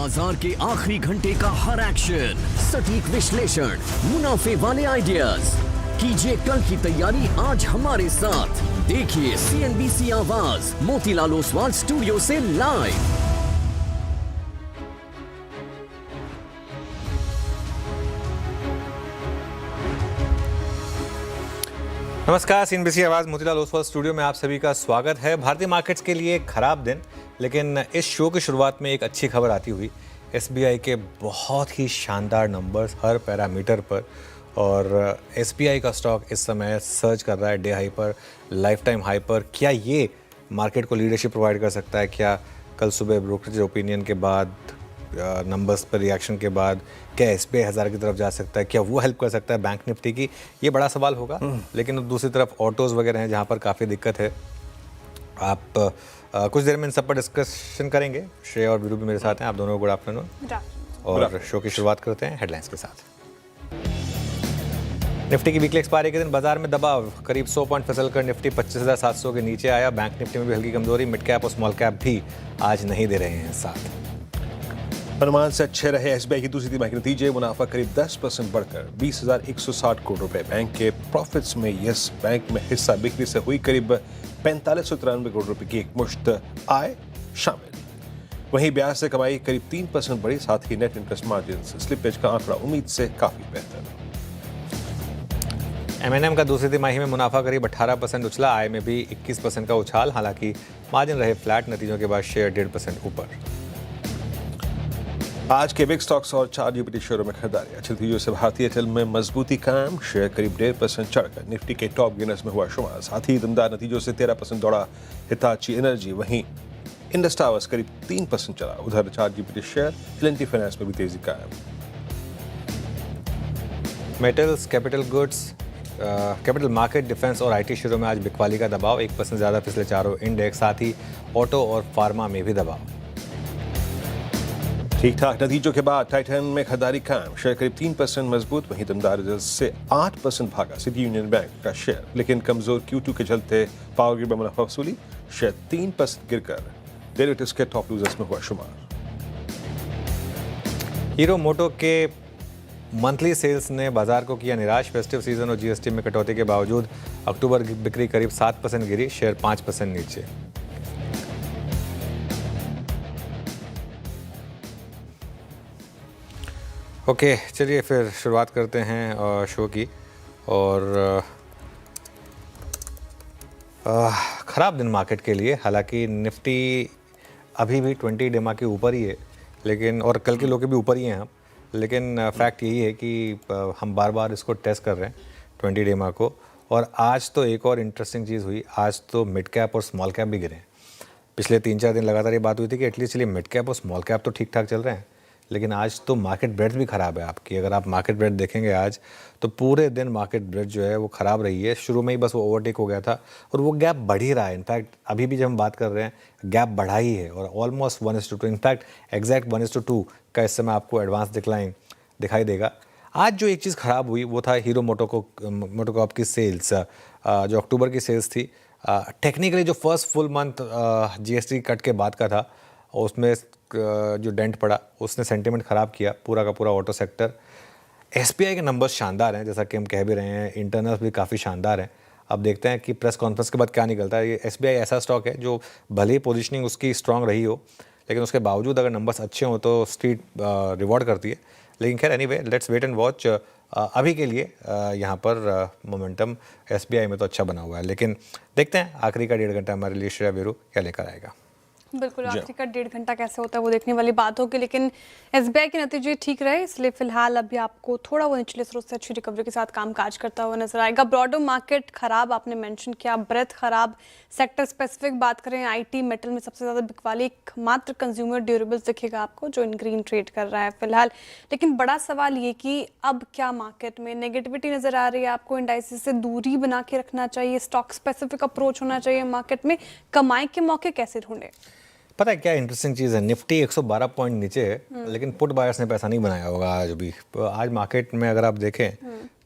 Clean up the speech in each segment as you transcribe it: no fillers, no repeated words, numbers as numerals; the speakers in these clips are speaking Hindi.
बाजार के आखिरी घंटे का हर एक्शन, सटीक विश्लेषण, मुनाफे वाले आइडियाज। कीजिए कल की तैयारी आज हमारे साथ। देखिए CNBC आवाज मोतीलाल ओसवाल स्टूडियो से लाइव। नमस्कार, CNBC आवाज़ मोतीलाल ओसवाल स्टूडियो में आप सभी का स्वागत है। भारतीय मार्केट्स के लिए एक खराब दिन, लेकिन इस शो की शुरुआत में एक अच्छी खबर आती हुई SBI के बहुत ही शानदार नंबर्स हर पैरामीटर पर, और SBI का स्टॉक इस समय सर्च कर रहा है डे हाई पर, लाइफ टाइम हाई पर। क्या ये मार्केट को लीडरशिप प्रोवाइड कर सकता है? क्या कल सुबह ब्रोकरेज ओपिनियन के बाद, नंबर्स पर रिएक्शन के बाद क्या SBI 1000 की तरफ जा सकता है? क्या वो हेल्प कर सकता है बैंक निफ्टी की? ये बड़ा सवाल होगा। लेकिन दूसरी तरफ ऑटोज़ वगैरह हैं जहाँ पर काफ़ी दिक्कत है। आप कुछ देर में इन सब पर डिस्कशन करेंगे। श्रेया और वीरू भी मेरे साथ हैं। आप दोनों को गुड आफ्टरनून। और शो की शुरुआत करते हैं हेडलाइंस के साथ। निफ्टी की वीकली एक्सपायरी के दिन बाजार में दबाव, करीब 100 पॉइंट फिसल कर निफ्टी 25,700 के नीचे आया। बैंक निफ्टी में भी हल्की कमजोरी। मिड कैप और स्मॉल कैप भी आज नहीं दे रहे हैं साथ। अनुमान से अच्छे रहे SBI की दूसरी तिमाही के नतीजे। मुनाफा करीब 10% बढ़कर 20,160 करोड़ रुपए। बैंक के प्रॉफिट्स में यस बैंक में हिस्सा बिक्री से हुई करीब 4593 करोड़ रुपए की एकमुश्त आय शामिल। वहीं ब्याज से कमाई करीब 3% बढ़ी। साथ ही नेट इंटरेस्ट मार्जिन स्लिपेज का आंकड़ा उम्मीद से काफी बेहतर। M&M का दूसरी तिमाही में मुनाफा करीब 18% उछला। आय में भी 21% का उछाल। हालांकि मार्जिन रहे फ्लैट। नतीजों के बाद शेयर 1.5% ऊपर। आज के बिग स्टॉक्स और 4 यूपीटी शेयरों में खरीदारी। अच्छी नतीजों से भारतीय एयरटेल में मजबूती कायम। शेयर करीब 1.5% चढ़कर निफ्टी के टॉप गेनर्स में हुआ शुमार। साथ ही दमदार नतीजों से 13% दौड़ा हिताची एनर्जी। वहीं इंडस टावर्स करीब 3% चला। उधर 4 यूपीटी शेयर L&T फाइनेंस में भी तेजी कायम। Metals, capital goods, capital market, defence और IT शेयरों में आज बिकवाली का दबाव। 1% ज़्यादा पिछले चारों इंडेक्स। साथ ही ऑटो और फार्मा में भी दबाव। ठीक ठाक नतीजों के बाद टाइटन में खरीदारी कायम। शेयर करीब 3% मजबूत। वहीं दमदार रिजल्ट से 8% भागा सिटी यूनियन बैंक का शेयर। लेकिन कमजोर Q2 के चलते पावर ग्रिड में मुनाफा वसूली। शेयर 3% गिरकर डेरिवेटिव्स के टॉप लूजर्स में हुआ शुमार। हीरो मोटो के मंथली सेल्स ने बाजार को किया निराश। फेस्टिव सीजन और GST में कटौती के बावजूद अक्टूबर की बिक्री करीब 7% गिरी। शेयर 5% नीचे। ओके, चलिए फिर शुरुआत करते हैं शो की। और ख़राब दिन मार्केट के लिए। हालांकि निफ्टी अभी भी 20 डेमा के ऊपर ही है, लेकिन और कल के लो के भी ऊपर ही हैं हम। लेकिन फैक्ट यही है कि हम बार बार इसको टेस्ट कर रहे हैं 20 डेमा को। और आज तो एक और इंटरेस्टिंग चीज़ हुई। आज तो मिड कैप और स्मॉल कैप भी गिरे हैं। पिछले 3-4 दिन लगातार ये बात हुई थी कि एटलीस्ट चलिए मिड कैप और स्मॉल कैप तो ठीक ठाक चल रहे हैं, लेकिन आज तो मार्केट ब्रेड भी ख़राब है आपकी। अगर आप मार्केट ब्रेड देखेंगे आज, तो पूरे दिन मार्केट ब्रेड जो है वो ख़राब रही है। शुरू में ही बस वो ओवरटेक हो गया था और वो गैप बढ़ ही रहा है। इनफैक्ट अभी भी जब हम बात कर रहे हैं, गैप बढ़ा ही है और ऑलमोस्ट 1:2। इनफैक्ट एग्जैक्ट 1:2 का इस समय आपको एडवांस डिक्लाइन दिखाई देगा। आज जो एक चीज़ ख़राब हुई वो था हीरो मोटोकॉर्प की सेल्स। जो अक्टूबर की सेल्स थी, टेक्निकली जो first full month GST cut के बाद का था, उसमें जो डेंट पड़ा उसने सेंटिमेंट ख़राब किया पूरा का पूरा ऑटो सेक्टर। SBI के नंबर्स शानदार हैं, जैसा कि हम कह भी रहे हैं। इंटरनल्स भी काफ़ी शानदार हैं। अब देखते हैं कि प्रेस कॉन्फ्रेंस के बाद क्या निकलता है। ये SBI ऐसा स्टॉक है जो भले ही पोजीशनिंग उसकी स्ट्रांग रही हो, लेकिन उसके बावजूद अगर नंबर्स अच्छे हों तो स्ट्रीट रिवॉर्ड करती है। लेकिन खैर anyway, let's wait and watch. अभी के लिए यहाँ पर मोमेंटम SBI में तो अच्छा बना हुआ है, लेकिन देखते हैं आखिरी का 1.5 घंटा हमारे लिए श्रेया वीरू क्या लेकर आएगा। बिल्कुल, आखिरी का 1.5 घंटा कैसे होता है वो देखने वाली बात होगी। लेकिन SBI के नतीजे ठीक रहे, इसलिए फिलहाल अभी आपको थोड़ा वो निचले स्रोत से अच्छी रिकवरी के साथ कामकाज करता हुआ नजर आएगा। ब्रॉडर मार्केट खराब आपने मेंशन किया, ब्रेथ खराब। सेक्टर स्पेसिफिक बात करें, IT मेटल में सबसे ज़्यादा बिकवाली मात्र कंज्यूमर ड्यूरेबल्स दिखेगा आपको, जो इन ग्रीन ट्रेड कर रहा है फिलहाल। लेकिन बड़ा सवाल ये कि अब क्या मार्केट में नेगेटिविटी नजर आ रही है आपको? इंडाइसिस से दूरी बना के रखना चाहिए, स्टॉक स्पेसिफिक अप्रोच होना चाहिए मार्केट में, कमाई के मौके कैसे ढूंढे? पता है क्या इंटरेस्टिंग चीज़ है, निफ्टी 112 पॉइंट नीचे है, लेकिन पुट बायर्स ने पैसा नहीं बनाया होगा आज भी। आज मार्केट में अगर आप देखें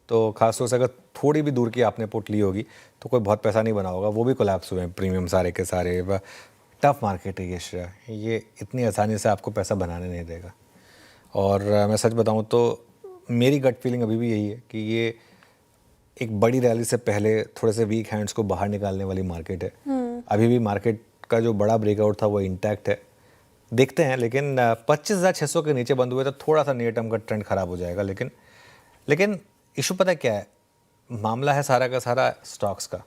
तो खासतौर से अगर थोड़ी भी दूर की आपने पुट ली होगी तो कोई बहुत पैसा नहीं बना होगा। वो भी कोलैप्स हुए हैं प्रीमियम सारे के सारे। टफ मार्केट है ये श्रेया, ये इतनी आसानी से आपको पैसा बनाने नहीं देगा। और मैं सच बताऊं तो मेरी गट फीलिंग अभी भी यही है कि ये एक बड़ी रैली से पहले थोड़े से वीक हैंड्स को बाहर निकालने वाली मार्केट है। अभी भी मार्केट का जो बड़ा ब्रेकआउट था वो इंटैक्ट है, देखते हैं। लेकिन 25,600 के नीचे बंद हुए तो थोड़ा सा नियर टर्म का ट्रेंड खराब हो जाएगा। लेकिन इशू पता है क्या है, मामला है सारा का सारा स्टॉक्स का।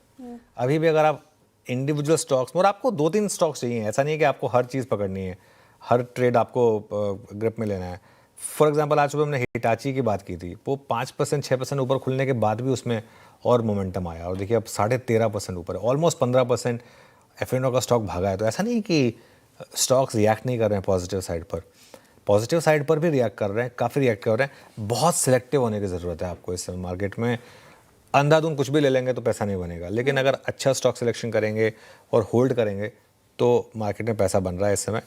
अभी भी अगर आप इंडिविजुअल स्टॉक्स में, और आपको 2-3 स्टॉक्स चाहिए, ऐसा नहीं है कि आपको हर चीज़ पकड़नी है, हर ट्रेड आपको ग्रिप में लेना है। फॉर एग्जांपल आज सुबह हमने हिटाची की बात की थी, वो 5% 6% ऊपर खुलने के बाद भी उसमें और मोमेंटम आया, और देखिए अब 13.5% ऊपर है, ऑलमोस्ट 15% F&O का स्टॉक भागा है। तो ऐसा नहीं कि स्टॉक्स रिएक्ट नहीं कर रहे हैं पॉजिटिव साइड पर, पॉजिटिव साइड पर भी रिएक्ट कर रहे हैं, काफ़ी रिएक्ट कर रहे हैं। बहुत सिलेक्टिव होने की ज़रूरत है आपको इस मार्केट में। अंधाधुंध कुछ भी ले लेंगे तो पैसा नहीं बनेगा, लेकिन अगर अच्छा स्टॉक सिलेक्शन करेंगे और होल्ड करेंगे तो मार्केट में पैसा बन रहा है इस समय।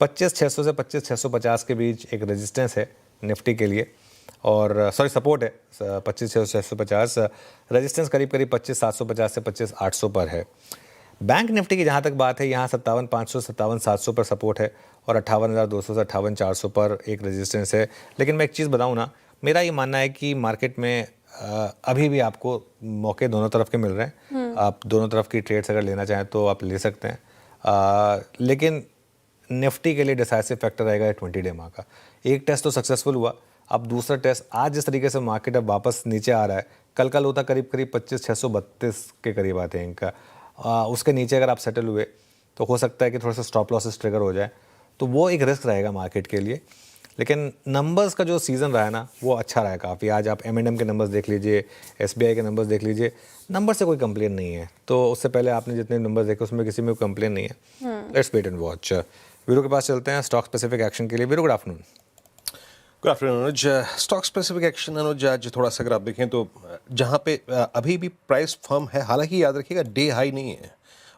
25,600 से 25,650 के बीच एक रेजिस्टेंस है निफ्टी के लिए, और सपोर्ट है 25,650, रेजिस्टेंस करीब 25,750 से 25,800 पर है। बैंक निफ्टी की जहाँ तक बात है, यहाँ 57,500 57,700 पर सपोर्ट है, और 58,200 से 58,400 पर एक रेजिस्टेंस है। लेकिन मैं एक चीज़ बताऊँ ना, मेरा ये मानना है कि मार्केट में अभी भी आपको मौके दोनों तरफ के मिल रहे हैं। आप दोनों तरफ की ट्रेड्स अगर लेना चाहें तो आप ले सकते हैं, लेकिन निफ्टी के लिए डिसाइसिव फैक्टर रहेगा 20 डे का। एक टेस्ट तो सक्सेसफुल हुआ, अब दूसरा टेस्ट, आज जिस तरीके से मार्केट अब वापस नीचे आ रहा है, कल होता करीब 25,632 के करीब आते हैं इनका, उसके नीचे अगर आप सेटल हुए तो हो सकता है कि थोड़ा सा स्टॉप लॉसेस ट्रिगर हो जाए, तो वो एक रिस्क रहेगा मार्केट के लिए। लेकिन नंबर्स का जो सीज़न रहा है ना, वो अच्छा रहा है काफ़ी। आज आप M&M के नंबर्स देख लीजिए, SBI के नंबर्स देख लीजिए, नंबर से कोई कंप्लेन नहीं है। तो उससे पहले आपने जितने नंबर्स देखे उसमें किसी में कोई कंप्लेन नहीं है। Let's wait and watch. Veeru के पास चलते हैं स्टॉक स्पेसिफिक एक्शन के लिए। Veeru, good afternoon. Good afternoon Anuj. Stock specific action Anuj, आज थोड़ा सा अगर आप देखें तो जहाँ पे अभी भी प्राइस फर्म है, हालांकि याद रखिएगा डे हाई नहीं है।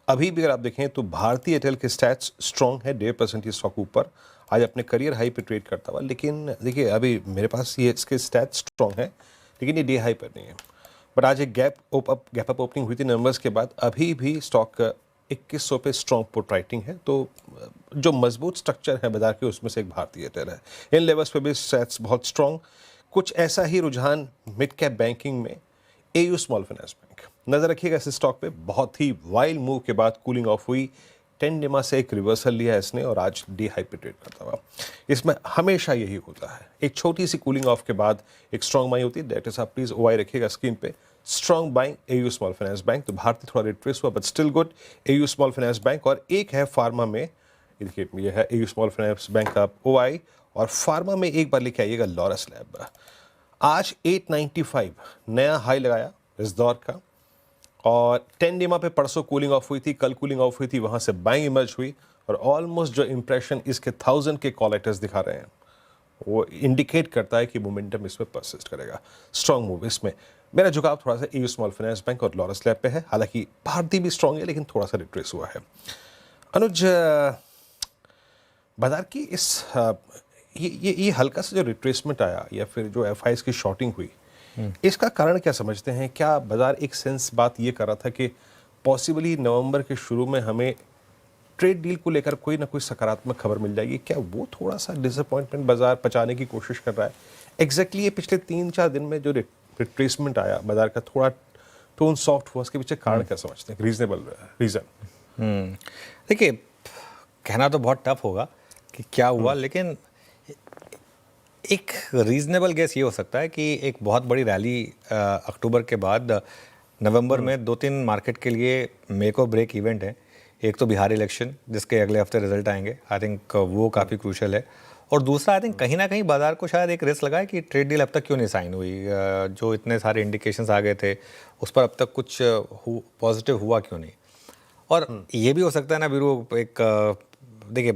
अभी भी अगर आप देखें तो भारतीय एयरटेल के स्टैट्स स्ट्रॉन्ग है, 1.5% ये स्टॉक ऊपर आज अपने करियर हाई पे ट्रेड करता हुआ। लेकिन देखिए अभी मेरे पास ये इसके स्टैट्स स्ट्रॉन्ग है, लेकिन ये डे हाई पर नहीं है। बट आज एक गैप अप ओपनिंग हुई थी नंबर्स के बाद, अभी भी स्टॉक 2100 पे स्ट्रॉन्ग पुट राइटिंग है। तो जो मजबूत स्ट्रक्चर है बाजार के उसमें से एक भारतीय एयरटेल है। इन लेवल्स पे भी स्टैट्स बहुत स्ट्रॉन्ग। कुछ ऐसा ही रुझान मिड कैप बैंकिंग में AU स्मॉल फाइनेंस बैंक, नजर रखिएगा इस स्टॉक पे। बहुत ही वाइल्ड मूव के बाद कूलिंग ऑफ हुई, 10 डेमा से एक रिवर्सल लिया इसने और आज डी हाई पे ट्रेड करता हुआ। इसमें हमेशा यही होता है, एक छोटी सी कूलिंग ऑफ के बाद एक स्ट्रॉन्ग बाइंग होती है। दैट इज आप प्लीज OI रखिएगा स्क्रीन पे, strong buying AU small finance bank. तो भारतीय थोड़ा रिट्रेस हुआ but still good, AU small finance bank. और एक है फार्मा में, देखिए ये है AU स्मॉल फाइनेंस बैंक का OI, और फार्मा में एक बार लेके आइएगा लॉरस लैब। आज 895 नया हाई लगाया इस दौर का, और 10 डेमा पे परसों कूलिंग ऑफ हुई थी, कल कूलिंग ऑफ हुई थी, वहां से बाइंग इमर्ज हुई, और ऑलमोस्ट जो इंप्रेशन इसके 1000 के कॉलेक्टर्स दिखा रहे हैं वो इंडिकेट करता है कि मोमेंटम इसमें परसिस्ट करेगा। स्ट्रॉन्ग मूव इसमें। मेरा झुकाव थोड़ा सा AU स्मॉल फाइनेंस बैंक और लॉरस लैब पे है, हालांकि भारतीय भी स्ट्रॉन्ग है लेकिन थोड़ा सा रिट्रेस हुआ है। अनुज, बाजार की इस ये हल्का सा जो रिट्रेसमेंट आया या फिर जो FIs की शॉर्टिंग हुई, इसका कारण क्या समझते हैं? क्या बाजार एक सेंस बात ये कर रहा था कि पॉसिबली नवंबर के शुरू में हमें ट्रेड डील को लेकर कोई ना कोई सकारात्मक खबर मिल जाएगी? क्या वो थोड़ा सा डिसअपॉइंटमेंट बाजार पचाने की कोशिश कर रहा है? एग्जैक्टली ये पिछले 3-4 दिन में जो रिट्रेसमेंट आया, बाजार का थोड़ा टोन सॉफ्ट हुआ, उसके पीछे कारण क्या समझते हैं? Reasonable reason? देखिए, कहना तो बहुत टफ होगा कि क्या हुआ, लेकिन एक रीजनेबल गेस ये हो सकता है कि एक बहुत बड़ी रैली अक्टूबर के बाद नवंबर में 2-3 मार्केट के लिए मेक और ब्रेक इवेंट है। एक तो बिहार इलेक्शन जिसके अगले हफ्ते रिजल्ट आएंगे, आई थिंक वो काफ़ी क्रूशल है। और दूसरा आई थिंक कहीं ना कहीं बाजार को शायद एक रिस्क लगा है कि ट्रेड डील अब तक क्यों नहीं साइन हुई, जो इतने सारे इंडिकेशंस आ गए थे उस पर अब तक कुछ पॉजिटिव हुआ क्यों नहीं। और ये भी हो सकता है ना वीरू, एक देखिए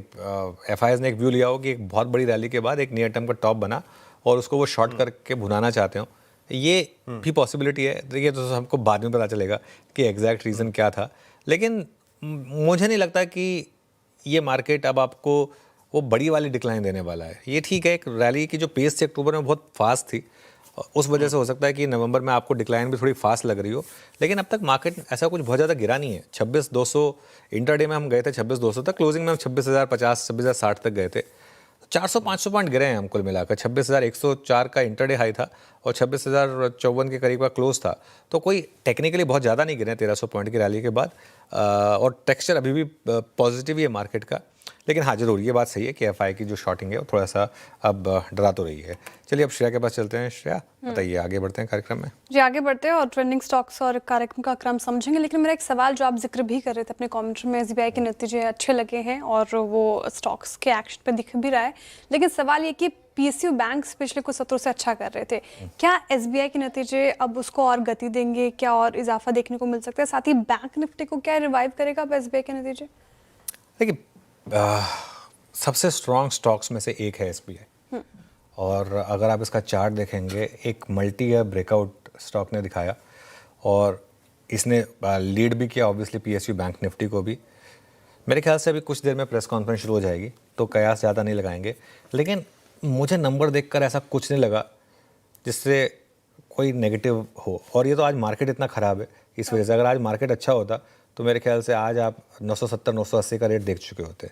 FIs ने एक व्यू लिया हो कि एक बहुत बड़ी रैली के बाद एक नियर टर्म का टॉप बना और उसको वो शॉर्ट करके भुनाना चाहते हो, ये भी पॉसिबिलिटी है। देखिए तो हमको बाद में पता चलेगा कि एग्जैक्ट रीज़न क्या था, लेकिन मुझे नहीं लगता कि ये मार्केट अब आपको वो बड़ी वाली डिक्लाइन देने वाला है। ये ठीक है, एक रैली की जो पेस थी अक्टूबर में बहुत फास्ट थी, उस वजह से हो सकता है कि नवंबर में आपको डिक्लाइन भी थोड़ी फास्ट लग रही हो, लेकिन अब तक मार्केट ऐसा कुछ बहुत ज़्यादा गिरा नहीं है। 26,200 इंटरडे में हम गए थे, 26,200 तक, क्लोजिंग में हम 26,050 26,060 तक गए थे। 400-500 पॉइंट गिरे हैं हम कुल मिलाकर। 26,104 का इंटरडे हाई था और 26,054 के करीब का क्लोज था, तो कोई टेक्निकली बहुत ज़्यादा नहीं गिरे 1300 पॉइंट की रैली के बाद। और टेक्सचर अभी भी पॉजिटिव ही है मार्केट का। लेकिन हाँ, जरूर ये बात सही है कि एफआई की जो शॉर्टिंग है वो थोड़ा सा अब डरा तो रही है। चलिए अब श्रेया के पास चलते हैं। श्रेया, बताइए, आगे बढ़ते हैं कार्यक्रम में। जी, आगे बढ़ते हैं और ट्रेंडिंग स्टॉक्स और कार्यक्रम का क्रम समझेंगे। लेकिन मेरा एक सवाल जो आप जिक्र भी कर रहे थे अपने कमेंट्री में, एसबीआई के नतीजे अच्छे लगे हैं और वो स्टॉक्स के एक्शन पे दिख भी रहा है, लेकिन सवाल ये कि पीएसयू बैंक्स पिछले कुछ सत्रों से अच्छा कर रहे थे, क्या एसबीआई के नतीजे अब उसको और गति देंगे? क्या और इजाफा देखने को मिल सकता है? साथ ही बैंक निफ्टी को क्या रिवाइव करेगा अब एसबीआई के नतीजे? देखिए, सबसे स्ट्रॉन्ग स्टॉक्स में से एक है एसबीआई, और अगर आप इसका चार्ट देखेंगे, एक मल्टी ईयर ब्रेकआउट स्टॉक ने दिखाया और इसने लीड भी किया ऑब्वियसली पीएसयू बैंक निफ्टी को भी। मेरे ख्याल से अभी कुछ देर में प्रेस कॉन्फ्रेंस शुरू हो जाएगी तो कयास ज़्यादा नहीं लगाएंगे, लेकिन मुझे नंबर देखकर ऐसा कुछ नहीं लगा जिससे कोई नेगेटिव हो। और ये तो आज मार्केट इतना ख़राब है, इस वजह से अगर आज मार्केट अच्छा होता तो मेरे ख्याल से आज आप 970-980 का रेट देख चुके होते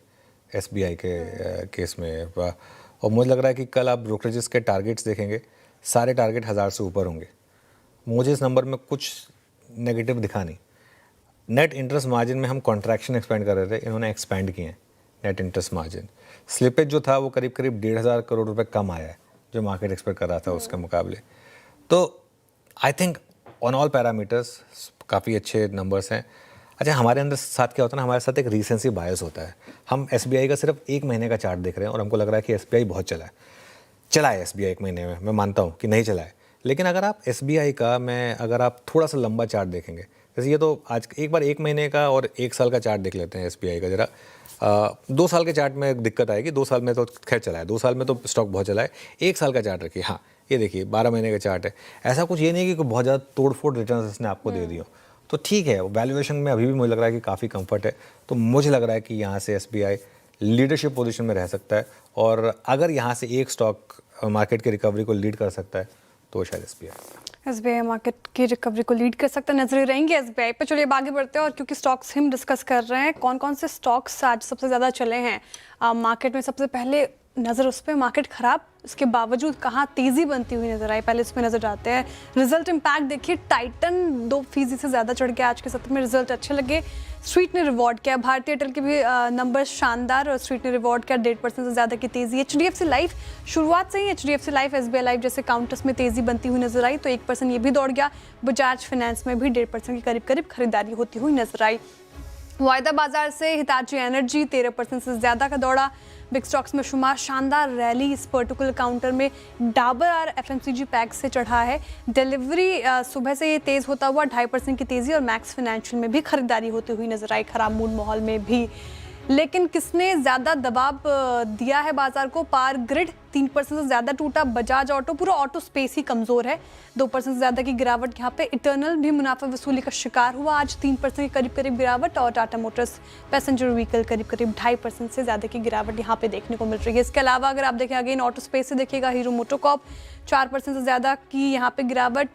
एसबीआई के केस में। और मुझे लग रहा है कि कल आप ब्रोकरेजेस के टारगेट्स देखेंगे, सारे टारगेट 1000 से ऊपर होंगे। मुझे इस नंबर में कुछ नेगेटिव दिखा नहीं। नेट इंटरेस्ट मार्जिन में हम कॉन्ट्रैक्शन एक्सपेंड कर रहे थे, इन्होंने एक्सपेंड किए हैं नेट इंटरेस्ट मार्जिन। स्लिपेज जो था वो करीब करीब 1,500 करोड़ रुपए कम आया है जो मार्केट एक्सपेक्ट कर रहा था उसके मुकाबले। तो I think on all parameters काफ़ी अच्छे नंबर्स हैं। अच्छा, हमारे अंदर साथ क्या होता है ना, हमारे साथ एक रीसेंसी बायस होता है। हम एसबीआई का सिर्फ 1 महीने का चार्ट देख रहे हैं और हमको लग रहा है कि एसबीआई बहुत चला है एसबीआई 1 महीने में। मैं मानता हूँ कि नहीं चला है, लेकिन अगर आप एसबीआई का अगर आप थोड़ा सा लंबा चार्ट देखेंगे, जैसे ये तो आज एक बार 1 महीने का और 1 साल का चार्ट देख लेते हैं एसबीआई का जरा। 2 साल के चार्ट में दिक्कत आएगी, 2 साल में तो खैर चला है, 2 साल में तो स्टॉक बहुत चला है। 1 साल का चार्ट रखिए, हाँ ये देखिए 12 महीने का चार्ट है। ऐसा कुछ ये नहीं कि बहुत ज़्यादा तोड़फोड़ रिटर्न इसने आपको दे दिया, तो ठीक है। वैल्यूएशन में अभी भी मुझे लग रहा है कि काफ़ी कंफर्ट है, तो मुझे लग रहा है कि यहाँ से एसबीआई लीडरशिप पोजीशन में रह सकता है। और अगर यहाँ से एक स्टॉक मार्केट की रिकवरी को लीड कर सकता है तो शायद एसबीआई मार्केट की रिकवरी को लीड कर सकता है, नजरें रहेंगे एसबीआई पर। चलिए अब आगे बढ़ते हैं और क्योंकि स्टॉक्स हम डिस्कस कर रहे हैं, कौन कौन से स्टॉक्स आज सबसे ज़्यादा चले हैं मार्केट में, सबसे पहले नज़र उस पर। मार्केट खराब, इसके बावजूद कहाँ तेज़ी बनती हुई नजर आई, पहले इस पर नज़र डालते हैं। रिजल्ट इम्पैक्ट देखिए, टाइटन 2% से ज़्यादा चढ़ के आज के सत्र में रिजल्ट अच्छे लगे। स्ट्रीट ने रिवॉर्ड किया, भारतीय एयरटेल के भी नंबर शानदार और स्ट्रीट ने रिवॉर्ड किया 1.5% से ज़्यादा की तेज़ी। एचडीएफसी लाइफ शुरुआत से ही एचडीएफसी लाइफ, एसबीआई लाइफ जैसे काउंटर्स में तेज़ी बनती हुई नजर आई, तो 1% ये भी दौड़ गया। बजाज फाइनेंस में भी 1.5% के करीब खरीदारी होती हुई नजर आई। वायदा बाजार से हिताची एनर्जी 13% से ज़्यादा का दौड़ा। बिग स्टॉक्स में शुमार शानदार रैली इस पर्टिकुलर काउंटर में डाबर और एफएमसीजी पैक से चढ़ा है। डिलीवरी सुबह से ये तेज़ होता हुआ 2.5% की तेज़ी और मैक्स फाइनेंशियल में भी खरीदारी होती हुई नजर आई, खराब मूड माहौल में भी। लेकिन किसने ज़्यादा दबाव दिया है बाजार को? पार ग्रिड 3% से ज़्यादा टूटा। बजाज ऑटो, पूरा ऑटो स्पेस ही कमज़ोर है, 2% से ज़्यादा की गिरावट यहाँ पे। इटर्नल भी मुनाफा वसूली का शिकार हुआ, आज 3% के करीब गिरावट। और टाटा मोटर्स पैसेंजर व्हीकल करीब 2.5% से ज़्यादा की गिरावट यहाँ पे देखने को मिल रही है। इसके अलावा अगर आप देखें अगेन ऑटो स्पेस से देखिएगा, हीरो मोटोकॉर्प 4% से ज़्यादा की यहाँ पे गिरावट।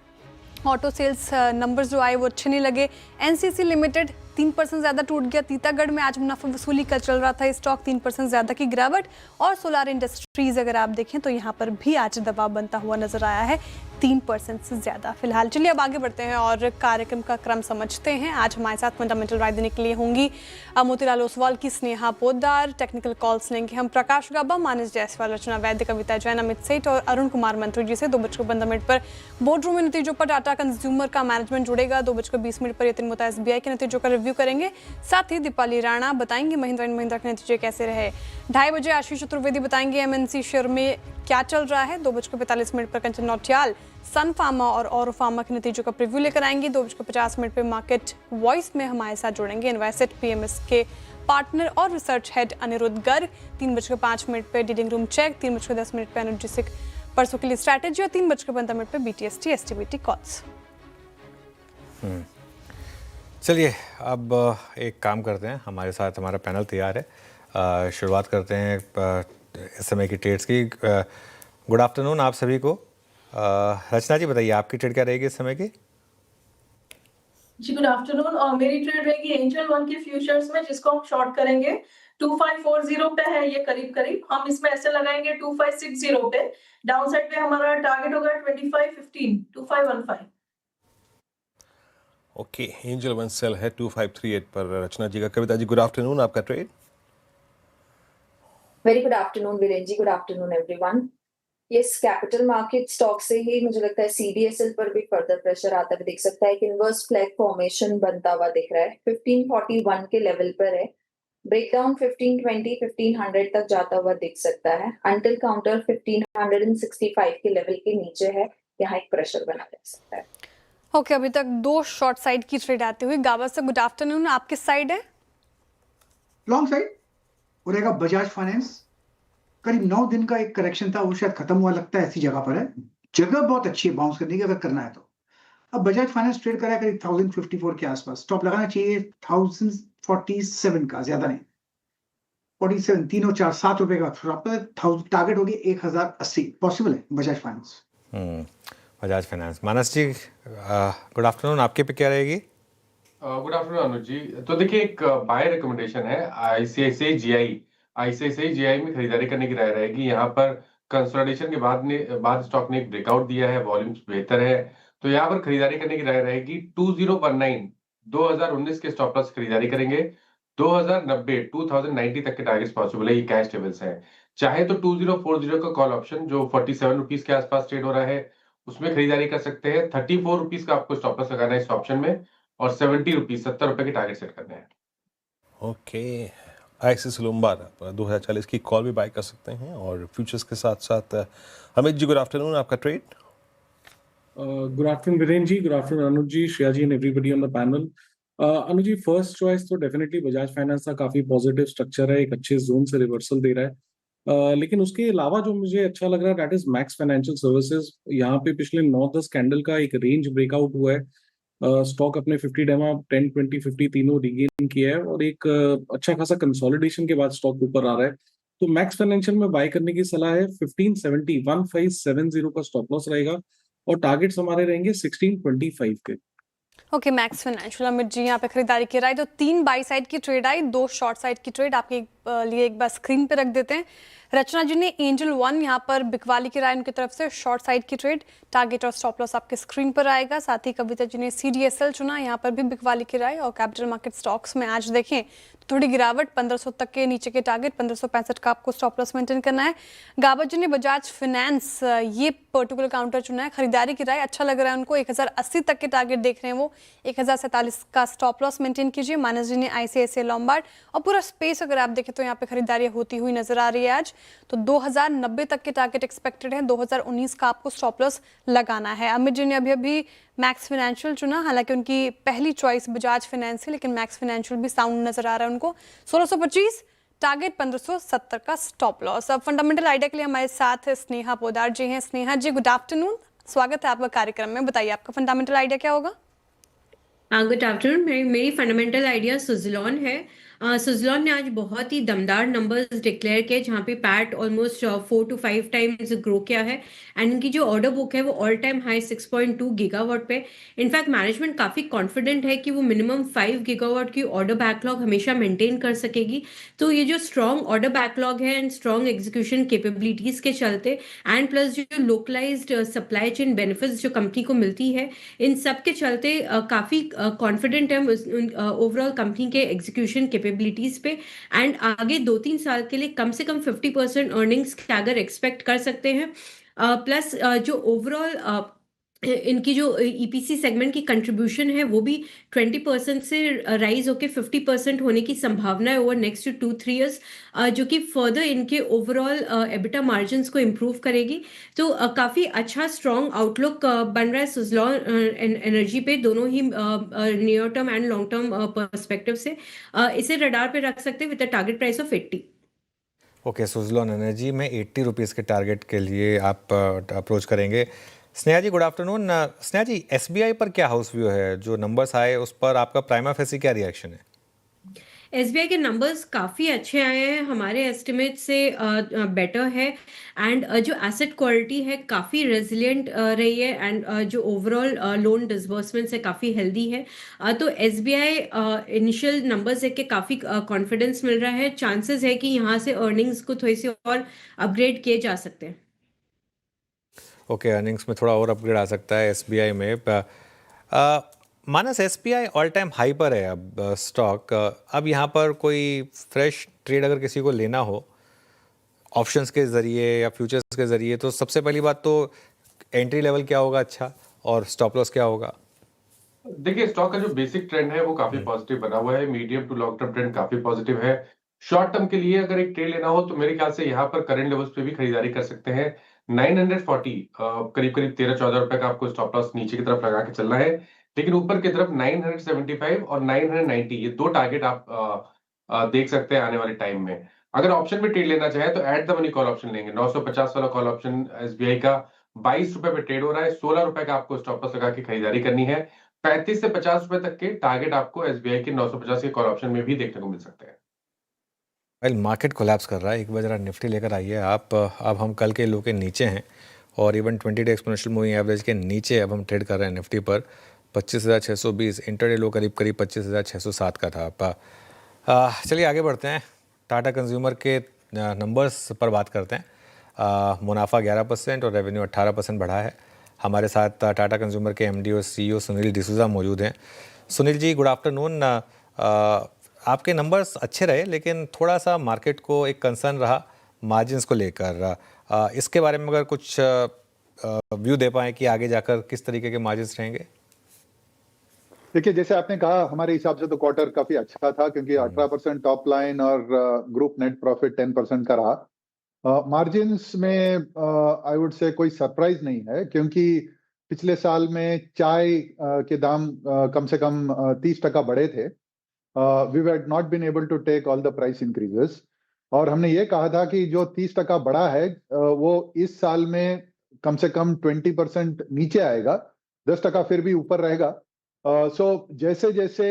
ऑटो सेल्स नंबर्स जो आए वो अच्छे नहीं लगे। एनसीसी लिमिटेड 3% ज़्यादा टूट गया। तीतागढ़ में आज मुनाफा वसूली का चल रहा था स्टॉक, 3% ज़्यादा की गिरावट। और सोलार इंडस्ट्रीज अगर आप देखें तो यहाँ पर भी आज दबाव बनता हुआ नजर आया है, 3% से ज़्यादा फिलहाल। चलिए अब आगे बढ़ते हैं और कार्यक्रम का क्रम समझते हैं। आज हमारे साथ फंडामेंटल राय देने के लिए होंगी मोतीलाल ओसवाल की स्नेहा पोद्दार। टेक्निकल कॉल्स लेंगे हम प्रकाश गाबा, मानस जायसवाल, रचना वैद्य, कविता जैन, अमित सेठ और अरुण कुमार मंत्री जी से। 2:15 पर बोर्ड रूम में नतीजों पर टाटा कंज्यूमर का मैनेजमेंट जुड़ेगा। 2:20 पर यतिन मोता एसबीआई के नतीजों का रिव्यू करेंगे। साथ ही दीपाली राणा बताएंगे महिंद्रा एंड महिंद्रा के नतीजे कैसे रहे। 2:30 बजे आशीष चतुर्वेदी बताएंगे एमएनसी शेयर में क्या चल रहा है। 2:45 पर कंचन नौटियाल सन फार्मा और ऑरो फार्मा के नतीजों का प्रीव्यू लेकर आएंगे। 2:50 पर मार्केट वॉइस में हमारे साथ जुड़ेंगे इन्वेस्टेड पीएमएस के पार्टनर और रिसर्च हेड अनिरुद्ध गर्ग। 3:05 पर डीलिंग रूम चेक, 3:10 पर एनर्जेटिक परसों के लिए स्ट्रैटेजी और 3:15 पर बीटीएसटी एसटीबीटी कॉल्स। चलिए अब एक काम करते हैं, हमारे साथ हमारा पैनल तैयार है। शुरुआत करते हैं इस समय की ट्रेड्स की। गुड आफ्टरनून आप सभी को। रचना जी बताइए आपकी ट्रेड क्या रहेगी इस समय की? जी गुड आफ्टरनून। और मेरी ट्रेड रहेगी एंजल वन के फ्यूचर्स में, जिसको हम शॉर्ट करेंगे 2540 पे है ये करीब करीब। हम इसमें ऐसे लगाएंगे 2560 पे। डाउन साइड पे हमारा टारगेट होगा 2515 2515। ओके, एंजल वन सेल है 2538 पर रचना जी का। कविता जी गुड आफ्टरनून, आपका trade? Very good afternoon Viren ji, good afternoon everyone. Yes, capital market stock से ही मुझे लगता है सीडीएसएल पर भी फर्दर प्रेशर आता हुआ दिख सकता है। एक इन्वर्स फ्लैग फॉर्मेशन बनता हुआ दिख रहा है, 1541 के लेवल पर है। ब्रेकडाउन 1520 1500 तक जाता हुआ दिख सकता है। अंटिल काउंटर 1565 के लेवल के नीचे है, यहाँ एक प्रेशर बना रह सकता है। ओके, अभी तक 2 शॉर्ट साइड की ट्रेड आती हुई। गाबा से गुड आफ्टरनून, आप किस साइड है? लॉन्ग साइड हो रहेगा बजाज फाइनेंस। करीब 9 दिन का एक करेक्शन था, वो शायद खत्म हुआ लगता है, ऐसी जगह पर है। जगह बहुत अच्छी है बाउंस करने की अगर करना है तो। अब बजाज फाइनेंस ट्रेड करा है करीब 1054 के आसपास। स्टॉप लगाना चाहिए 1047 का, ज्यादा नहीं, 47 3 और 4 7 रुपए का स्टॉप। टारगेट होगी 1080। पॉसिबल है बजाज फाइनेंस। बजाज फाइनेंस। मानस जी गुड आफ्टरनून, आपके पे क्या रहेगी? गुड आफ्टरनून अनुज जी। तो देखिए, एक बाय रिकमेंडेशन है आईसीआईसीआई जीआई में खरीदारी करने की राय रहेगी। यहाँ पर कंसोलिडेशन के बाद स्टॉक ने एक ब्रेकआउट दिया है, वॉल्यूम्स बेहतर है, तो यहाँ पर खरीदारी करने की राय रहेगी। 2019 2019 के स्टॉप लॉस खरीदारी करेंगे। 2090 तक के टारगेट्स पॉसिबल है, ये कैश टेबल्स हैं। चाहे तो 2040 का कॉल ऑप्शन जो 47 रुपीज के आसपास ट्रेड हो रहा है उसमें खरीदारी कर सकते हैं। 34 रुपीज का आपको स्टॉप लॉस लगाना है इस ऑप्शन में, और 70 रुपीज 70 रुपए के टारगेट सेट करने हैं। ओके, एक्सिस लोम्बार्ड आप 2040 की कॉल भी बाय कर सकते हैं और फ्यूचर्स के साथ साथ। अमित जी गुड आफ्टरनून, आपका trade? Good afternoon Viren ji, good afternoon Anuj ji, Shreya ji and everybody on the panel. Anuj ji, first choice तो डेफिनेटली बजाज फाइनेंस का काफी पॉजिटिव स्ट्रक्चर है, एक अच्छे जोन से रिवर्सल दे रहा है। लेकिन उसके अलावा जो मुझे अच्छा लग रहा है that is max financial services. यहाँ पे पिछले 9-10 कैंडल का एक रेंज ब्रेकआउट हुआ है। स्टॉक अपने 50 डेमा 10 20 50 तीनों रिगेन किया है, और एक अच्छा खासा कंसोलिडेशन के बाद स्टॉक ऊपर आ रहा है। तो मैक्स फाइनेंशियल में बाय करने की सलाह है। 1570 का स्टॉप लॉस रहेगा, और टारगेट्स हमारे रहेंगे 1625 के। Okay, max financial. Amit ji यहाँ पे खरीदारी की राय। तो 3 बाई साइड की ट्रेड आई, 2 शॉर्ट साइड की ट्रेड आपके लिए एक बार स्क्रीन पे रख देते हैं। रचना जी ने एंजल वन यहाँ पर बिकवाली की राय उनकी तरफ से, शॉर्ट साइड की ट्रेड। टारगेट और स्टॉप लॉस आपके स्क्रीन पर आएगा। साथ ही कविता जी ने सीडीएसएल चुना, यहाँ पर भी बिकवाली की राय। और कैपिटल मार्केट स्टॉक्स में आज देखें तो थोड़ी गिरावट, 1500 तक के नीचे के टारगेट, 1565 का आपको स्टॉप लॉस मेंटेन करना है। गाबा जी ने बजाज फाइनेंस ये पर्टिकुलर काउंटर चुना है, खरीदारी की राय, अच्छा लग रहा है उनको। 1080 तक के टारगेट देख रहे हैं वो, 1047 का स्टॉप लॉस मेंटेन कीजिए। मानस जी ने आईसीआईसीआई लोम्बार्ड, और पूरा स्पेस अगर आप देखें तो यहाँ पे खरीदारी होती हुई नजर आ रही है आज। तो 2090 तक के टारगेट एक्सपेक्टेड है, 2019 का आपको स्टॉप लॉस लगाना है। अमित जी ने अभी मैक्स फाइनेंशियल चुना, हालांकि उनकी पहली चॉइस बजाज फाइनेंस है, लेकिन मैक्स फाइनेंशियल भी साउंड नजर आ रहा है उनको। 1625 टारगेट, 1570 का स्टॉप लॉस। अब फंडामेंटल आइडिया के लिए हमारे साथ स्नेहा पोदार जी हैं। स्नेहा जी गुड आफ्टरनून, स्वागत है आपका कार्यक्रम में। बताइए आपका फंडामेंटल आइडिया क्या होगा? Good afternoon. मेरी फंडामेंटल आइडिया सुज़लॉन है। सुज़लॉन ने आज बहुत ही दमदार नंबर्स डिक्लेयर किए, जहाँ पे PAT almost 4 to 5 times grow किया है, एंड इनकी जो ऑर्डर बुक है वो ऑल टाइम हाई 6.2 गीगावाट पे। इनफैक्ट मैनेजमेंट काफ़ी कॉन्फिडेंट है कि वो मिनिमम 5 गीगावाट की ऑर्डर बैकलॉग हमेशा मेंटेन कर सकेगी। तो ये जो स्ट्रॉन्ग ऑर्डर बैकलॉग है एंड स्ट्रॉन्ग एग्जीक्यूशन कैपेबिलिटीज़ के चलते, एंड प्लस जो लोकलाइज्ड सप्लाई चेन बेनिफिट्स जो कंपनी को मिलती है, इन सब के चलते काफ़ी कॉन्फिडेंट है ओवरऑल कंपनी के एग्जीक्यूशन कैपेबिलिटीज पे। एंड आगे 2-3 साल के लिए कम से कम 50% अर्निंग्स कैगर एक्सपेक्ट कर सकते हैं। प्लस जो ओवरऑल इनकी जो ईपीसी सेगमेंट की कंट्रीब्यूशन है वो भी 20% से राइज होकर 50% होने की संभावना है ओवर नेक्स्ट 2-3 ईयर्स, जो कि फर्दर इनके ओवरऑल एबिटा मार्जिन्स को इम्प्रूव करेगी। तो काफ़ी अच्छा स्ट्रॉन्ग आउटलुक बन रहा है सुज़लॉन एनर्जी पे, दोनों ही near term and long term perspective से। इसे रडार पे रख सकते हैं with a target price of 80। Okay, Suzlon energy में 80 रुपीज़ के टारगेट के लिए आप अप्रोच करेंगे। स्नेहा जी गुड आफ्टरनून। स्नेहा जी, एसबीआई पर क्या हाउस व्यू है? जो नंबर्स आए उस पर आपका प्राइमा फेसी क्या रिएक्शन है? एसबीआई के नंबर्स काफ़ी अच्छे आए हैं, हमारे एस्टिमेट से बेटर है। एंड जो एसेट क्वालिटी है काफ़ी रेजिलिएंट रही है। एंड जो ओवरऑल लोन डिसबर्समेंट्स है काफ़ी हेल्दी है। तो एसबीआई इनिशियल नंबर्स देख के काफ़ी कॉन्फिडेंस मिल रहा है। चांसेस है कि यहाँ से अर्निंग्स को थोड़ी सी और अपग्रेड किए जा सकते हैं। ओके, अर्निंग्स में थोड़ा और अपग्रेड आ सकता है एसबीआई में। मानस, एसबीआई ऑल टाइम हाई पर है अब स्टॉक। अब यहाँ पर कोई फ्रेश ट्रेड अगर किसी को लेना हो ऑप्शंस के ज़रिए या फ्यूचर्स के ज़रिए, तो सबसे पहली बात तो एंट्री लेवल क्या होगा अच्छा, और स्टॉप लॉस क्या होगा? देखिए, स्टॉक का जो बेसिक ट्रेंड है वो काफी पॉजिटिव बना हुआ है। Medium to long term trend काफी पॉजिटिव है। शॉर्ट टर्म के लिए अगर एक ट्रेड लेना हो तो मेरे ख्याल से यहाँ पर करंट लेवल्स पे भी खरीदारी कर सकते हैं। 940 करीब करीब 13-14 रुपए का आपको स्टॉप लॉस नीचे की तरफ लगा के चलना है। लेकिन ऊपर की तरफ 975 और 990 ये दो टारगेट आप देख सकते हैं आने वाले टाइम में। अगर ऑप्शन में ट्रेड लेना चाहे तो at the money call option लेंगे। 950 वाला कॉल ऑप्शन एसबीआई का 22 रुपए पे ट्रेड हो रहा है। 16 रुपए का आपको स्टॉप लॉस लगा के खरीदारी करनी है। 35 से 50 रुपए तक के टारगेट आपको एसबीआई के 950 के कॉल ऑप्शन में भी देखने को मिल सकते हैं। वेल, मार्केट कोलैप्स कर रहा है, एक बार जरा निफ्टी लेकर आइए आप। अब हम कल के लो के नीचे हैं और even 20 day exponential moving average के नीचे अब हम ट्रेड कर रहे हैं निफ्टी पर। 25,620, इंटरडे लो करीब करीब 25,607 का था। चलिए आगे बढ़ते हैं, टाटा कंज्यूमर के नंबर्स पर बात करते हैं। मुनाफा 11% और रेवेन्यू 18% बढ़ा है। हमारे साथ टाटा कंज्यूमर के एमडी और सीईओ सुनील डिसूजा मौजूद हैं। Sunil ji, good afternoon. आपके नंबर्स अच्छे रहे लेकिन थोड़ा सा मार्केट को एक कंसर्न रहा मार्जिन्स को लेकर। इसके बारे में अगर कुछ व्यू दे पाएँ कि आगे जाकर किस तरीके के मार्जिन्स रहेंगे? देखिए, जैसे आपने कहा, हमारे हिसाब से तो क्वार्टर काफी अच्छा था क्योंकि 18% टॉप लाइन और ग्रुप नेट प्रॉफिट 10% का रहा। मार्जिन्स में आई वुड से कोई सरप्राइज नहीं है क्योंकि पिछले साल में चाय के दाम कम से कम 30% बढ़े थे। We had not been able to take all the price increases, और हमने ये कहा था कि जो 30% बढ़ा है वो इस साल में कम से कम 20% नीचे आएगा, 10% फिर भी ऊपर रहेगा। सो जैसे जैसे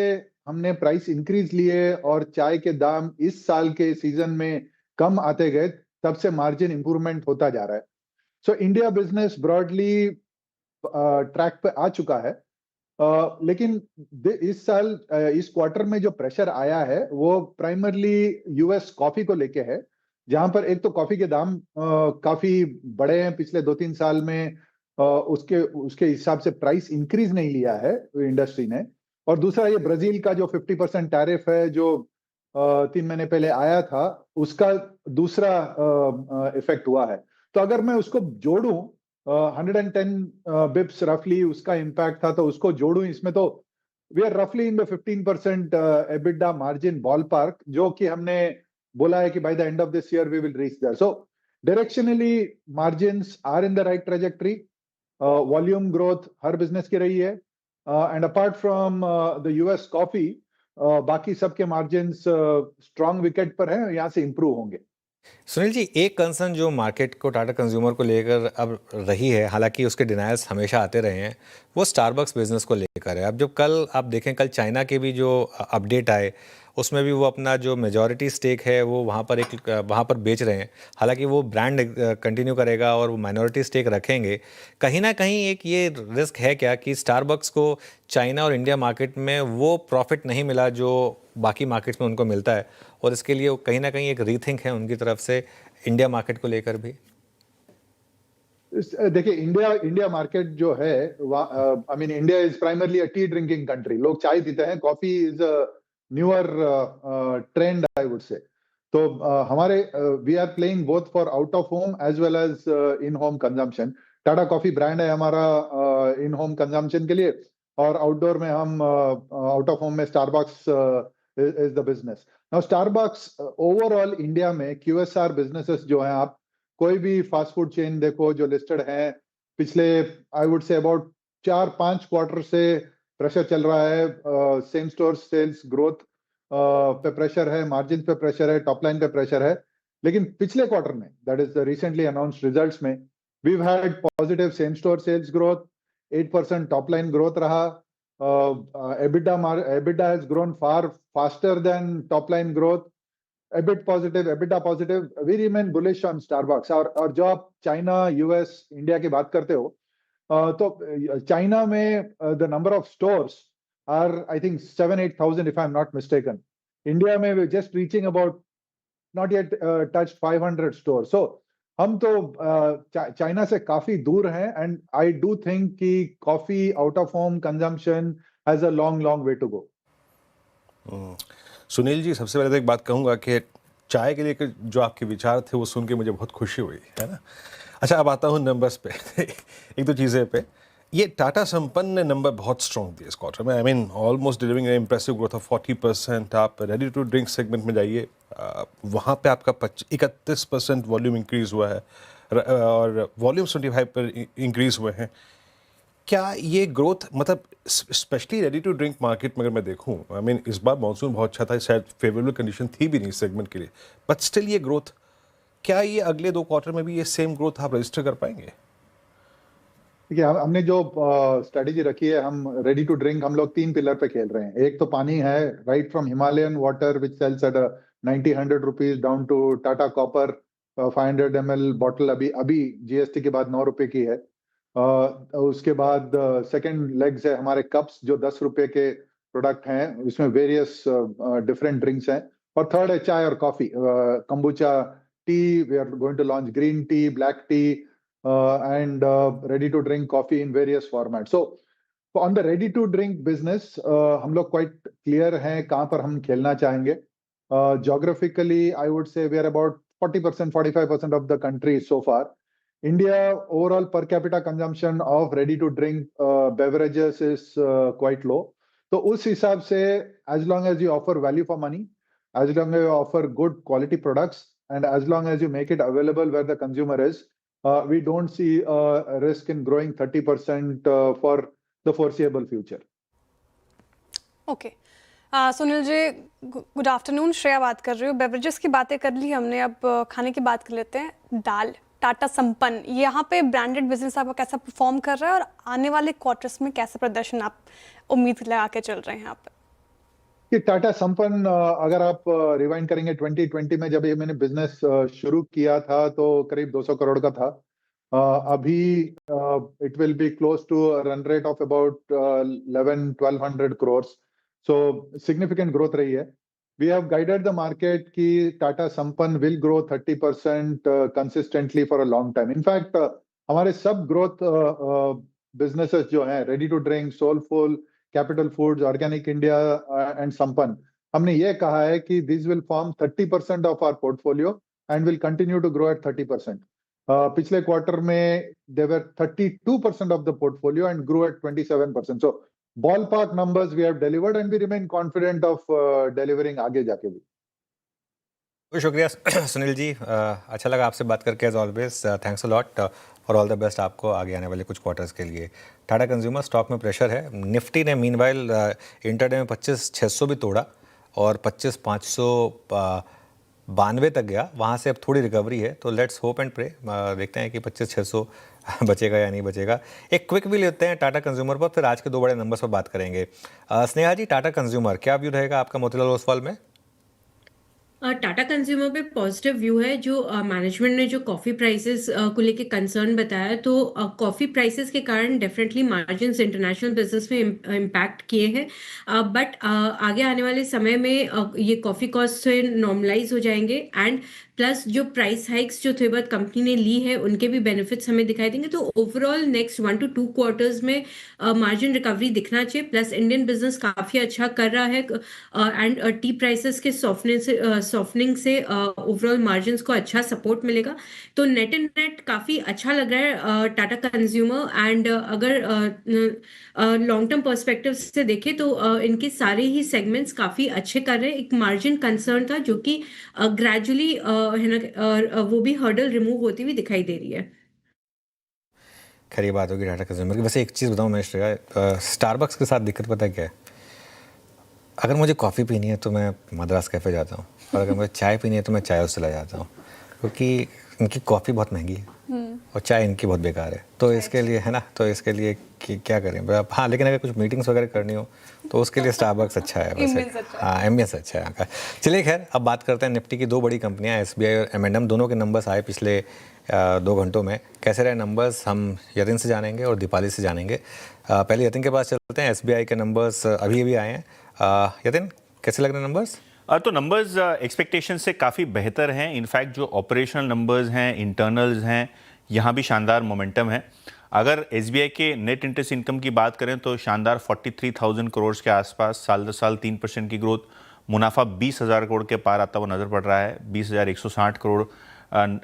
हमने प्राइस इंक्रीज लिए और चाय के दाम इस साल के सीजन में कम आते गए, तब से मार्जिन इंप्रूवमेंट होता जा रहा है। So India business broadly track पे आ चुका है। लेकिन इस साल इस क्वार्टर में जो प्रेशर आया है वो प्राइमरली यूएस कॉफी को लेके है, जहां पर एक तो कॉफी के दाम काफी बढ़े हैं पिछले 2-3 साल में। उसके हिसाब से प्राइस इंक्रीज नहीं लिया है इंडस्ट्री ने, और दूसरा ये ब्राजील का जो 50% टैरिफ है जो 3 महीने पहले आया था, उसका दूसरा इफेक्ट हुआ है। तो अगर मैं उसको जोड़ूं, 110 बिप्स रफली उसका इम्पैक्ट था, तो उसको जोड़ूं इसमें, तो वी आर रफली in the 15% EBITDA margin ball park, जो कि हमने बोला है कि by the end of this year we will reach there. So directionally margins are in the right trajectory. Volume growth हर बिजनेस की रही है, and apart from the US coffee बाकी सबके मार्जिन्स स्ट्रॉन्ग विकेट पर हैं, यहाँ से इंप्रूव होंगे। सुनील जी, एक कंसर्न जो मार्केट को टाटा कंज्यूमर को लेकर अब रही है, हालांकि उसके डिनायल्स हमेशा आते रहे हैं, वो स्टारबक्स बिजनेस को लेकर है। अब जब कल आप देखें, कल चाइना के भी जो अपडेट आए उसमें भी वो अपना जो मेजॉरिटी स्टेक है वो वहाँ पर बेच रहे हैं। हालांकि वो ब्रांड कंटिन्यू करेगा और वो माइनॉरिटी स्टेक रखेंगे। कहीं ना कहीं एक ये रिस्क है क्या कि स्टारबक्स को चाइना और इंडिया मार्केट में वो प्रॉफिट नहीं मिला जो बाकी मार्केट्स में उनको मिलता है, और इसके लिए कहीं ना कहीं एक रीथिंक है उनकी तरफ से इंडिया मार्केट को लेकर भी? देखिए, इंडिया मार्केट जो है, I mean India is primarily a tea drinking country. लोग चाय पीते हैं, coffee is a newer trend I would say. तो हमारे we are playing both for out of home as well as in home consumption. Tata Coffee brand है हमारा इन होम कंजम्पशन के लिए, और आउटडोर में हम आउट ऑफ होम में Starbucks is the business. Now Starbucks overall India में क्यूएसआर बिजनेसेस जो हैं, आप कोई भी फास्ट फूड चेन देखो जो लिस्टेड है, पिछले I would say about 4-5 quarter से प्रेशर चल रहा है। सेम स्टोर सेल्स ग्रोथ पे प्रेशर है, मार्जिन पे प्रेशर है, टॉप लाइन पे प्रेशर है। लेकिन पिछले क्वार्टर में, that is the recently announced results में, we had positive same store sales growth, 8% top line growth रहा, EBITDA has grown far faster than top line growth. EBIT positive, EBITDA positive. We remain bullish on Starbucks. और जो आप चाइना, US, इंडिया की बात करते हो, तो चाइना में the number of stores are I think 7,000-8,000 if I'm not mistaken. India में we're just reaching about not yet touched 500 stores. So हम तो चाइना से काफी दूर हैं, and I do think कि coffee out of home consumption has a long way to go. Sunil ji, सबसे पहले तो एक बात कहूंगा कि चाय के लिए जो आपके विचार थे वो सुन के मुझे बहुत खुशी हुई, है ना। अच्छा, अब आता हूँ नंबर्स पे। एक दो चीज़ें पे, ये टाटा संपन्न ने नंबर बहुत स्ट्रॉन्ग दिए इस क्वार्टर में। I mean almost delivering N impressive growth of 40%। आप रेडी टू ड्रिंक सेगमेंट में जाइए, वहाँ पे आपका 31% वॉल्यूम इंक्रीज हुआ है और वॉल्यूम 25 पर इंक्रीज हुए हैं। क्या ये ग्रोथ, मतलब specially ready to drink market में अगर मैं देखूं, आई मीन इस बार मानसून बहुत अच्छा था, शायद फेवरेबल कंडीशन थी भी नहीं इस सेगमेंट के लिए, बट स्टिल ये ग्रोथ, क्या ये अगले 2 क्वार्टर में भी ये सेम ग्रोथ आप रजिस्टर कर पाएंगे? देखिए, हमने जो स्ट्रेटेजी रखी है, हम रेडी टू ड्रिंक हम लोग 3 पिलर पे खेल रहे हैं। एक तो पानी है, right from Himalayan water which sells at 90-100 rupees down to Tata Copper 500 ml bottle अभी GST के बाद 9 रुपए की है। उसके बाद सेकंड लेग्स है हमारे कप्स, जो 10 रुपए के प्रोडक्ट हैं, इसमें वेरियस डिफरेंट ड्रिंक्स हैं। और थर्ड है चाय और coffee, kombucha tea, we are going to launch green tea, black tea and ready to drink coffee in various formats. So on the ready to drink business, हम लोग quite clear हैं कहाँ पर हम खेलना चाहेंगे। Geographically, I would say we are about 40%, 45% of the country so far. India overall per capita consumption of ready to drink beverages is quite low. तो उस हिसाब से as long as you offer value for money, as long as you offer good quality products, and as long as you make it available where the consumer is, we don't see a risk in growing 30% for the foreseeable future. Okay, Sunil ji, good afternoon. Shreya बात कर रही हूँ। बेवरेजेस की बातें कर ली हमने, अब खाने की बात कर लेते हैं। दाल, टाटा संपन्न, यहाँ पे ब्रांडेड बिजनेस आपका कैसा परफॉर्म कर रहा है और आने वाले क्वार्टर्स में कैसा प्रदर्शन आप उम्मीद लगा के चल रहे हैं यहाँ पे? कि टाटा संपन्न, अगर आप रिवाइंड करेंगे 2020 में जब ये मैंने बिजनेस शुरू किया था तो करीब 200 करोड़ का था। अभी it will be close to run rate of about 1100-1200 crore. So significant growth रही है। We have guided the market कि Tata Sampann will grow 30% consistently for a long time. In fact हमारे सब ग्रोथ बिजनेसेस जो हैं, ready to drink, Soulful, Capital Foods, Organic India and Sampann, हमने ये कहा है कि this will form 30% of our portfolio and will continue to grow at 30%। पिछले क्वार्टर में they were 32% of the portfolio and grow at 27%। So ball park numbers we have delivered and we remain confident of delivering आगे जाके भी। बहुत शुक्रिया सुनील जी, अच्छा लगा आपसे बात करके as always. Thanks a lot और ऑल द बेस्ट आपको आगे आने वाले कुछ क्वार्टर्स के लिए। टाटा कंज्यूमर स्टॉक में प्रेशर है। निफ्टी ने मीनवाइल इंटरडे में 25,600 भी तोड़ा और 25,592 तक गया, वहाँ से अब थोड़ी रिकवरी है। तो लेट्स होप एंड प्रे, देखते हैं कि 25,600 बचेगा या नहीं बचेगा। एक क्विक भी लेते हैं टाटा कंज्यूमर पर, फिर आज के 2 बड़े नंबर्स पर बात करेंगे। स्नेहा जी, टाटा कंज्यूमर क्या व्यू रहेगा आपका मोतीलाल ओसवाल में? टाटा कंज्यूमर पे पॉजिटिव व्यू है। जो मैनेजमेंट ने जो कॉफ़ी प्राइसेस को लेके कंसर्न बताया, तो कॉफ़ी प्राइसेस के कारण डेफिनेटली मार्जिन्स इंटरनेशनल बिजनेस में इम्पैक्ट किए हैं, बट आगे आने वाले समय में ये कॉफ़ी कॉस्ट से नॉर्मलाइज हो जाएंगे एंड प्लस जो प्राइस हाइक्स जो थोड़ी बहुत कंपनी ने ली है उनके भी बेनिफिट्स हमें दिखाई देंगे। तो ओवरऑल नेक्स्ट 1 to 2 क्वार्टर्स में मार्जिन रिकवरी दिखना चाहिए। प्लस इंडियन बिजनेस काफ़ी अच्छा कर रहा है एंड टी प्राइसेस के सॉफ्टनिंग से ओवरऑल मार्जिन्स को अच्छा सपोर्ट मिलेगा। तो नेट एंड नेट काफ़ी अच्छा लग रहा है टाटा कंज्यूमर। एंड अगर लॉन्ग टर्म पर्सपेक्टिव से देखें तो इनके सारे ही सेगमेंट्स काफ़ी अच्छे कर रहे हैं। एक मार्जिन कंसर्न था जो कि ग्रेजुअली है ना, वो भी हर्डल रिमूव होती हुई दिखाई दे रही है। खरी बात होगी टाटा कंज्यूमर की। वैसे एक चीज़ बताऊँ मैं, स्टारबक्स के साथ दिक्कत पता है क्या है? अगर मुझे कॉफ़ी पीनी है तो मैं मद्रास कैफ़े जाता हूँ, और अगर मुझे चाय पीनी है तो मैं चाय हाउस चला जाता हूँ, क्योंकि इनकी कॉफ़ी बहुत महंगी है और चाय इनकी बहुत बेकार है, तो इसके लिए है ना, तो इसके लिए क्या करें अब। हाँ, लेकिन अगर कुछ मीटिंग्स वगैरह करनी हो तो उसके लिए स्टारबक्स अच्छा है वैसे। हाँ, एमबीएस अच्छा है यहाँ का। चलिए खैर, अब बात करते हैं निफ्टी की दो बड़ी कंपनियाँ एसबीआई और एम&एम, दोनों के नंबर्स आए पिछले 2 घंटों में। कैसे रहे नंबर्स, हम यतिन से जानेंगे और दीपाली से जानेंगे। पहले यतिन के पास चलते हैं। एसबीआई के नंबर्स अभी आए हैं। यतिन, कैसे लग रहे हैं नंबर्स? तो नंबर्स एक्सपेक्टेशन से काफ़ी बेहतर हैं। इनफैक्ट जो ऑपरेशनल नंबर्स हैं, इंटरनल्स हैं, यहाँ भी शानदार मोमेंटम है। अगर एसबीआई के नेट इंटरेस्ट इनकम की बात करें तो शानदार 43,000 करोड़ के आसपास साल दर साल 3% की ग्रोथ। मुनाफा 20,000 करोड़ के पार आता हुआ नज़र पड़ रहा है। 20,160 करोड़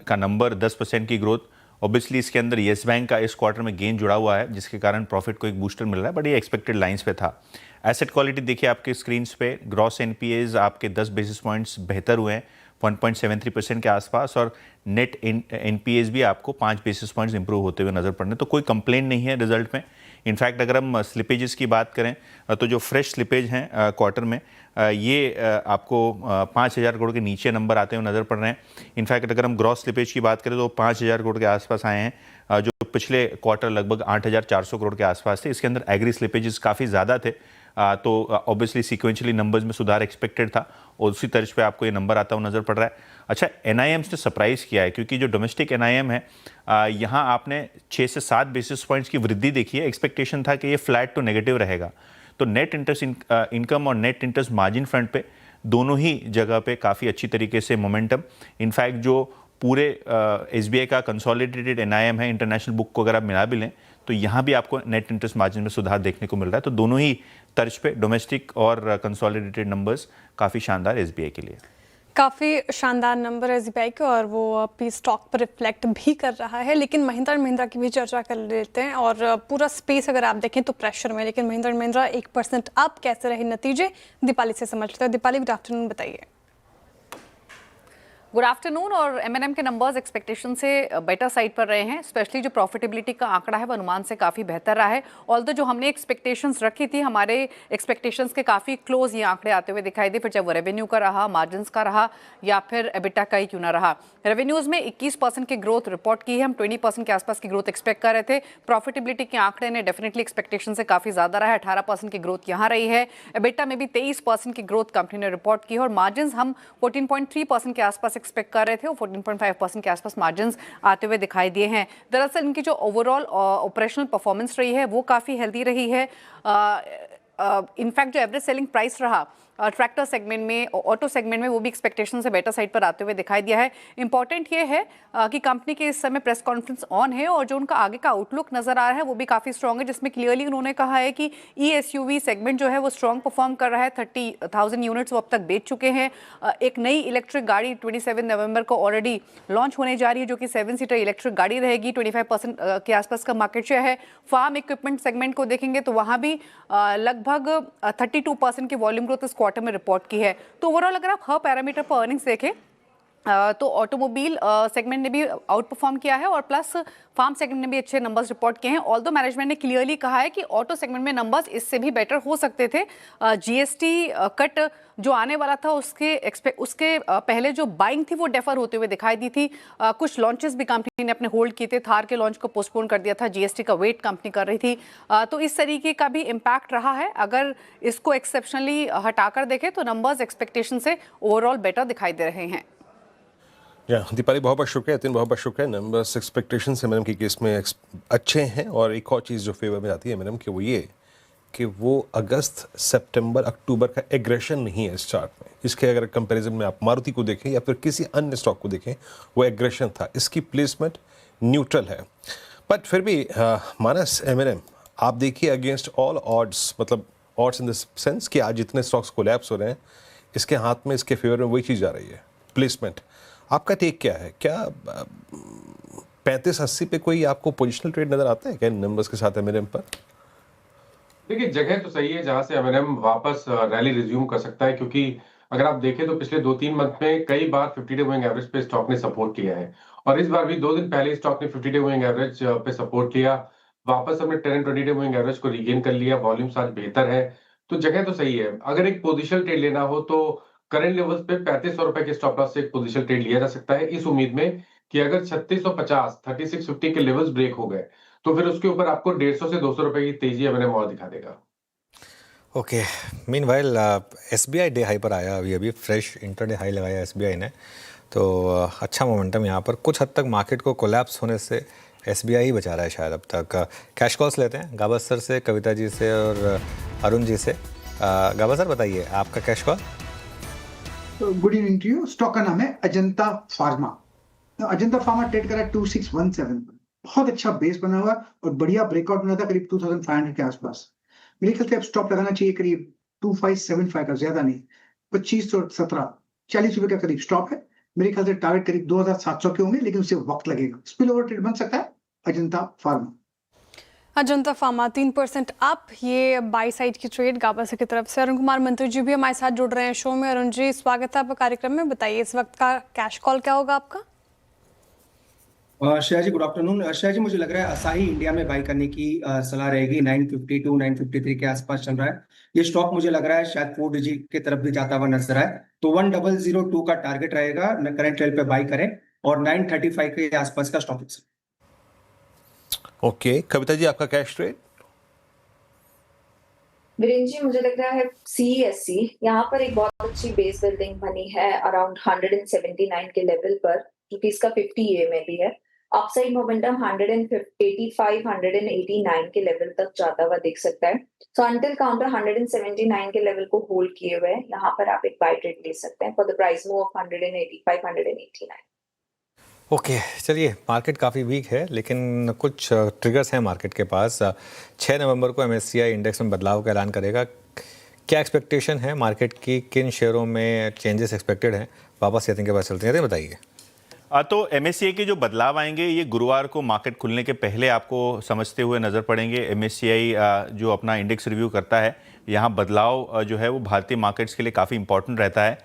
का नंबर, 10% की ग्रोथ। ऑब्वियसली इसके अंदर येस बैंक का इस क्वार्टर में गेन जुड़ा हुआ है, जिसके कारण प्रॉफिट को एक बूस्टर मिल रहा है, बट ये एक्सपेक्टेड लाइंस पे था। एसेट क्वालिटी देखिए आपके स्क्रीन पे, ग्रॉस एनपीएज आपके 10 बेसिस पॉइंट्स बेहतर हुए हैं, 1.73% के आसपास, और नेट एनपीएज भी आपको 5 बेसिस पॉइंट्स इंप्रूव होते हुए नजर पड़ने। तो कोई कंप्लेंट नहीं है रिजल्ट में। इनफैक्ट अगर हम स्लिपेजेस की बात करें तो जो फ्रेश स्लिपेज हैं क्वार्टर में, ये आपको 5,000 करोड़ के नीचे नंबर आते हुए नजर पड़ रहे हैं। इनफैक्ट अगर हम ग्रॉस स्लिपेज की बात करें तो 5,000 करोड़ के आसपास आए हैं, जो पिछले क्वार्टर लगभग 8,400 करोड़ के आसपास थे। इसके अंदर एग्री स्लिपेजेस काफ़ी ज़्यादा थे, तो ऑब्वियसली सीक्वेंशियली नंबर्स में सुधार एक्सपेक्टेड था और उसी तर्ज पे आपको ये नंबर आता हुआ नजर पड़ रहा है। अच्छा, एनआईएम्स ने सरप्राइज किया है, क्योंकि जो डोमेस्टिक एनआईएम है यहाँ आपने 6 से 7 बेसिस पॉइंट्स की वृद्धि देखी है। एक्सपेक्टेशन था कि ये फ्लैट टू नेगेटिव रहेगा। तो नेट इंटरेस्ट इनकम और नेट इंटरेस्ट मार्जिन फ्रंट पे दोनों ही जगह पे काफ़ी अच्छी तरीके से मोमेंटम। इनफैक्ट जो पूरे एसबीआई का कंसोलिडेटेड एनआईएम है, इंटरनेशनल बुक को अगर आप मिला भी लें तो यहाँ भी आपको नेट इंटरेस्ट मार्जिन में सुधार देखने को मिल रहा है। तो दोनों ही तर्ज पे डोमेस्टिक और कंसोलिडेटेड नंबर्स काफ़ी शानदार एसबीआई के लिए। काफ़ी शानदार नंबर है एसबीआई के और वो अभी स्टॉक पर रिफ्लेक्ट भी कर रहा है। लेकिन महिंद्रा एंड महिंद्रा की भी चर्चा कर लेते हैं। और पूरा स्पेस अगर आप देखें तो प्रेशर में, लेकिन महिंद्रा एंड महिंद्रा 1% अप। कैसे रहे नतीजे, दीपाली से समझ लेते हैं। दीपाली, गुड आफ्टरनून, बताइए। Good afternoon. और एमएनएम के नंबर्स एक्सपेक्टेशन से बेटर साइड पर रहे हैं। स्पेशली जो प्रॉफिटेबिलिटी का आंकड़ा है वो अनुमान से काफ़ी बेहतर रहा है। ऑल्दो जो हमने एक्सपेक्टेशंस रखी थी, हमारे एक्सपेक्टेशंस के काफ़ी क्लोज ये आंकड़े आते हुए दिखाई दे, फिर चाहे वो रेवेन्यू का रहा, मार्जिन्स का रहा, या फिर एबिटा का ही क्यों ना रहा। रेवेन्यूज़ में 21% की ग्रोथ रिपोर्ट की है। हम 20% के आसपास की ग्रोथ एक्सपेक्ट कर रहे थे। प्रॉफिटेबिलिटी के आंकड़े ने डेफिनेटली एक्सपेक्टेशन से काफ़ी ज़्यादा रहा है। 18% की ग्रोथ यहाँ रही है। एबिटा में भी 23% की ग्रोथ कंपनी ने रिपोर्ट की है। और मार्जिन्स हम 14.3% के आसपास एक्सपेक्ट कर रहे थे और 14.5% के आसपास मार्जिन्स आते हुए दिखाई दिए हैं। दरअसल इनकी जो ओवरऑल ऑपरेशनल परफॉर्मेंस रही है वो काफ़ी हेल्दी रही है। इनफैक्ट जो एवरेज सेलिंग प्राइस रहा ट्रैक्टर सेगमेंट में, ऑटो सेगमेंट में, वो भी एक्सपेक्टेशन से बेटर साइड पर आते हुए दिखाई दिया है। इंपॉर्टेंट ये है कि कंपनी के इस समय प्रेस कॉन्फ्रेंस ऑन है और जो उनका आगे का आउटलुक नजर आ रहा है वो भी काफ़ी स्ट्रॉन्ग है, जिसमें क्लियरली उन्होंने कहा है कि ESUV सेगमेंट जो है वो स्ट्रॉन्ग परफॉर्म कर रहा है। 30,000 यूनिट्स वो अब तक बेच चुके हैं। एक नई इलेक्ट्रिक गाड़ी 27 नवंबर को ऑलरेडी लॉन्च होने जा रही है, जो कि 7 सीटर इलेक्ट्रिक गाड़ी रहेगी। 25% के आसपास का मार्केट शेयर है। फार्म इक्विपमेंट सेगमेंट को देखेंगे तो वहाँ भी लगभग 32% की वॉल्यूम ग्रोथ इस क्वार्टर में रिपोर्ट की है। तो ओवरऑल अगर आप हर पैरामीटर पर अर्निंग्स देखें तो ऑटोमोबाइल सेगमेंट ने भी आउट परफॉर्म किया है और प्लस फार्म सेगमेंट ने भी अच्छे नंबर्स रिपोर्ट किए हैं। ऑल्दो मैनेजमेंट ने क्लियरली कहा है कि ऑटो सेगमेंट में नंबर्स इससे भी बेटर हो सकते थे। जीएसटी कट जो आने वाला था उसके पहले जो बाइंग थी वो डेफर होते हुए दिखाई दी थी। कुछ लॉन्चेस भी कंपनी ने अपने होल्ड किए थे। थार के लॉन्च को पोस्टपोन कर दिया था। जीएसटी का वेट कंपनी कर रही थी। तो इस तरीके का भी इम्पैक्ट रहा है। अगर इसको एक्सेप्शनली हटाकर देखें तो नंबर्स एक्सपेक्टेशन से ओवरऑल बेटर दिखाई दे रहे हैं। दीपाली बहुत बहुत शुक्रिया, नितिन बहुत बहुत शुक्रिया। नंबर्स एक्सपेक्टेशन से मैडम की केस में अच्छे हैं। और एक और चीज़ जो फेवर में आती है मैडम कि वो ये कि वो अगस्त, सितंबर, अक्टूबर का एग्रेशन नहीं है इस चार्ट में। इसके अगर कंपैरिजन में आप मारुति को देखें या फिर किसी अन्य स्टॉक को देखें, वो एग्रेशन था। इसकी प्लेसमेंट न्यूट्रल है। बट फिर भी मानस एमएनएम आप देखिए अगेंस्ट ऑल ऑड्स, मतलब ऑड्स इन द सेंस कि आज जितने स्टॉक्स कोलैप्स हो रहे हैं इसके हाथ में, इसके फेवर में वही चीज़ आ रही है, प्लेसमेंट। आपका टेक क्या है? क्या 35-80 पे कोई आपको पोजिशनल ट्रेड नजर आता है क्या नंबर्स के साथ एमएनएम पर? देखिए, जगह तो सही है जहां से एमएनएम वापस रैली रिज्यूम कर सकता है, क्योंकि अगर आप देखें तो पिछले 2-3 मंथ में कई बार 50 डे मूविंग एवरेज पे स्टॉक ने सपोर्ट किया है और इस बार भी 2 दिन पहले स्टॉक ने 50 डे मूविंग एवरेज पे सपोर्ट किया। वापस हमने 10 एंड 20 डे मूविंग एवरेज को रीगेन कर लिया। वॉल्यूम्स आज बेहतर है, तो जगह तो सही है। अगर एक पोजिशनल ट्रेड लेना हो तो करंट लेवल्स पे 3500 रुपए के स्टॉप लॉस से एक पोजीशन ट्रेड लिया जा सकता है, इस उम्मीद में कि अगर 3650 3650 के लेवल्स ब्रेक हो गए तो फिर उसके ऊपर आपको 150 से 200 रुपए की तेजी मैंने मोड़ दिखा देगा। Okay, meanwhile SBI day high पर आया, अभी फ्रेश इंटरडे हाई लगाया एसबीआई ने, तो अच्छा मोमेंटम यहाँ पर। कुछ हद तक मार्केट को कोलैप्स होने से एसबीआई ही बचा रहा है शायद अब तक। कैश कॉल्स लेते हैं गाबा सर से, कविता जी से और अरुण जी से। गाबा सर बताइए आपका cash call. Good evening to you. Stock का नाम है Ajanta Pharma. Ajanta Pharma trade करा 2617 पर, बहुत अच्छा बेस बना हुआ और बढ़िया ब्रेकआउट बना था करीब 2500 के आसपास। मेरे ख्याल से अब स्टॉप लगाना चाहिए करीब 2575 का, ज्यादा नहीं, 2517 40 रुपए का करीब स्टॉप है। मेरे ख्याल से टारगेट करीब 2700 के होंगे, लेकिन उससे वक्त लगेगा। स्पिल ओवर ट्रेड बन सकता है Ajanta Pharma. Ajanta pharma 3% up, ये बाई साइड की ट्रेड गाबा सर की तरफ से। अरुण कुमार मंत्री जी भी हमारे साथ जुड़ रहे हैं शो में। अरुण जी, स्वागत है आपका कार्यक्रम में। बताइए इस वक्त का कैश कॉल क्या होगा आपका? श्रेया जी गुड आफ्टरनून। श्रेया जी, मुझे लग रहा है असाही इंडिया में बाई करने की सलाह रहेगी। 952 953 के आसपास चल रहा है ये स्टॉक। मुझे लग रहा है शायद 4 डिजिट की तरफ भी जाता हुआ नजर आए, तो 1002 का टारगेट रहेगा। करंट लेवल पे बाई करें और 935 के आसपास का स्टॉप। ओके, कविता जी आपका कैश ट्रेड। वीरेंद्र जी, मुझे लग रहा है CESC यहाँ पर एक बहुत अच्छी बेस बिल्डिंग बनी है अराउंड 179 के लेवल पर, जो कि इसका 50 EMA भी है। अपसाइड मोमेंटम 185 189 के लेवल तक जाता हुआ दिख सकता है। सो अंटिल काउंटर 179 के लेवल को होल्ड किए हुए हैं, यहाँ पर आप एक बाय ट्रेड ले सकते हैं for the price move of 185 189। Okay, चलिए मार्केट काफ़ी वीक है, लेकिन कुछ ट्रिगर्स हैं मार्केट के पास। 6 नवंबर को MSCI इंडेक्स में बदलाव का ऐलान करेगा। क्या एक्सपेक्टेशन है मार्केट की, किन शेयरों में चेंजेस एक्सपेक्टेड हैं? वापस यतिन के पास चलते हैं, बताइए। तो MSCI के जो बदलाव आएंगे ये गुरुवार को मार्केट खुलने के पहले आपको समझते हुए नज़र पड़ेंगे। MSCI जो अपना इंडेक्स रिव्यू करता है, यहाँ बदलाव जो है वो भारतीय मार्केट्स के लिए काफ़ी इंपॉर्टेंट रहता है।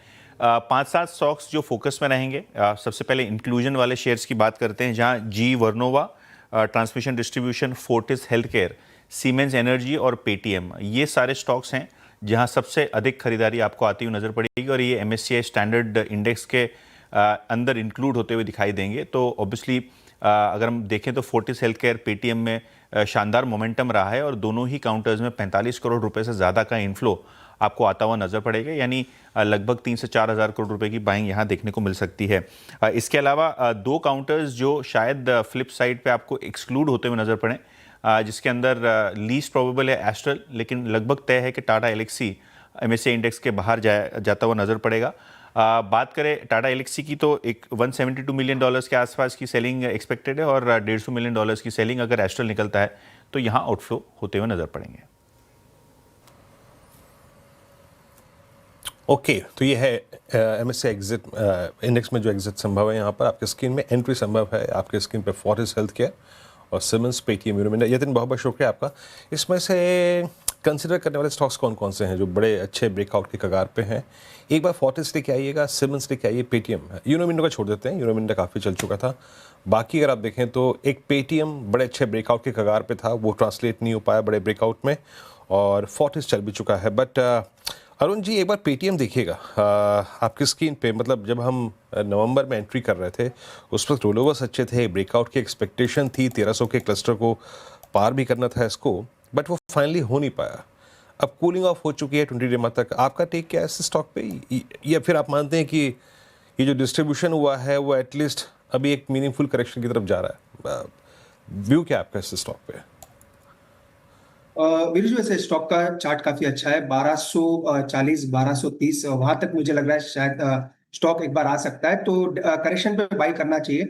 5-7 स्टॉक्स जो फोकस में रहेंगे, सबसे पहले इंक्लूजन वाले शेयर्स की बात करते हैं, जहाँ GE Vernova, transmission distribution, Fortis healthcare, Siemens energy और पेटीएम, ये सारे स्टॉक्स हैं जहाँ सबसे अधिक खरीदारी आपको आती हुई नज़र पड़ेगी और ये MSCI स्टैंडर्ड इंडेक्स के अंदर इंक्लूड होते हुए दिखाई देंगे। तो ऑब्वियसली अगर हम देखें तो फोर्टिस हेल्थकेयर, पेटीएम में शानदार मोमेंटम रहा है और दोनों ही काउंटर्स में 45 करोड़ रुपए से ज़्यादा का इनफ्लो आपको आता हुआ नजर पड़ेगा, यानी लगभग 3 से 4 हज़ार करोड़ रुपए की बाइंग यहाँ देखने को मिल सकती है। इसके अलावा 2 काउंटर्स जो शायद फ्लिप साइड पे आपको एक्सक्लूड होते हुए नजर पड़े, जिसके अंदर लीस्ट प्रोबेबल है एस्ट्रल, लेकिन लगभग तय है कि टाटा एलेक्सी MSCI इंडेक्स के बाहर जाता हुआ नजर पड़ेगा। बात करें टाटा एलेक्सी की तो एक $172 मिलियन के आसपास की सेलिंग एक्सपेक्टेड है और $150 मिलियन की सेलिंग अगर एस्ट्रल निकलता है तो यहाँ आउटफ्लो होते हुए नजर पड़ेंगे। ओके, तो ये है MSCI एग्जिट इंडेक्स में जो एग्जिट संभव है। यहाँ पर आपके स्क्रीन में एंट्री संभव है। आपके स्क्रीन पे फोर्टिस हेल्थकेयर और सीमेंस, पेटीएम, यूरोमिंडा। यतिन, बहुत बहुत शुक्रिया आपका। इसमें से कंसिडर करने वाले स्टॉक्स कौन कौन से हैं जो बड़े अच्छे ब्रेकआउट की कगार पे हैं? एक बार फोर्टिस लेके आइएगा, सीमेंस लेके आइए, पेटीएम, यूरोमिंडा का छोड़ देते हैं, यूरोमिंडा काफ़ी चल चुका था। बाकी अगर आप देखें तो एक पेटीएम बड़े अच्छे ब्रेकआउट की कगार पे था, वो ट्रांसलेट नहीं हो पाया बड़े ब्रेकआउट में, और फोर्टिस चल भी चुका है। बट अरुण जी, एक बार पेटीएम देखिएगा आपकी स्क्रीन पे। मतलब जब हम नवंबर में एंट्री कर रहे थे उस वक्त रोलोवर्स अच्छे थे, ब्रेकआउट की एक्सपेक्टेशन थी, 1300 के क्लस्टर को पार भी करना था इसको, बट वो फाइनली हो नहीं पाया। अब कूलिंग ऑफ हो चुकी है 20 डे तक। आपका टेक क्या है इस स्टॉक पे, या फिर आप मानते हैं कि ये जो डिस्ट्रीब्यूशन हुआ है वो एटलीस्ट अभी एक मीनिंगफुल करेक्शन की तरफ जा रहा है? व्यू क्या आपका इस स्टॉक पे? वीरू जी, वैसे स्टॉक का चार्ट काफी अच्छा है। 1240 1230 वहां तक मुझे लग रहा है शायद स्टॉक एक बार आ सकता है, तो करेक्शन पे बाई करना चाहिए।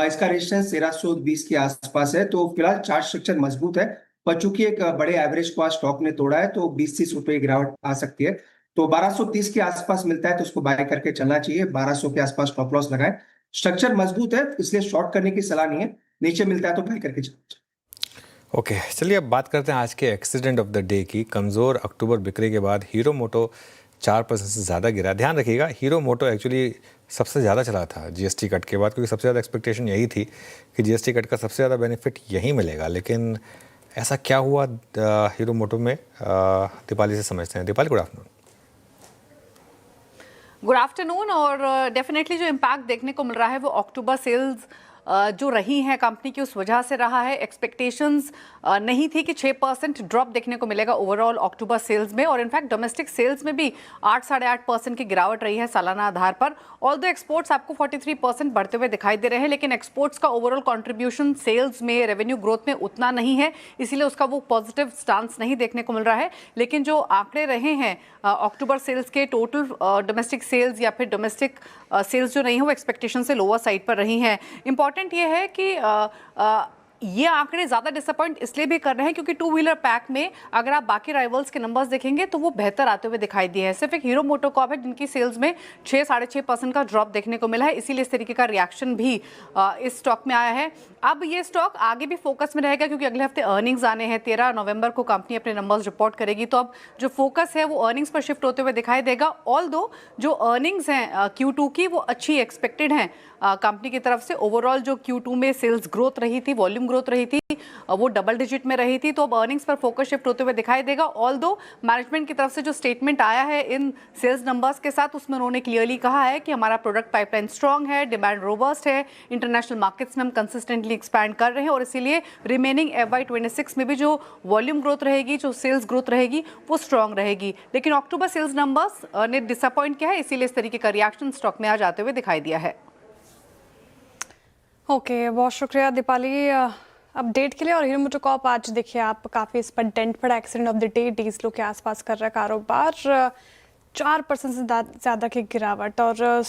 इसका रेजिस्टेंस 1320 के आसपास है, तो फिलहाल चार्ट स्ट्रक्चर मजबूत है, पर चूंकि एक बड़े एवरेज को आज स्टॉक ने तोड़ा है तो 20-30 रुपए गिरावट आ सकती है। तो 1230 के आसपास मिलता है तो उसको बाय करके चलना चाहिए। 1200 के आसपास स्टॉप लॉस लगाएं। स्ट्रक्चर मजबूत है, इसलिए शॉर्ट करने की सलाह नहीं है। नीचे मिलता है तो बाय करके चलना चाहिए। ओके, चलिए अब बात करते हैं आज के एक्सीडेंट ऑफ द डे की। कमज़ोर अक्टूबर बिक्री के बाद हीरो मोटो 4% से ज़्यादा गिरा। ध्यान रखिएगा, हीरो मोटो एक्चुअली सबसे ज़्यादा चला था GST कट के बाद, क्योंकि सबसे ज़्यादा एक्सपेक्टेशन यही थी कि GST कट का सबसे ज़्यादा बेनिफिट यहीं मिलेगा। लेकिन ऐसा क्या हुआ हीरो मोटो में? दीपाली से समझते हैं। Deepali, good afternoon. Good afternoon. और डेफिनेटली जो इम्पैक्ट देखने को मिल रहा है वो अक्टूबर सेल्स जो रही हैं कंपनी की उस वजह से रहा है। एक्सपेक्टेशंस नहीं थी कि 6% ड्रॉप देखने को मिलेगा ओवरऑल अक्टूबर सेल्स में, और इनफैक्ट डोमेस्टिक सेल्स में भी 8-8.5% की गिरावट रही है सालाना आधार पर। ऑल्दो एक्सपोर्ट्स आपको 43% बढ़ते हुए दिखाई दे रहे हैं, लेकिन एक्सपोर्ट्स का ओवरऑल कंट्रीब्यूशन सेल्स में, रेवेन्यू ग्रोथ में उतना नहीं है, इसीलिए उसका वो पॉजिटिव स्टांस नहीं देखने को मिल रहा है। लेकिन जो आंकड़े रहे हैं अक्टूबर सेल्स के, टोटल डोमेस्टिक सेल्स या फिर डोमेस्टिक सेल्स जो नहीं है वो एक्सपेक्टेशन से लोअर साइड पर रही हैं। इंपॉर्टेंट ये है कि ये आंकड़े ज़्यादा डिसअपॉइंट इसलिए भी कर रहे हैं क्योंकि टू व्हीलर पैक में अगर आप बाकी राइवल्स के नंबर्स देखेंगे तो वो बेहतर आते हुए दिखाई दिए हैं। सिर्फ एक हीरो मोटोकॉर्प है जिनकी सेल्स में 6-6.5% का ड्रॉप देखने को मिला है, इसीलिए इस तरीके का रिएक्शन भी इस स्टॉक में आया है। अब ये स्टॉक आगे भी फोकस में रहेगा क्योंकि अगले हफ्ते अर्निंग्स आने हैं। 13 नवंबर को कंपनी अपने नंबर्स रिपोर्ट करेगी, तो अब जो फोकस है वो अर्निंग्स पर शिफ्ट होते हुए दिखाई देगा। ऑल्दो जो अर्निंग्स हैं Q2 की वो अच्छी एक्सपेक्टेड हैं कंपनी की तरफ से। ओवरऑल जो Q2 में सेल्स ग्रोथ रही थी, वॉल्यूम ग्रोथ रही थी, वो डबल डिजिट में रही थी, तो अब अर्निंग्स पर फोकस शिफ्ट होते हुए दिखाई देगा। ऑल्दो मैनेजमेंट की तरफ से जो स्टेटमेंट आया है इन सेल्स नंबर्स के साथ, उसमें उन्होंने क्लियरली कहा है कि हमारा प्रोडक्ट पाइपलाइन स्ट्रांग है, डिमांड रोबस्ट है, इंटरनेशनल मार्केट्स में हम कंसिस्टेंटली एक्सपैंड कर रहे हैं, और इसीलिए रिमेनिंग FY26 में भी जो वॉल्यूम ग्रोथ रहेगी, जो सेल्स ग्रोथ रहेगी, वो स्ट्रांग रहेगी। लेकिन अक्टूबर सेल्स नंबर्स ने डिसअपॉइंट किया है, इसीलिए इस तरीके का रिएक्शन स्टॉक में आ जाते हुए दिखाई दिया है। ओके, बहुत शुक्रिया दीपाली अपडेट के लिए। और हीरो मोटोकॉर्प आज देखिए आप काफ़ी इस पर डेंट पड़ा, एक्सीडेंट ऑफ द डे, डीजलों के आसपास कर रहा है कारोबार, 4% से ज़्यादा की गिरावट। और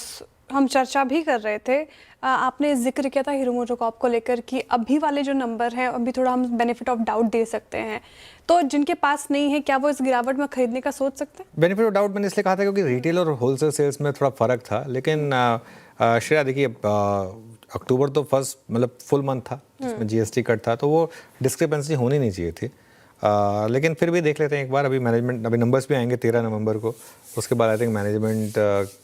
हम चर्चा भी कर रहे थे, आपने जिक्र किया था हीरो मोटोकॉर्प को लेकर कि अभी वाले जो नंबर हैं अभी थोड़ा हम बेनिफिट ऑफ डाउट दे सकते हैं, तो जिनके पास नहीं है क्या वो इस गिरावट में खरीदने का सोच सकते हैं? बेनिफिट ऑफ डाउट मैंने इसलिए कहा था क्योंकि रिटेल और होलसेल सेल्स में थोड़ा फ़र्क था। लेकिन श्रेया देखिए, अक्टूबर तो फर्स्ट मतलब फुल मंथ था जिसमें GST कट था, तो वो डिस्क्रिपेंसी होनी नहीं चाहिए थी। लेकिन फिर भी देख लेते हैं एक बार। अभी मैनेजमेंट, अभी नंबर्स भी आएंगे 13 नवंबर को, उसके बाद आई थिंक मैनेजमेंट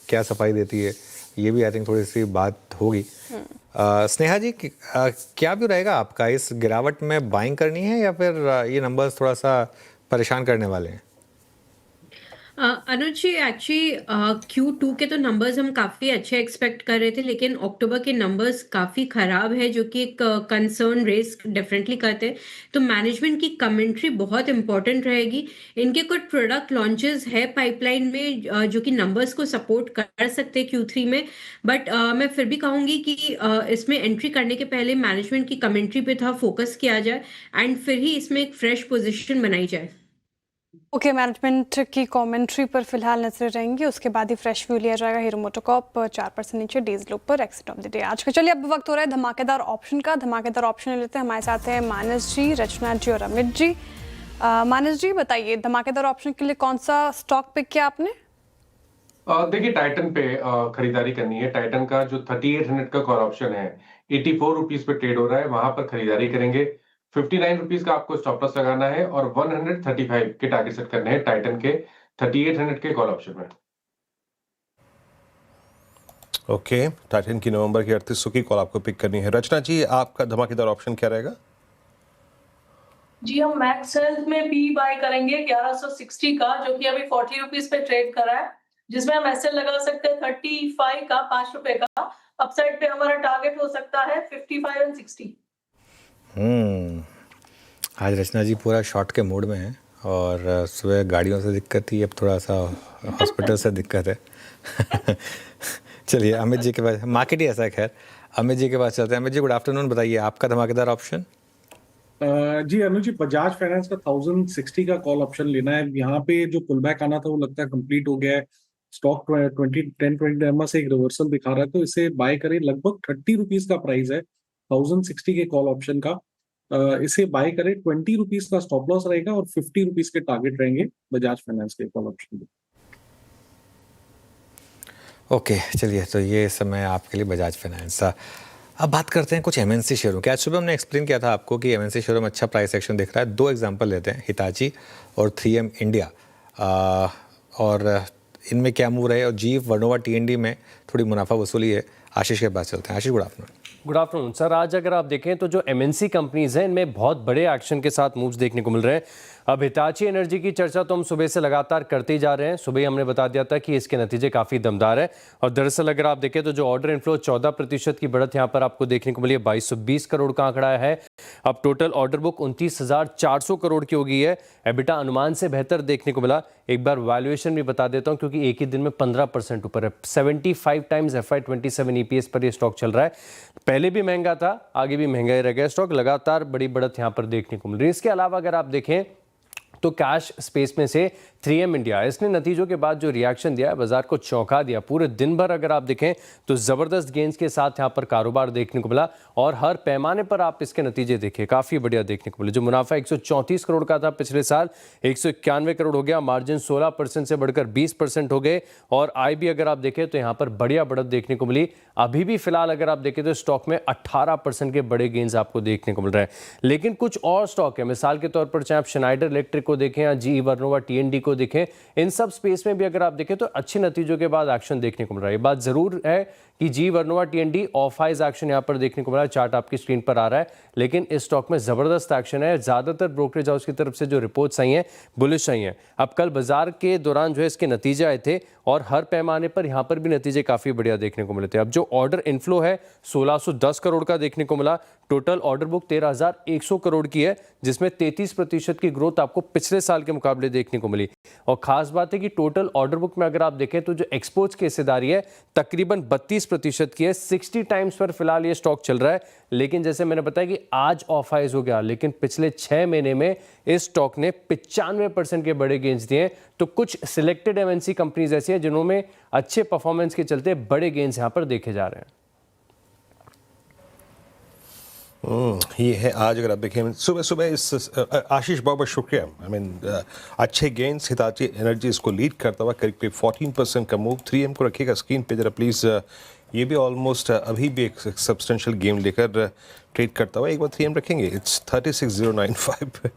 क्या सफाई देती है ये भी आई थिंक थोड़ी सी बात होगी। स्नेहा जी, क्या व्यू रहेगा आपका, इस गिरावट में बाइंग करनी है या फिर ये नंबर्स थोड़ा सा परेशान करने वाले हैं? अनुज जी, एक्चुअली Q2 के तो नंबर्स हम काफ़ी अच्छे एक्सपेक्ट कर रहे थे, लेकिन अक्टूबर के नंबर्स काफ़ी ख़राब है, जो कि एक कंसर्न रेस डेफिनेटली करते हैं। तो मैनेजमेंट की कमेंट्री बहुत इंपॉर्टेंट रहेगी। इनके कुछ प्रोडक्ट लॉन्चेस है पाइपलाइन में जो कि नंबर्स को सपोर्ट कर सकते हैं Q3 में, बट मैं फिर भी कहूँगी कि इसमें एंट्री करने के पहले मैनेजमेंट की कमेंट्री पे था फोकस किया जाए एंड फिर ही इसमें एक फ्रेश पोजिशन बनाई जाए। ओके, मैनेजमेंट की कमेंट्री पर फिलहाल नजर रहेंगी, उसके बाद ही फ्रेश व्यू लिया जाएगा। हीरो मोटोकॉर्प 4% नीचे, डीजल ऊपर, एक्सिट ऑफ द डे आज का। चलिए अब वक्त हो रहा है धमाकेदार ऑप्शन का। धमाकेदार ऑप्शन लेते हैं, हमारे साथ है मानस जी, रचना जी और अमित जी। मानस जी बताइए, धमाकेदार ऑप्शन के लिए कौन सा स्टॉक पिक किया आपने? देखिए, टाइटन पे खरीदारी करनी है। टाइटन का जो 3800 का कॉल ऑप्शन है 84 रुपीज पे ट्रेड हो रहा है, वहां पर खरीदारी करेंगे। 59 रुपीज का आपको स्टॉप लॉस लगाना है और 135 के टारगेट सेट करने हैं टाइटन के 3800 के कॉल ऑप्शन में। ओके, टाइटन की नवंबर की 3800 की कॉल आपको पिक करनी है। रचना जी, आपका धमाकेदार ऑप्शन क्या रहेगा? जी, हम मैक्स हेल्थ में पी बाय करेंगे 1160 का, जो कि अभी 40 रुपीज पे ट्रेड कर रहा है, जिसमें हम ऐसे लगा सकते हैं 35 का, 5 रुपए का। अपसाइड पे हमारा टारगेट हो सकता है 55 और 60। आज रचना जी पूरा शॉर्ट के मूड में है, और सुबह गाड़ियों से दिक्कत थी, अब थोड़ा सा हॉस्पिटल से दिक्कत है। चलिए अमित जी के पास, मार्केट ही ऐसा है। खैर अमित जी के पास चलते हैं। अमित जी, गुड आफ्टरनून, बताइए आपका धमाकेदार ऑप्शन। जी अनुज जी, बजाज फाइनेंस का 1060 का कॉल ऑप्शन लेना है। यहाँ पे जो पुल बैक आना था वो लगता है कंप्लीट हो गया है। स्टॉक 10-20 एमआ से एक रिवर्सल दिखा रहा है, तो इसे बाय करें। लगभग 30 रुपीज का प्राइस है 1060 के कॉल ऑप्शन का। इसे बाय करें, 20 रुपीज का स्टॉप लॉस रहेगा और 50 रुपीज के टारगेट रहेंगे बजाज फाइनेंस के कॉल ऑप्शन के। ओके, चलिए तो ये समय आपके लिए बजाज फाइनेंस। अब बात करते हैं कुछ MNC शेयरों की। आज सुबह हमने एक्सप्लेन किया था आपको कि MNC शेयरों में अच्छा प्राइस एक्शन दिख रहा है। 2 एग्जांपल लेते हैं, हिताची और 3M इंडिया, और इनमें क्या मूव रहे। और GF वर्नोवा TND में थोड़ी मुनाफा वसूली है। आशीष के पास चलते हैं। Ashish, good afternoon. Good afternoon sir. आज अगर आप देखें तो जो एमएनसी कंपनीज हैं इनमें बहुत बड़े एक्शन के साथ मूव्स देखने को मिल रहे हैं। अब हिताची एनर्जी की चर्चा तो हम सुबह से लगातार करते ही जा रहे हैं। सुबह ही हमने बता दिया था कि इसके नतीजे काफ़ी दमदार है और दरअसल अगर आप देखें तो जो ऑर्डर इनफ्लो 14% की बढ़त यहाँ पर आपको देखने को मिली है। 2220 करोड़ का आंकड़ा है। अब टोटल ऑर्डर बुक 29,400 करोड़ की हो गई है। एबिटा अनुमान से बेहतर देखने को मिला। एक बार वैल्यूएशन भी बता देता हूं क्योंकि एक ही दिन में 15% ऊपर है। 75 टाइम्स FY27 EPS पर ये स्टॉक चल रहा है। पहले भी महंगा था, आगे भी महंगा ही रह गया स्टॉक। लगातार बड़ी बढ़त यहां पर देखने को मिल रही है। इसके अलावा अगर आप देखें तो कैश स्पेस में से 3M इंडिया, इसने नतीजों के बाद जो रिएक्शन दिया है बाजार को चौंका दिया। पूरे दिन भर अगर आप देखें तो जबरदस्त गेंस के साथ यहां पर कारोबार देखने को मिला और हर पैमाने पर आप इसके नतीजे देखिए काफी बढ़िया देखने को मिले। जो मुनाफा 134 करोड़ का था पिछले साल 191 करोड़ हो गया। मार्जिन 16% से बढ़कर 20% हो गए और आय भी अगर आप देखें तो यहां पर बढ़िया बढ़त देखने को मिली। अभी भी फिलहाल अगर आप देखें तो स्टॉक में 18% के बड़े गेंस आपको देखने को मिल रहे हैं। लेकिन कुछ और स्टॉक है, मिसाल के तौर पर चाहे आप श्नाइडर इलेक्ट्रिक को देखें या GE वर्नोवा TND को देखें, इन सब स्पेस में भी अगर आप देखें तो अच्छे नतीजों के बाद एक्शन देखने को मिल रहा है। बात जरूर है कि GE Vernova TND of highs action यहां पर देखने को मिला है। चार्ट आपकी स्क्रीन पर आ रहा है, लेकिन इस स्टॉक में जबरदस्त एक्शन है। ज्यादातर ब्रोकरेज हाउस की तरफ से जो रिपोर्ट्स आई हैं बुलिश आई हैं। अब कल बाजार के दौरान जो है इसके नतीजे आए थे और हर पैमाने पर यहां पर भी नतीजे काफी बढ़िया देखने को मिले थे। अब जो ऑर्डर इनफ्लो है 1610 करोड़ का देखने को मिला। टोटल ऑर्डर बुक 13,100 करोड़ की है, जिसमें 33% की ग्रोथ आपको पिछले साल के मुकाबले देखने को मिली। और खास बात है कि टोटल ऑर्डर बुक में अगर आप देखें तो जो एक्सपोर्ट्स की हिस्सेदारी है तकरीबन 32% की है। 60 टाइम्स पर फिलहाल ये स्टॉक चल रहा है, लेकिन जैसे मैंने बताया कि आज ऑफ हाइज हो गया, लेकिन पिछले 6 महीने में इस स्टॉक ने 95% के बड़े गेंस दिए। तो कुछ सिलेक्टेड एमएनसी कंपनीज ऐसी हैं जिन्होंने अच्छे परफॉर्मेंस के चलते बड़े गेंस यहां पर देखे जा रहे हैं। ये है आज अगर आप देखें सुबह सुबह इस आशीष बहुत बहुत शुक्रिया। अच्छे गेंस हिताची एनर्जी इसको लीड करता हुआ करीब 14% का मूव। 3M को रखिएगा स्क्रीन पे जरा प्लीज़। ये भी ऑलमोस्ट अभी भी एक सब्सटेंशियल गेम लेकर ट्रेड करता हुआ। एक बार 3M रखेंगे, इट्स 36,095।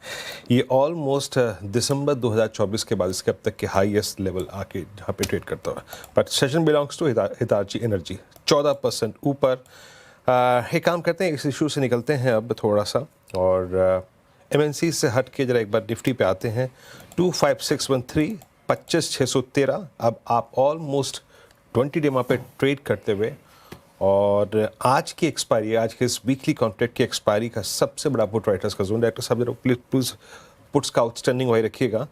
ये ऑलमोस्ट दिसंबर 2024 के बाद इसके अब तक के हाईएस्ट लेवल आके जहाँ पे ट्रेड करता हुआ। But session belongs to Hitachi Energy 14% ऊपर। एक काम करते हैं, इस इशू से निकलते हैं अब थोड़ा सा और MNC से हट के जरा एक बार निफ्टी पे आते हैं। 25613 25,613। अब आप ऑलमोस्ट 20 डेमा पे ट्रेड करते हुए और आज की एक्सपायरी, आज के इस वीकली कॉन्ट्रैक्ट की एक्सपायरी का सबसे बड़ा पुट राइटर्स का जोन। डायरेक्टर साहब जरा प्लीज पुट्स का आउटस्टैंडिंग वही रखिएगा।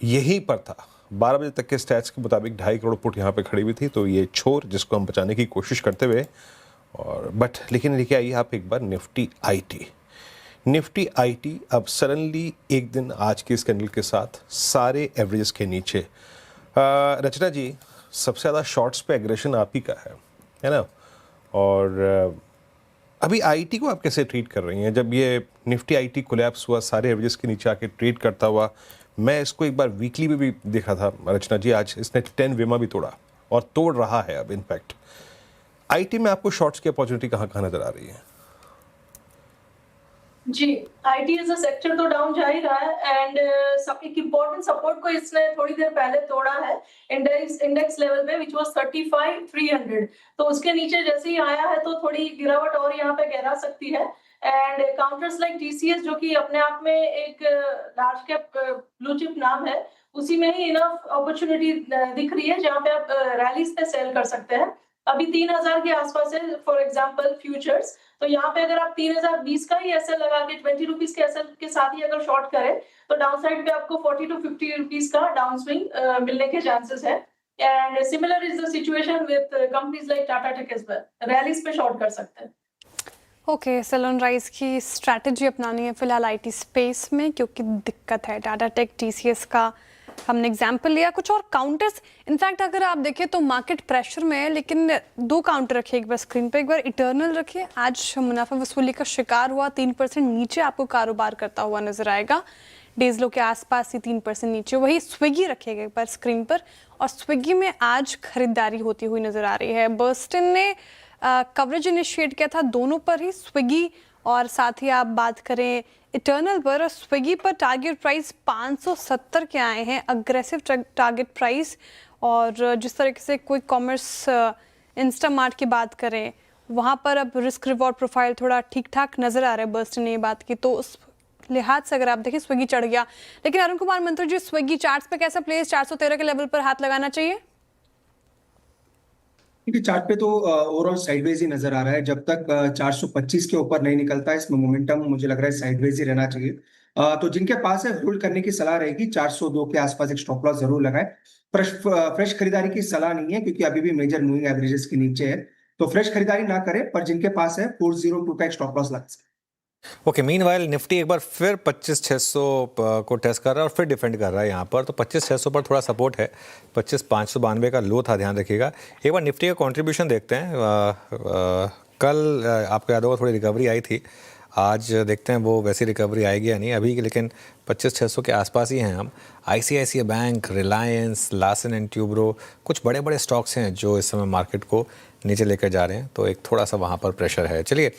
यहीं पर था 12 बजे तक के स्टैट्स के मुताबिक 2.5 करोड़ पुट यहाँ पे खड़ी हुई थी। तो ये छोर जिसको हम बचाने की कोशिश करते हुए और बट लेकिन लेके आइए आप एक बार निफ्टी IT अब सडनली एक दिन आज के इस कैंडल के साथ सारे एवरेजेस के नीचे। रचना जी, सबसे ज़्यादा शॉर्ट्स पे एग्रेशन आप ही का है ना? और अभी IT को आप कैसे ट्रीट कर रही हैं जब ये निफ्टी IT कोलैप्स हुआ, सारे एवरेजेस के नीचे आके ट्रेड करता हुआ? मैं इसको एक बार वीकली में भी देखा था रचना जी, आज इसने 10 वेमा भी तोड़ा और तोड़ रहा है अब। इनफैक्ट IT में आपको शॉर्ट्स की अपॉर्चुनिटी कहाँ नजर आ रही है? जी, IT एज अ सेक्टर तो डाउन जा ही रहा है एंड एक इम्पोर्टेंट सपोर्ट को इसने थोड़ी देर पहले तोड़ा है इंडेक्स लेवल पे विच वाज 35,300। तो उसके नीचे जैसे ही आया है तो थोड़ी गिरावट और यहाँ पे गहरा सकती है। एंड काउंटर्स लाइक TCS जो कि अपने आप में एक लार्ज कैप ब्लू चिप नाम है, उसी में ही इनफ अपॉर्चुनिटी दिख रही है जहाँ पे आप रैलीज पे सेल कर सकते हैं। अभी 3,000 के आसपास है फॉर एग्जांपल फ्यूचर्स। तो यहाँ पे अगर आप 3,020 का ही एसएल लगा के 20 रुपीज के एसएल के साथ ही अगर शॉर्ट करें तो डाउन साइड पे आपको 40 to 50 रुपीज का डाउन स्विंग मिलने के चांसेस है। And similar is the situation with companies like Tata Tech as well, rallies पे शॉर्ट कर सकते हैं। ओके, सेल ऑन राइज की स्ट्रैटेजी अपनानी है फिलहाल IT स्पेस में क्योंकि दिक्कत है। टाटा टेक TCS का हमने एग्जाम्पल लिया। कुछ और काउंटर्स, इनफैक्ट अगर आप देखें तो मार्केट प्रेशर में है, लेकिन 2 काउंटर रखिए एक बार स्क्रीन पे। एक बार इटर्नल रखिए, आज मुनाफा वसूली का शिकार हुआ, 3% नीचे आपको कारोबार करता हुआ नजर आएगा। डेज लो के आसपास ही 3% नीचे। वही स्विगी रखिएगा एक बार स्क्रीन पर, और स्विगी में आज खरीदारी होती हुई नजर आ रही है। बर्स्टिन ने कवरेज इनिशिएट किया था दोनों पर ही, स्विगी और साथ ही आप बात करें इटर्नल पर, स्विगी पर टारगेट प्राइस 570 के आए हैं, अग्रेसिव टारगेट प्राइस। और जिस तरीके से क्विक कॉमर्स इंस्टामार्ट की बात करें वहाँ पर अब रिस्क रिवॉर्ड प्रोफाइल थोड़ा ठीक ठाक नजर आ रहा है। बर्स्ट ने ये बात की तो उस लिहाज से अगर आप देखें स्विगी चढ़ गया, लेकिन अरुण कुमार मंत्री जी स्विगी चार्ट्स पे कैसा प्लेस 413 के लेवल पर हाथ लगाना चाहिए? क्योंकि चार्ट पे तो ओवरऑल साइडवेज ही नजर आ रहा है। जब तक 425 के ऊपर नहीं निकलता है, इसमें मोमेंटम मुझे लग रहा है साइडवेज ही रहना चाहिए। तो जिनके पास है होल्ड करने की सलाह रहेगी, 402 के आसपास एक स्टॉप लॉस जरूर लगाएं। फ्रेश खरीदारी की सलाह नहीं है क्योंकि अभी भी मेजर मूविंग एवरेजेस के नीचे है, तो फ्रेश खरीदारी ना करें, पर जिनके पास है 402 का एक स्टॉप लॉस लगा सकते। ओके, मीनवाइल निफ्टी एक बार फिर 25,600 को टेस्ट कर रहा है और फिर डिफेंड कर रहा है यहाँ पर। तो 25,600 पर थोड़ा सपोर्ट है, 25,592 का लो था, ध्यान रखिएगा। एक बार निफ्टी का कंट्रीब्यूशन देखते हैं। कल आपको याद होगा थोड़ी रिकवरी आई थी, आज देखते हैं वो वैसी रिकवरी आएगी या नहीं अभी, लेकिन 25,600 के आसपास ही हैं हम। ICICI bank, Reliance, Larsen and Toubro, कुछ बड़े बड़े स्टॉक्स हैं जो इस समय मार्केट को नीचे लेकर जा रहे हैं, तो एक थोड़ा सा वहाँ पर प्रेशर है। चलिए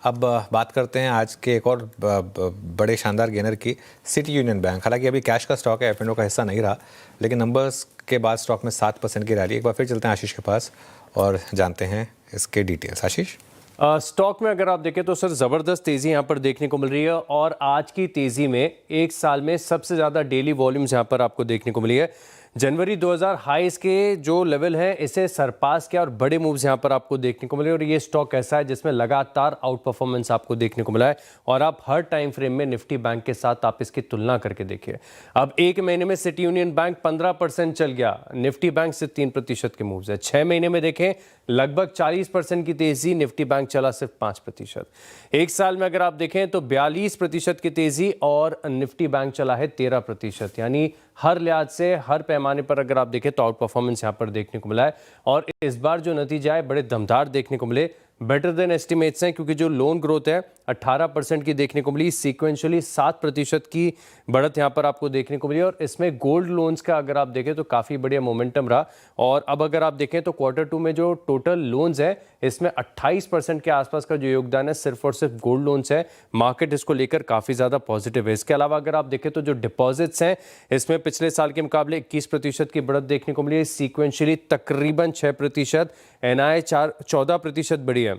अब बात करते हैं आज के एक और बड़े शानदार गेनर की, सिटी यूनियन बैंक। हालांकि अभी कैश का स्टॉक है, F&O का हिस्सा नहीं रहा, लेकिन नंबर्स के बाद स्टॉक में 7% की रैली। एक बार फिर चलते हैं आशीष के पास और जानते हैं इसके डिटेल्स। आशीष, स्टॉक में अगर आप देखें तो सर ज़बरदस्त तेज़ी यहाँ पर देखने को मिल रही है और आज की तेज़ी में एक साल में सबसे ज़्यादा डेली वॉल्यूम्स यहाँ पर आपको देखने को मिली है। जनवरी 2000 हाईस के जो लेवल है इसे सरपास किया और बड़े मूव्स यहाँ पर आपको देखने को मिले। और ये स्टॉक ऐसा है जिसमें लगातार आउट परफॉर्मेंस आपको देखने को मिला है और आप हर टाइम फ्रेम में निफ्टी बैंक के साथ आप इसकी तुलना करके देखिए। अब एक महीने में सिटी यूनियन बैंक 15% चल गया, निफ्टी बैंक से 3% के मूव्स है। 6 महीने में देखें लगभग 40% की तेजी, निफ्टी बैंक चला सिर्फ 5%। एक साल में अगर आप देखें तो 42% की तेजी और निफ्टी बैंक चला है 13%। यानी हर लिहाज से हर पैमाने पर अगर आप देखें तो आउट परफॉर्मेंस यहाँ पर देखने को मिला है। और इस बार जो नतीजा है बड़े दमदार देखने को मिले, बेटर देन एस्टिमेट्स हैं, क्योंकि जो लोन ग्रोथ है 18% की देखने को मिली, सीक्वेंशियली 7% की बढ़त यहाँ पर आपको देखने को मिली। और इसमें गोल्ड लोन्स का अगर आप देखें तो काफ़ी बढ़िया मोमेंटम रहा। और अब अगर आप देखें तो Q2 में जो टोटल लोन्स है इसमें 28% के आसपास का जो योगदान है सिर्फ और सिर्फ गोल्ड लोन्स है। मार्केट इसको लेकर काफ़ी ज़्यादा पॉजिटिव है। इसके अलावा अगर आप देखें तो जो डिपॉजिट्स हैं इसमें पिछले साल के मुकाबले 21% की बढ़त देखने को मिली है, सीक्वेंशियली तकरीबन 6%, NII 14% बढ़ी है।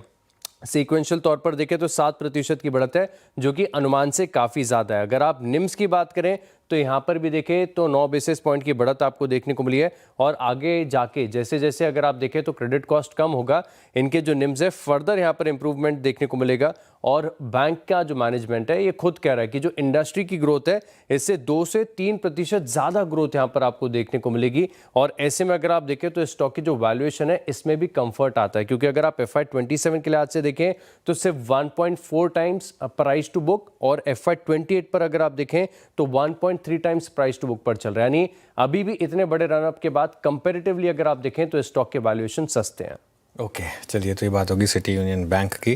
सीक्वेंशियल तौर पर देखें तो 7% की बढ़त है, जो कि अनुमान से काफ़ी ज़्यादा है। अगर आप निम्स की बात करें तो यहाँ पर भी देखें तो 9 बेसिस पॉइंट की बढ़त आपको देखने को मिली है। और आगे जाके जैसे जैसे अगर आप देखें तो क्रेडिट कॉस्ट कम होगा, इनके जो निम्स है फर्दर यहाँ पर इंप्रूवमेंट देखने को मिलेगा। और बैंक का जो मैनेजमेंट है ये खुद कह रहा है कि जो इंडस्ट्री की ग्रोथ है इससे 2 से 3% ज़्यादा ग्रोथ यहाँ पर आपको देखने को मिलेगी। और ऐसे में अगर आप देखें तो स्टॉक की जो वैल्यूएशन है इसमें भी कंफर्ट आता है, क्योंकि अगर आप FY27 के लिहाज से देखें तो सिर्फ 1.4 टाइम्स प्राइस टू बुक और FY28 पर अगर आप देखें तो 1.3 टाइम्स प्राइस टू बुक पर चल रहा है। यानी अभी भी इतने बड़े रनअप के बाद कंपैरेटिवली अगर आप देखें तो स्टॉक के वैल्यूएशन सस्ते हैं। ओके, चलिए तो ये बात होगी सिटी यूनियन बैंक की।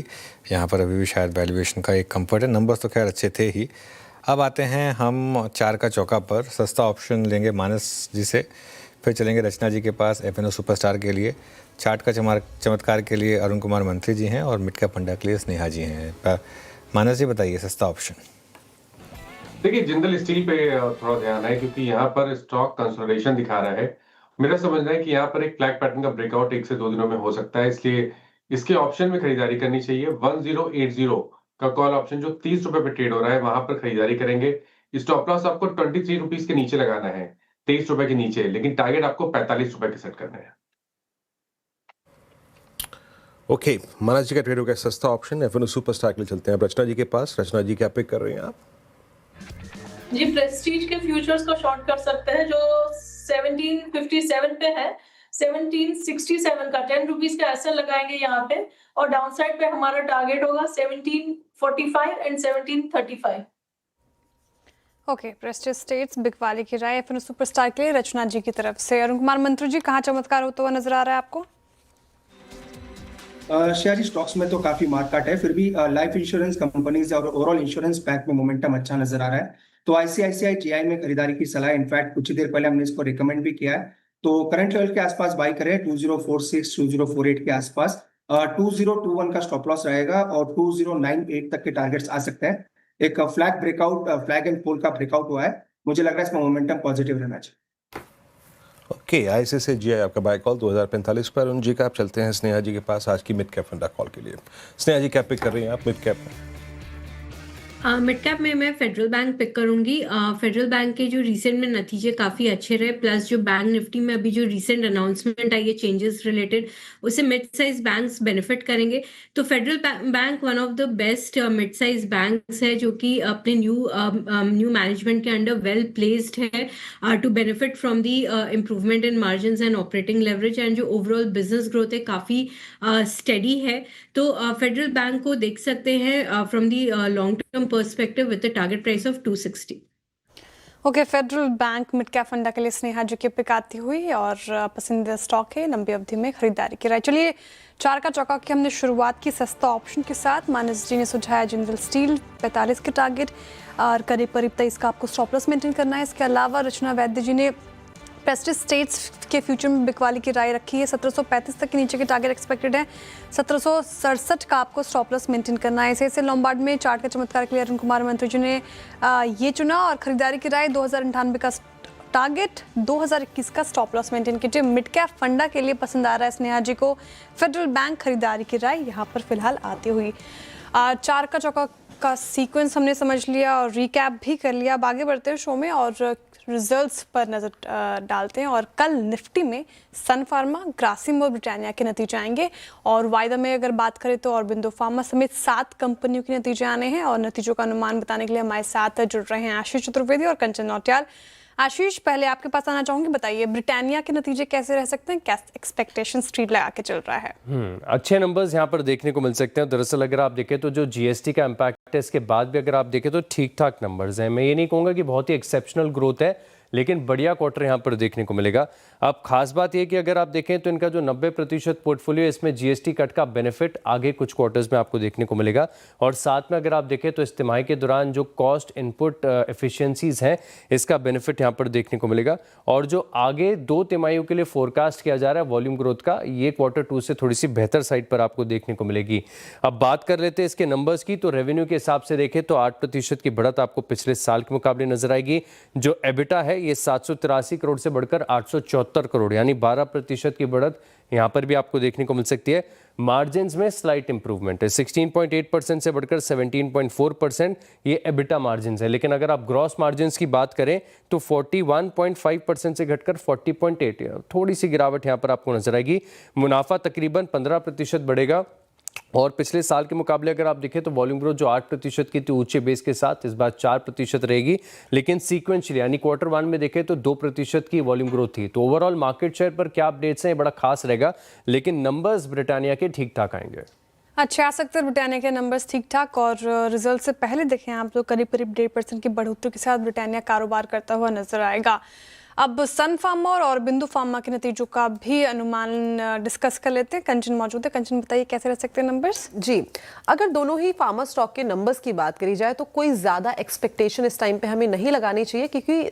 यहाँ पर अभी भी शायद वैल्यूएशन का एक कंफर्ट है, नंबर्स तो खैर अच्छे थे ही। अब आते हैं हम 4 का चौका पर, सस्ता ऑप्शन लेंगे मानस जी से, फिर चलेंगे रचना जी के पास F&O सुपरस्टार के लिए, चार्ट का चमत्कार के लिए अरुण कुमार मंत्री जी हैं और मिड कैप फंडा के लिए स्नेहा जी हैं। मानस जी बताइए सस्ता ऑप्शन। देखिए, जिंदल स्टील पे थोड़ा ध्यान है क्योंकि यहाँ पर स्टॉक कंसोलिडेशन दिखा रहा है। मेरा समझना है कि यहाँ पर एक फ्लैग पैटर्न का ब्रेकआउट 1 से 2 दिनों में हो सकता है, इसलिए इसके ऑप्शन में खरीदारी करनी चाहिए। 1080 का कॉल ऑप्शन जो 30 रुपए पे ट्रेड हो रहा है वहां पर खरीदारी करेंगे। स्टॉप लॉस आपको 23 रुपीज के नीचे लगाना है, 23 रुपए के नीचे, लेकिन टारगेट आपको 45 रुपए के सेट करना है। ओके, मानस जी का ट्रेड हो गया सस्ता ऑप्शन। F&O सुपरस्टार के लिए चलते हैं रचना जी के पास। रचना जी क्या पिक कर रहे हैं आप? जी, प्रेस्टीज के फ्यूचर्स को शॉर्ट कर सकते हैं जो 1757 पे है। 1767 का 10 रुपीज का एसएल लगाएंगे यहाँ पे, और डाउन साइड पे हमारा टारगेट होगा 1745 and 1735। Okay, Prestige Estates big वाली की राय F&O सुपरस्टार के लिए रचना जी की तरफ से। अरुण कुमार मंत्री जी, कहाँ चमत्कार होता हुआ नजर आ रहा है आपको? शेयर जी स्टॉक्स में तो काफी मार्केट है, फिर भी लाइफ इंश्योरेंस कंपनीज और ओवरऑल इंश्योरेंस पैक में मोमेंटम अच्छा नजर आ रहा है। तो ICICI GI में खरीदारी की सलाह, इनफैक्ट कुछ ही देर पहले हमने इसको रिकमेंड भी किया है। तो करंट लेवल के आसपास बाई करें, 2046 2048 के आसपास। 2021 का स्टॉप लॉस रहेगा और 2098 तक के टारगेट्स आ सकते हैं। एक flag breakout, flag and pole का ब्रेकआउट हुआ है, मुझे लग रहा है इसमें मोमेंटम पॉजिटिव रहना चाहिए। ओके, ICICI आपका बाय कॉल 2045 पर। उन जी का आप चलते हैं स्नेहा जी के पास आज की मिड कैप फंडा कॉल के लिए। स्नेहा जी क्या पिक कर रही हैं आप मिड कैप में? मिड कैप में मैं फेडरल बैंक पिक करूंगी। फेडरल बैंक के जो रिसेंट में नतीजे काफी अच्छे रहे, प्लस जो बैंक निफ्टी में अभी जो रिसेंट अनाउंसमेंट आई है चेंजेस रिलेटेड, उससे मिड साइज बैंक्स बेनिफिट करेंगे। तो Federal Bank one of the best mid size banks है जो कि अपने न्यू मैनेजमेंट के अंडर वेल प्लेस्ड है to benefit from the improvement in margin and operating leverage, and जो ओवरऑल बिजनेस ग्रोथ है काफी स्टेडी है। तो फेडरल बैंक को देख सकते हैं from the long term perspective with the target price of 260। Okay, federal bank mid cap फंडा के लिए स्नेहा जी की पिक आती हुई और पसंदीदा स्टॉक है लंबी अवधि में खरीदारी की राय। चलिए, चार का चौका की हमने शुरुआत की सस्ता ऑप्शन के साथ। मानस जी ने सुझाया जिंदल स्टील 45 के टारगेट और करीब 23 का आपको स्टॉप लॉस मेंटेन करना है। इसके अलावा रचना वैद्य जी ने प्रेस्टीज स्टेट्स के फ्यूचर में बिकवाली की राय रखी है। 1735 तक के नीचे के टारगेट एक्सपेक्टेड है। 1767 का आपको स्टॉप लॉस मेंटेन करना है। ऐसे लॉम्बार्ड में चार्ट का चमत्कार के लिए अरुण कुमार मंत्री जी ने ये चुना और खरीदारी की राय 2098 का टारगेट, 2021 का स्टॉप लॉस मेंटेन कीजिए। मिड कैप फंडा के लिए पसंद आ रहा है स्नेहा जी को फेडरल बैंक, खरीदारी की राय यहाँ पर फिलहाल आती हुई। चार का चौका का सीक्वेंस हमने समझ लिया और रिकैप भी कर लिया। अब आगे बढ़ते हैं शो में और रिजल्ट्स पर नज़र डालते हैं। और कल निफ्टी में सन फार्मा, ग्रासिम और ब्रिटानिया के नतीजे आएंगे और वायदा में अगर बात करें तो ऑरबिंदो फार्मा समेत 7 कंपनियों के नतीजे आने हैं। और नतीजों का अनुमान बताने के लिए हमारे साथ जुड़ रहे हैं आशीष चतुर्वेदी और कंचन नौटियाल। आशीष, पहले आपके पास आना चाहूंगी, बताइए ब्रिटानिया के नतीजे कैसे रह सकते हैं, क्या एक्सपेक्टेशन स्ट्रीट लगा के चल रहा है? अच्छे नंबर्स यहाँ पर देखने को मिल सकते हैं। दरअसल अगर आप देखें तो जो जीएसटी का इम्पैक्ट है इसके बाद भी अगर आप देखें तो ठीक ठाक नंबर्स हैं। मैं ये नहीं कहूँगा कि बहुत ही एक्सेप्शनल ग्रोथ है, लेकिन बढ़िया क्वार्टर यहाँ पर देखने को मिलेगा। अब खास बात यह कि अगर आप देखें तो इनका जो 90% पोर्टफोलियो, इसमें जीएसटी कट का बेनिफिट आगे कुछ क्वार्टर्स में आपको देखने को मिलेगा। और साथ में अगर आप देखें तो इस तिमाही के दौरान जो कॉस्ट इनपुट एफिशिएंसीज हैं, इसका बेनिफिट यहाँ पर देखने को मिलेगा। और जो आगे 2 तिमाहियों के लिए फोरकास्ट किया जा रहा है वॉल्यूम ग्रोथ का, ये क्वार्टर 2 से थोड़ी सी बेहतर साइड पर आपको देखने को मिलेगी। अब बात कर लेते हैं इसके नंबर्स की, तो रेवेन्यू के हिसाब से देखें तो 8% की बढ़त आपको पिछले साल के मुकाबले नजर आएगी। जो एबिटा है ये 783 करोड़ से बढ़कर 874 करोड़, यानी 12% की बढ़त यहाँ पर भी आपको देखने को मिल सकती है। मार्जिन्स में स्लाइट इंप्रूवमेंट है, 16.8% से बढ़कर 17.4% ये एबिटा मार्जिन्स है। लेकिन अगर आप ग्रॉस मार्जिन्स की बात करें तो 41.5% से घटकर 40.8, थोड़ी सी गिरावट यहाँ पर आपको नजर आएगी। मुनाफा तकरीबन 15% बढ़ेगा और पिछले साल के मुकाबले अगर आप देखें तो वॉल्यूम ग्रोथ जो 8% की थी ऊंचे बेस के साथ, इस बार 4% रहेगी। लेकिन सीक्वेंशियली यानी क्वार्टर 1 में देखें तो 2% की वॉल्यूम ग्रोथ थी। तो ओवरऑल मार्केट शेयर पर क्या अपडेट्स हैं, बड़ा खास रहेगा। लेकिन नंबर्स ब्रिटानिया के ठीक ठाक आएंगे। अच्छा, आ सकते हैं ब्रिटानिया के नंबर्स ठीक ठाक। और रिजल्ट से पहले देखें आप तो करीब 1.5% की बढ़ोतरी के साथ ब्रिटानिया कारोबार करता हुआ नजर आएगा। अब सन फार्मा और ऑरबिंदो फार्मा के नतीजों का भी अनुमान डिस्कस कर लेते हैं। कंचन मौजूद है। कंचन, बताइए कैसे रह सकते हैं नंबर्स? जी, अगर दोनों ही फार्मा स्टॉक के नंबर्स की बात करी जाए तो कोई ज़्यादा एक्सपेक्टेशन इस टाइम पे हमें नहीं लगानी चाहिए, क्योंकि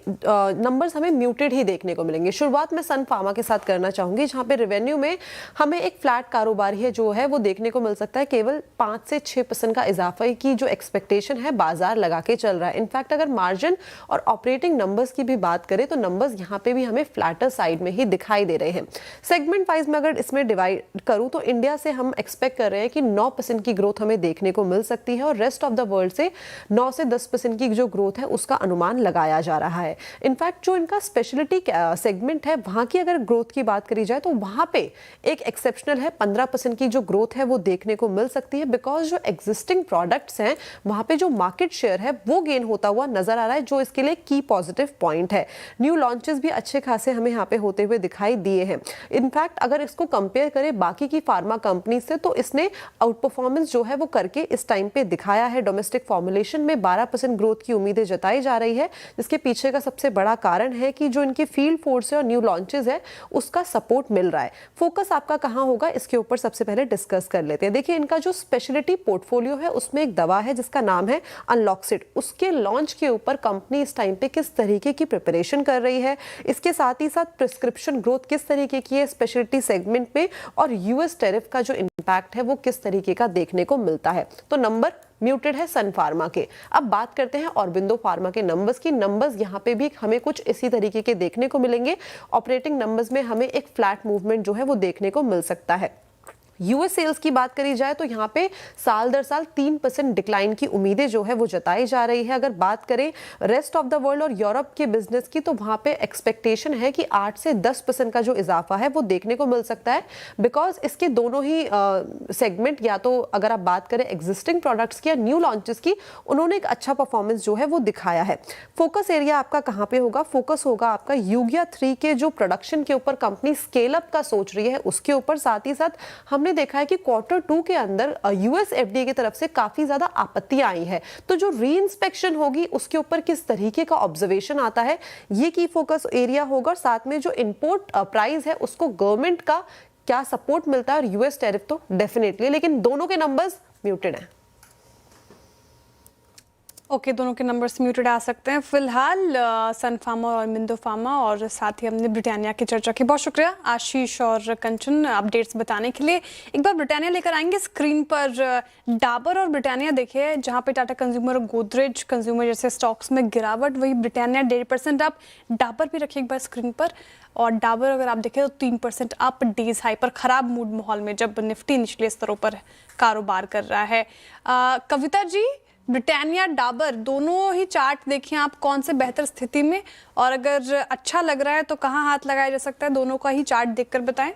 नंबर्स हमें म्यूटेड ही देखने को मिलेंगे। शुरुआत में सन फार्मा के साथ करना चाहूँगी, जहाँ पे रेवेन्यू में हमें एक फ्लैट कारोबार है जो है वो देखने को मिल सकता है। केवल 5 से 6% का इजाफा की जो एक्सपेक्टेशन है बाजार लगा के चल रहा है। इनफैक्ट अगर मार्जिन और ऑपरेटिंग नंबर्स की भी बात करें तो नंबर्स यहाँ पे भी हमें फ्लैटर साइड में ही दिखाई दे रहे हैं। सेगमेंट वाइज में अगर इसमें डिवाइड करूं तो इंडिया से हम एक्सपेक्ट कर रहे हैं कि 9% की ग्रोथ हमें देखने को मिल सकती है और रेस्ट ऑफ द वर्ल्ड से 9 से 10% की जो ग्रोथ है उसका अनुमान लगाया जा रहा है। इनफैक्ट जो इनका स्पेशलिटी सेगमेंट है वहां की अगर ग्रोथ की बात करी जाए तो वहां पे एक एक्सेप्शनल है, 15% की जो ग्रोथ है वो देखने को मिल सकती है। बिकॉज जो एग्जिस्टिंग प्रोडक्ट्स हैं वहां पे जो मार्केट शेयर है वो गेन होता हुआ नजर आ रहा है, जो इसके लिए की पॉजिटिव पॉइंट है। न्यू लॉन्चेस भी अच्छे खासे हमें यहाँ पे होते हुए दिखाई दिए हैं। इनफैक्ट अगर इसको कंपेयर करें बाकी की फार्मा कंपनी से तो इसने आउट परफॉर्मेंस जो है वो करके इस टाइम पे दिखाया है। डोमेस्टिक फॉर्मुलेशन में 12% ग्रोथ की उम्मीदें जताई जा रही है, जिसके पीछे का सबसे बड़ा कारण है कि जो इनकी फील्ड फोर्स है और न्यू लॉन्चेस है उसका सपोर्ट मिल रहा है। फोकस आपका कहाँ होगा इसके ऊपर सबसे पहले डिस्कस कर लेते हैं। देखिए, इनका जो स्पेशलिटी पोर्टफोलियो है उसमें एक दवा है जिसका नाम है अनलॉक्सिड। उसके लॉन्च के ऊपर कंपनी इस टाइम पे किस तरीके की प्रिपरेशन कर रही है, इसके साथ ही साथ प्रिस्क्रिप्शन ग्रोथ किस तरीके की है स्पेशलिटी सेगमेंट में, और यूएस टैरिफ का जो इंपैक्ट है वो किस तरीके का देखने को मिलता है। तो नंबर म्यूटेड है सन फार्मा के। अब बात करते हैं ऑरबिंदो फार्मा के नंबर्स की। नंबर्स यहाँ पे भी हमें कुछ इसी तरीके के देखने को मिलेंगे। ऑपरेटिंग नंबर्स में हमें एक फ्लैट मूवमेंट जो है वो देखने को मिल सकता है। यूएस सेल्स की बात करी जाए तो यहाँ पे साल दर साल 3% डिक्लाइन की उम्मीदें जो है वो जताई जा रही है। अगर बात करें रेस्ट ऑफ द वर्ल्ड और यूरोप के बिजनेस की तो वहाँ पे एक्सपेक्टेशन है कि 8 से 10% का जो इजाफा है वो देखने को मिल सकता है, बिकॉज इसके दोनों ही सेगमेंट, या तो अगर आप बात करें एग्जिस्टिंग प्रोडक्ट्स की या न्यू लॉन्चेस की, उन्होंने एक अच्छा परफॉर्मेंस जो है वो दिखाया है। फोकस एरिया आपका कहाँ पे होगा? फोकस होगा आपका यूगिया 3 के जो प्रोडक्शन के ऊपर कंपनी स्केल अप का सोच रही है उसके ऊपर। साथ ही साथ हमने देखा है कि क्वार्टर 2 के अंदर यूएस एफडीए की तरफ से काफी ज्यादा आपत्तियां आई है, तो जो री इंस्पेक्शन होगी उसके ऊपर किस तरीके का ऑब्जर्वेशन आता है, ये की फोकस एरिया होगा। और साथ में जो इंपोर्ट प्राइस है उसको गवर्नमेंट का क्या सपोर्ट मिलता है, और यूएस टैरिफ तो डेफिनेटली, लेकिन दोनों के नंबर्स म्यूटेड हैं। ओके, दोनों के नंबर्स म्यूटेड आ सकते हैं फिलहाल। सन फार्मा और मिंदो फार्मा, और साथ ही हमने ब्रिटानिया की चर्चा की। बहुत शुक्रिया आशीष और कंचन अपडेट्स बताने के लिए। एक बार ब्रिटानिया लेकर आएंगे स्क्रीन पर। डाबर और ब्रिटानिया देखिए, जहां पे टाटा कंज्यूमर और गोदरेज कंज्यूमर जैसे स्टॉक्स में गिरावट, वही ब्रिटानिया 1.5% अप। डाबर भी रखिए एक बार स्क्रीन पर, और डाबर अगर आप देखें तो 3% अप डेज हाई पर। खराब मूड माहौल में जब निफ्टी निचले स्तरों पर कारोबार कर रहा है। कविता जी, ब्रिटानिया डाबर दोनों ही चार्ट देखिए आप, कौन से बेहतर स्थिति में, और अगर अच्छा लग रहा है तो कहाँ हाथ लगाया जा सकता है, दोनों का ही चार्ट देखकर बताएं।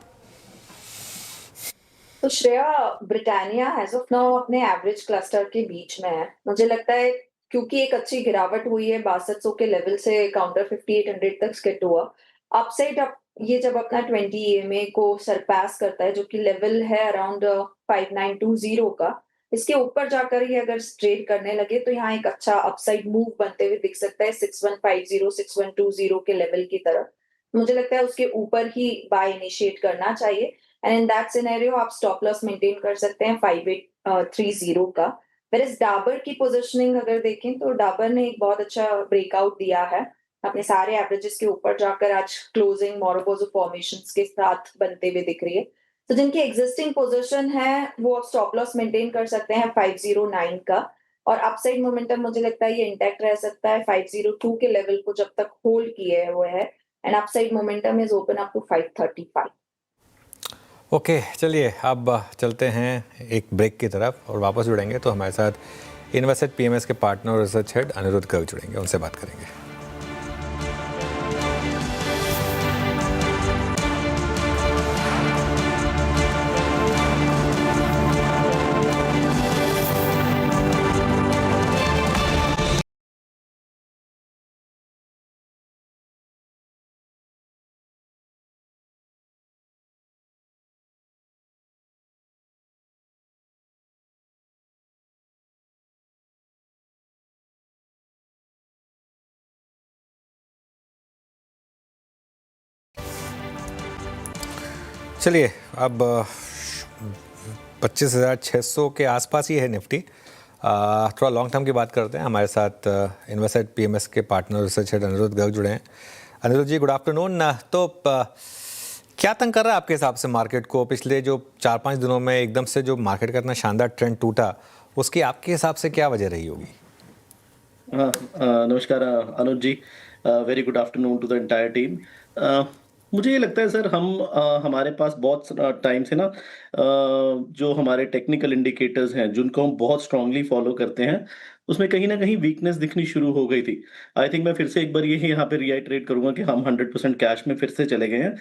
तो Shreya, Britannia as of now अपने एवरेज क्लस्टर के बीच में है। मुझे लगता है क्योंकि एक अच्छी गिरावट हुई है 6200 के लेवल से काउंटर 5800 तक स्किट हुआ। अपसाइड अप ये जब अपना 20 EMA को सरपास करता है, जो कि लेवल है अराउंड 5920 का, इसके ऊपर जाकर ही अगर ट्रेड करने लगे तो यहाँ एक अच्छा अपसाइड मूव बनते हुए दिख सकता है 6150 6120 के लेवल की तरफ। मुझे लगता है उसके ऊपर ही बाय इनिशिएट करना चाहिए, एंड इन दैट सिनेरियो आप स्टॉप लॉस मेंटेन कर सकते हैं 5830 का। फिर इस डाबर की पोजिशनिंग अगर देखें तो डाबर ने एक बहुत अच्छा ब्रेकआउट दिया है, अपने सारे एवरेजेस के ऊपर जाकर आज क्लोजिंग मोरोबोजो फॉर्मेशंस के साथ बनते हुए दिख रही है। तो जिनकी एग्जिस्टिंग पोजीशन है वो आप स्टॉप लॉस मेंटेन कर सकते हैं 509 का, और अपसाइड मोमेंटम मुझे लगता है ये इंटैक्ट रह सकता है 502 के लेवल को जब तक होल्ड किए हुए है, and upside momentum is open up to 535। ओके, चलिए अब चलते हैं एक ब्रेक की तरफ, और वापस जुड़ेंगे तो हमारे साथ इन्वेस्टेड PMS के पार्टनर और रिसर्च हेड अनिरुद्ध गर्ग जुड़ेंगे, उनसे बात करेंगे। चलिए अब 25,600 के आसपास ही है निफ्टी। थोड़ा लॉन्ग टर्म की बात करते हैं। हमारे साथ इन्वेस्टेड PMS के partner research head Anirudh Garg जुड़े हैं। Anirudh ji, good afternoon. तो क्या तंग कर रहा है आपके हिसाब से मार्केट को? पिछले जो 4-5 दिनों में एकदम से जो मार्केट का इतना शानदार ट्रेंड टूटा, उसकी आपके हिसाब से क्या वजह रही होगी? नमस्कार Anuj ji, very good afternoon to the entire team. मुझे ये लगता है सर, हमारे पास बहुत टाइम से ना जो हमारे टेक्निकल इंडिकेटर्स हैं जिनको हम बहुत स्ट्रांगली फॉलो करते हैं, उसमें कहीं ना कहीं वीकनेस दिखनी शुरू हो गई थी। आई थिंक मैं फिर से एक बार यही यहाँ पे रिआइटरेट करूंगा कि हम 100% कैश में फिर से चले गए हैं।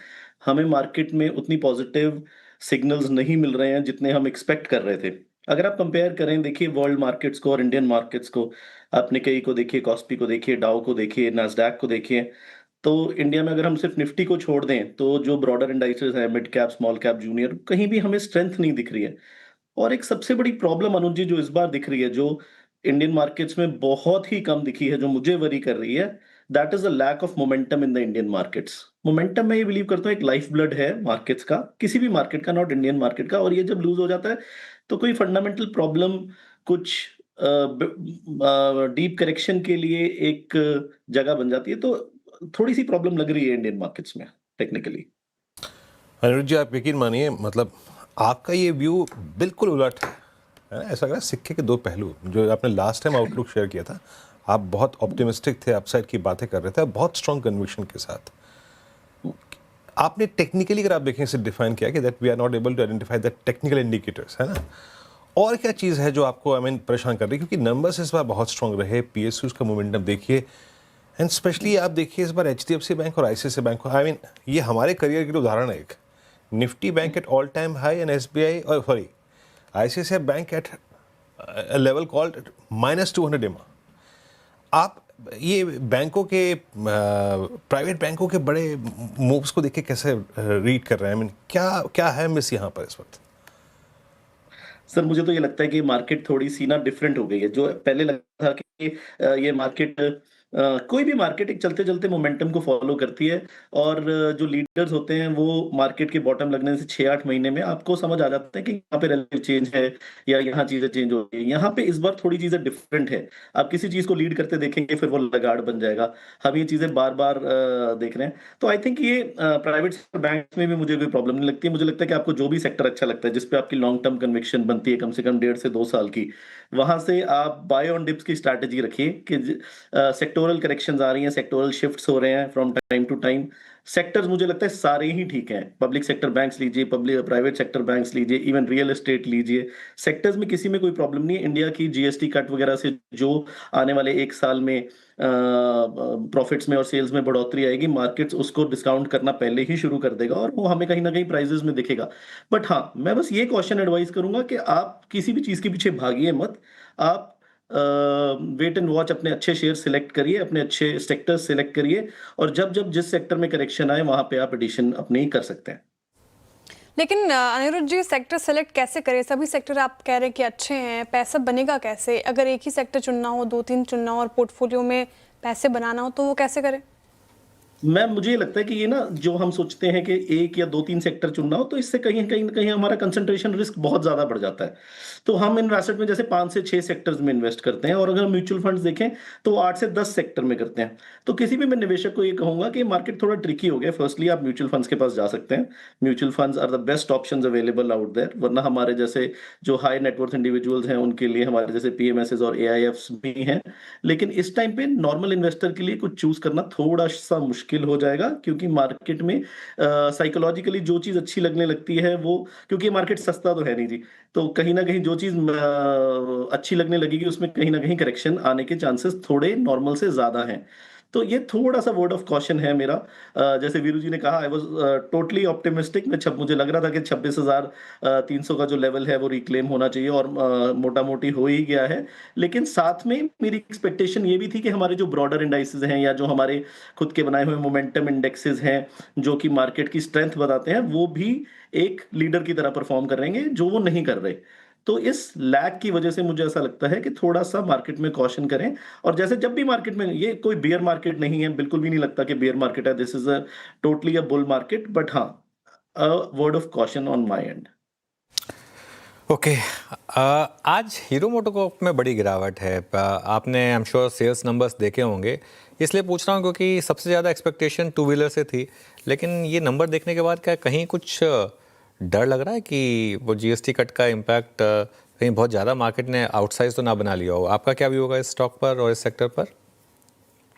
हमें मार्केट में उतनी पॉजिटिव सिग्नल्स नहीं मिल रहे हैं जितने हम एक्सपेक्ट कर रहे थे। अगर आप कंपेयर करें, देखिए वर्ल्ड मार्केट्स को और इंडियन मार्केट्स को, आप निकेई को देखिए, कॉस्पी को देखिए, डाउ को देखिए, नास्डैक को देखिए, तो इंडिया में अगर हम सिर्फ निफ्टी को छोड़ दें तो जो ब्रॉडर इंडाइसेस हैं, mid cap, small cap, junior, कहीं भी हमें स्ट्रेंथ नहीं दिख रही है। और एक सबसे बड़ी प्रॉब्लम अनुज जी जो इस बार दिख रही है, जो इंडियन मार्केट्स में बहुत ही कम दिखी है, जो मुझे वरी कर रही है, that is the lack of momentum in the Indian markets. Momentum मैं ये बिलीव करता हूँ एक लाइफ ब्लड है मार्केट्स का, किसी भी मार्केट का, नॉट इंडियन मार्केट का। और ये जब लूज हो जाता है तो कोई फंडामेंटल प्रॉब्लम, कुछ डीप करेक्शन के लिए एक जगह बन जाती है। तो थोड़ी सी प्रॉब्लम लग रही है इंडियन मार्केट्स में टेक्निकली। अनिरुद्ध जी, आप यकीन मानिए, मतलब आपका ये व्यू बिल्कुल उलट है। है ना, ऐसा लग रहा है सिक्के के दो पहलू। जो आपने लास्ट टाइम आउटलुक शेयर किया था, आप बहुत ऑप्टिमिस्टिक थे, अपसाइड की बातें कर रहे थे, बहुत स्ट्रॉन्ग कन्विक्शन के साथ। आपने टेक्निकली अगर आप देखें इसे डिफाइन किया कि that we are not able to identify the technical indicators, है ना। और क्या चीज़ है जो आपको परेशान कर रही है, क्योंकि नंबर्स इस बार बहुत स्ट्रॉन्ग रहे, पीएसयूज का मोमेंटम देखिए, एंड स्पेशली आप देखिए इस बार एचडीएफसी बैंक और आईसीआईसीआई बैंक, ये हमारे करियर के उदाहरण है। एक nifty bank at all time high and SBI और sorry ICICI bank at level called -200 EMA। आप ये बैंकों के प्राइवेट बैंकों के बड़े मूव्स को देख के कैसे रीड कर रहे हैं? क्या है मिस यहाँ पर इस वक्त? सर मुझे तो ये लगता है कि मार्केट थोड़ी सी ना डिफरेंट हो गई है। जो पहले लगता था कि ये मार्केट कोई भी मार्केट एक चलते चलते मोमेंटम को फॉलो करती है, और जो लीडर्स होते हैं वो मार्केट के बॉटम लगने से 6-8 महीने में आपको समझ आ जाता है कि यहाँ पे रिलेटिव चेंज है या यहाँ चीजें चेंज हो रही है। यहाँ पे इस बार थोड़ी चीजें डिफरेंट है। आप किसी चीज को लीड करते देखेंगे फिर वो लगाड़ बन जाएगा। हम ये चीजें बार बार देख रहे हैं। तो आई थिंक ये प्राइवेट सेक्टर बैंक में भी मुझे कोई प्रॉब्लम नहीं लगती है। मुझे लगता है कि आपको जो भी सेक्टर अच्छा लगता है, जिसपे आपकी लॉन्ग टर्म कन्विक्शन बनती है कम से कम 1.5 से 2 साल की, वहां से आप बाय ऑन डिप्स की स्ट्रैटेजी रखिए कि सेक्टोरल करेक्शंस आ रही हैं, सेक्टोरल शिफ्ट्स हो रहे हैं from time to time. Sectors मुझे लगता है सारे ही ठीक हैं। पब्लिक सेक्टर बैंक्स लीजिए, प्राइवेट सेक्टर बैंक्स लीजिए, इवन रियल एस्टेट लीजिए, सेक्टर्स में किसी में कोई प्रॉब्लम नहीं है। इंडिया की जीएसटी कट वगैरह से जो आने वाले 1 साल में प्रॉफिट्स में और सेल्स में बढ़ोतरी आएगी, मार्केट्स उसको डिस्काउंट करना पहले ही शुरू कर देगा और वो हमें कहीं ना कहीं प्राइजेस में दिखेगा। बट हाँ, मैं बस ये क्वेश्चन एडवाइस करूंगा कि आप किसी भी चीज के पीछे भागिए मत। आप वेट एंड वॉच, अपने अच्छे शेयर सिलेक्ट करिए, अपने अच्छे सेक्टर सिलेक्ट करिए, और जब जब जिस सेक्टर में करेक्शन आए वहां पे आप एडिशन अपनी कर सकते हैं। लेकिन अनिरुद्ध जी, सेक्टर सेलेक्ट कैसे करें? सभी सेक्टर आप कह रहे हैं कि अच्छे हैं, पैसा बनेगा कैसे? अगर एक ही सेक्टर चुनना हो, 2-3 चुनना हो और पोर्टफोलियो में पैसे बनाना हो, तो वो कैसे करें? मुझे लगता है कि ये ना, जो हम सोचते हैं कि 1 या 2-3 सेक्टर चुनना हो, तो इससे कहीं कहीं ना कहीं हमारा कंसंट्रेशन रिस्क बहुत ज्यादा बढ़ जाता है। तो हम इन एसेट में जैसे 5 से 6 सेक्टर्स में इन्वेस्ट करते हैं, और अगर म्यूचुअल फंड्स देखें तो 8 से 10 सेक्टर में करते हैं। तो किसी भी मैं निवेशक को ये कहूंगा कि मार्केट थोड़ा ट्रिकी हो गया। फर्स्टली आप म्यूचुअल फंड्स के पास जा सकते हैं। Mutual funds are the best options available out there. वरना हमारे जैसे जो हाई नेटवर्थ इंडिविजुअल्स हैं उनके लिए हमारे जैसे पीएमएसएस और एआईएफ्स भी हैं। लेकिन इस टाइम पे नॉर्मल इन्वेस्टर के लिए कुछ चूज करना थोड़ा सा मुश्किल हो जाएगा, क्योंकि मार्केट में साइकोलॉजिकली जो चीज अच्छी लगने लगती है वो, क्योंकि मार्केट सस्ता तो है नहीं जी, तो कहीं ना कहीं जो चीज अच्छी लगने लगेगी उसमें कहीं ना कहीं करेक्शन आने के चांसेस थोड़े नॉर्मल से ज्यादा हैं। तो ये थोड़ा सा वर्ड ऑफ कॉशन है मेरा। जैसे वीरू जी ने कहा, आई वाज टोटली ऑप्टिमिस्टिक। मुझे लग रहा था कि 26,300 का जो लेवल है वो रिक्लेम होना चाहिए, और मोटा मोटी हो ही गया है। लेकिन साथ में मेरी एक्सपेक्टेशन ये भी थी कि हमारे जो ब्रॉडर इंडाइसेस हैं या जो हमारे खुद के बनाए हुए मोमेंटम इंडेक्सेस हैं जो कि मार्केट की स्ट्रेंथ बताते हैं, वो भी एक लीडर की तरह परफॉर्म करेंगे, जो वो नहीं कर रहे। तो इस लैग की वजह से मुझे ऐसा लगता है कि थोड़ा सा मार्केट में कॉशन करें। और जैसे जब भी मार्केट में, ये कोई बेयर मार्केट नहीं है, बिल्कुल भी नहीं लगता कि बेयर मार्केट है। This is a totally a bull market, but हाँ, a word of caution on my end. Okay, आज हीरो मोटोकॉर्प में बड़ी गिरावट है। आपने I am sure sales numbers देखे होंगे, इसलिए पूछ रहा हूँ क्योंकि सबसे ज़्यादा एक्सपेक्टेशन 2 व्हीलर से थी। लेकिन ये नंबर देखने के बाद क्या कहीं कुछ डर लग रहा है कि वो जीएसटी कट का इम्पैक्ट कहीं बहुत ज़्यादा मार्केट ने आउटसाइज तो ना बना लिया हो? आपका क्या व्यू होगा इस स्टॉक पर और इस सेक्टर पर?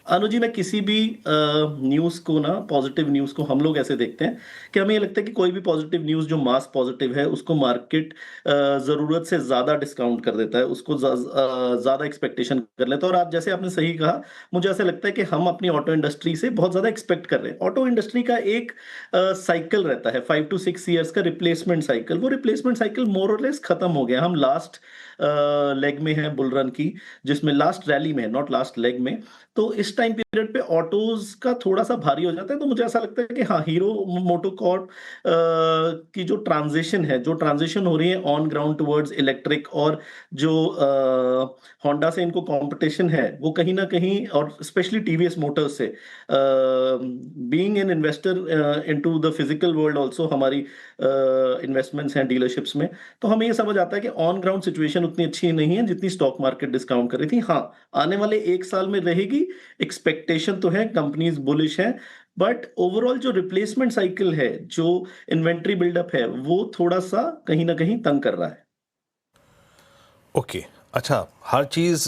अनु जी, मैं किसी भी न्यूज़ को ना, पॉजिटिव न्यूज़ को हम लोग ऐसे देखते हैं कि हमें ये लगता है कि कोई भी पॉजिटिव न्यूज़ जो मास पॉजिटिव है उसको मार्केट ज़रूरत से ज़्यादा डिस्काउंट कर देता है, उसको ज़्यादा एक्सपेक्टेशन कर लेता है। और आप जैसे आपने सही कहा, मुझे ऐसा लगता है कि हम अपनी ऑटो इंडस्ट्री से बहुत ज़्यादा एक्सपेक्ट कर रहे हैं। ऑटो इंडस्ट्री का एक साइकिल रहता है 5 to 6 ईयर्स का रिप्लेसमेंट साइकिल। वो रिप्लेसमेंट साइकिल मोर और लेस खत्म हो गया। हम लास्ट लेग में है बुल रन की, जिसमें लास्ट रैली में, नॉट लास्ट लेग में। तो इस टाइम पीरियड पे ऑटोज का थोड़ा सा भारी हो जाता है। तो मुझे ऐसा लगता है कि हाँ, हीरो मोटोकॉर्प की जो ट्रांजिशन हो रही है ऑन ग्राउंड टुवर्ड्स इलेक्ट्रिक, और जो होंडा से इनको कंपटीशन है वो कहीं ना कहीं, और स्पेशली टीवीएस मोटर्स से, being an investor into the physical world also, हमारी इन्वेस्टमेंट्स हैं डीलरशिप्स में, तो हमें ये समझ आता है कि ऑन ग्राउंड सिचुएशन उतनी अच्छी नहीं है जितनी स्टॉक मार्केट डिस्काउंट कर रही थी। हाँ, आने वाले 1 साल में रहेगी, एक्सपेक्टेशन तो है, कंपनीज बुलिश हैं, बट ओवरऑल जो रिप्लेसमेंट साइकिल है, जो इन्वेंट्री बिल्डअप है, वो थोड़ा सा कहीं ना कहीं तंग कर रहा है। ओके अच्छा, हर चीज़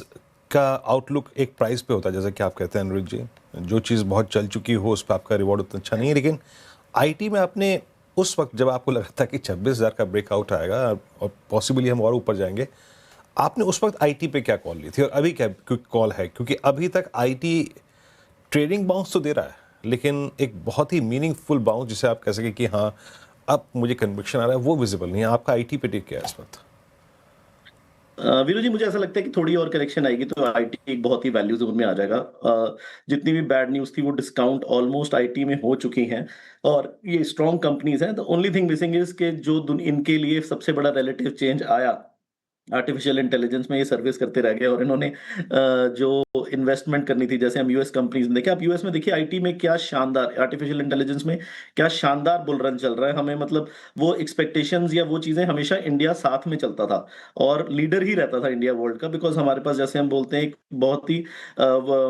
का आउटलुक एक प्राइस पे होता है, जैसे कि आप कहते हैं अनुरुद्ध जी, जो चीज़ बहुत चल चुकी हो उस पर आपका रिवॉर्ड उतना अच्छा नहीं है। लेकिन आईटी में आपने उस वक्त जब आपको लगा था कि 26,000 का ब्रेकआउट आएगा और पॉसिबली हम और ऊपर जाएंगे, आपने उस वक्त आईटी पे क्या कॉल ली थी और अभी क्या कॉल है? क्योंकि अभी तक आईटी ट्रेडिंग बाउंस तो दे रहा है, लेकिन एक बहुत ही मीनिंगफुल बाउंस जिसे आप कह सकें कि हाँ अब मुझे कन्विक्शन आ रहा है, वो विजिबल नहीं है। आपका आईटी पे टेक क्या है इस वक्त? वीरू जी, मुझे ऐसा लगता है कि थोड़ी और करेक्शन आएगी तो आईटी एक बहुत ही वैल्यू जोन में आ जाएगा। जितनी भी बैड न्यूज़ थी वो डिस्काउंट ऑलमोस्ट आईटी में हो चुकी हैं और ये स्ट्रॉन्ग कंपनीज हैं। The only thing missing is के जो इनके लिए सबसे बड़ा रिलेटिव चेंज आया आर्टिफिशियल इंटेलिजेंस में, ये सर्विस करते रह गए और इन्होंने जो इन्वेस्टमेंट करनी थी, जैसे हम यूएस कंपनीज में देखिए, आप यूएस में देखिए आईटी में क्या शानदार, आर्टिफिशियल इंटेलिजेंस में क्या शानदार बुल रन चल रहा है। हमें मतलब वो एक्सपेक्टेशंस या वो चीजें हमेशा इंडिया साथ में चलता था और लीडर ही रहता था इंडिया वर्ल्ड का, बिकॉज हमारे पास जैसे हम बोलते हैं एक बहुत ही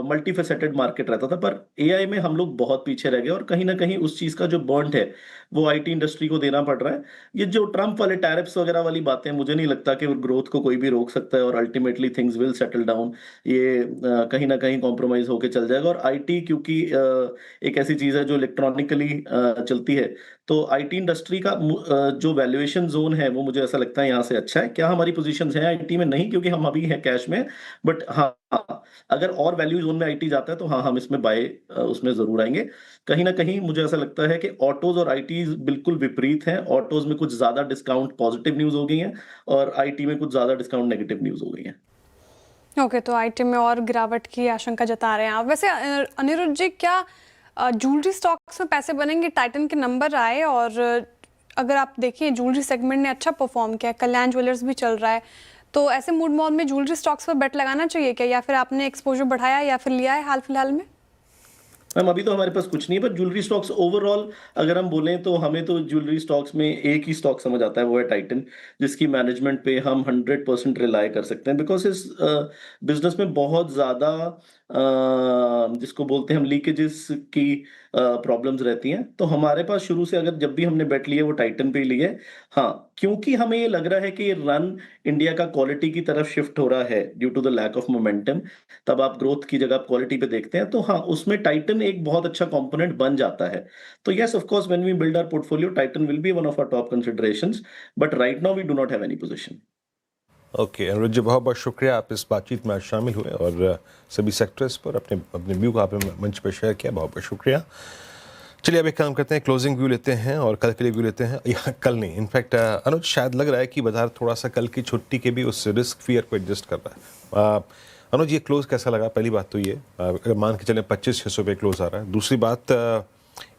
मल्टी फेसेटेड मार्केट रहता था। पर एआई में हम लोग बहुत पीछे रह गए और कहीं ना कहीं उस चीज का जो बर्न्ट है वो आईटी इंडस्ट्री को देना पड़ रहा है। ये जो ट्रम्प वाले टैरिफ्स वगैरह वाली बातें, मुझे नहीं लगता कि ग्रोथ को कोई भी रोक सकता है और ultimately things will settle down. ये कहीं ना कहीं कॉम्प्रोमाइज होके चल जाएगा और आईटी क्योंकि एक ऐसी चीज है जो इलेक्ट्रॉनिकली चलती है, तो आईटी इंडस्ट्री का जो वैल्यूएशन जोन है वो मुझे ऐसा लगता है यहाँ से अच्छा है। क्या हमारी पोजीशंस हैं आईटी में? नहीं, क्योंकि हम अभी हैं कैश में, बट हाँ अगर और वैल्यू जोन में आईटी जाता है तो हाँ हम इसमें बाय उसमें जरूर आएंगे। कहीं ना कहीं मुझे ऐसा लगता है कि ऑटोज और आईटी बिल्कुल विपरीत हैं। ऑटोज में कुछ ज्यादा डिस्काउंट पॉजिटिव न्यूज हो गई है और आईटी में कुछ ज्यादा डिस्काउंट नेगेटिव न्यूज हो गई है। ओके, तो आईटी में और गिरावट की आशंका जता रहे हैं आप। वैसे अनिरुद्ध जी, क्या ज्वेलरी स्टॉक्स में पैसे बनेंगे? टाइटन के नंबर आए और अगर आप देखिए ज्वेलरी सेगमेंट ने अच्छा परफॉर्म किया, कल्याण ज्वेलर्स भी चल रहा है, तो ऐसे मूड मॉल में ज्वेलरी स्टॉक्स पर बेट लगाना चाहिए क्या, या फिर आपने एक्सपोजर बढ़ाया या फिर लिया है हाल फिलहाल में? मैम अभी तो हमारे पास कुछ नहीं है, पर ज्वेलरी स्टॉक्स ओवरऑल अगर हम बोलें तो हमें तो ज्वेलरी स्टॉक्स में एक ही स्टॉक समझ आता है, वो है टाइटन, जिसकी मैनेजमेंट पे हम 100% रिलाय कर सकते हैं। बिकॉज इस बिजनेस में बहुत ज़्यादा जिसको बोलते हैं हम लीकेजेस की प्रॉब्लम्स रहती हैं, तो हमारे पास शुरू से अगर जब भी हमने बेट लिए वो टाइटन पे ही लिए। हाँ, क्योंकि हमें ये लग रहा है कि ये रन इंडिया का क्वालिटी की तरफ शिफ्ट हो रहा है due to the lack of momentum, तब आप ग्रोथ की जगह क्वालिटी पे देखते हैं, तो हाँ उसमें टाइटन एक बहुत अच्छा कंपोनेंट बन जाता है। तो yes, of course when we build our portfolio, Titan will be one of our top considerations, but right now we do not have any position. Okay Aniruddh ji, बहुत बहुत शुक्रिया, आप इस बातचीत में आज शामिल हुए और सभी सेक्टर्स पर अपने अपने व्यू को आपने मंच पर शेयर किया, बहुत बहुत शुक्रिया। चलिए अब एक काम करते हैं, क्लोजिंग व्यू लेते हैं और कल के लिए व्यू लेते हैं, या कल नहीं, इनफैक्ट अनुज शायद लग रहा है कि बाजार थोड़ा सा कल की छुट्टी के भी उस रिस्क फियर को एडजस्ट कर रहा है। अनुज ये क्लोज कैसा लगा? पहली बात तो ये, अगर मान के चलें 25,600 पे क्लोज आ रहा है। दूसरी बात,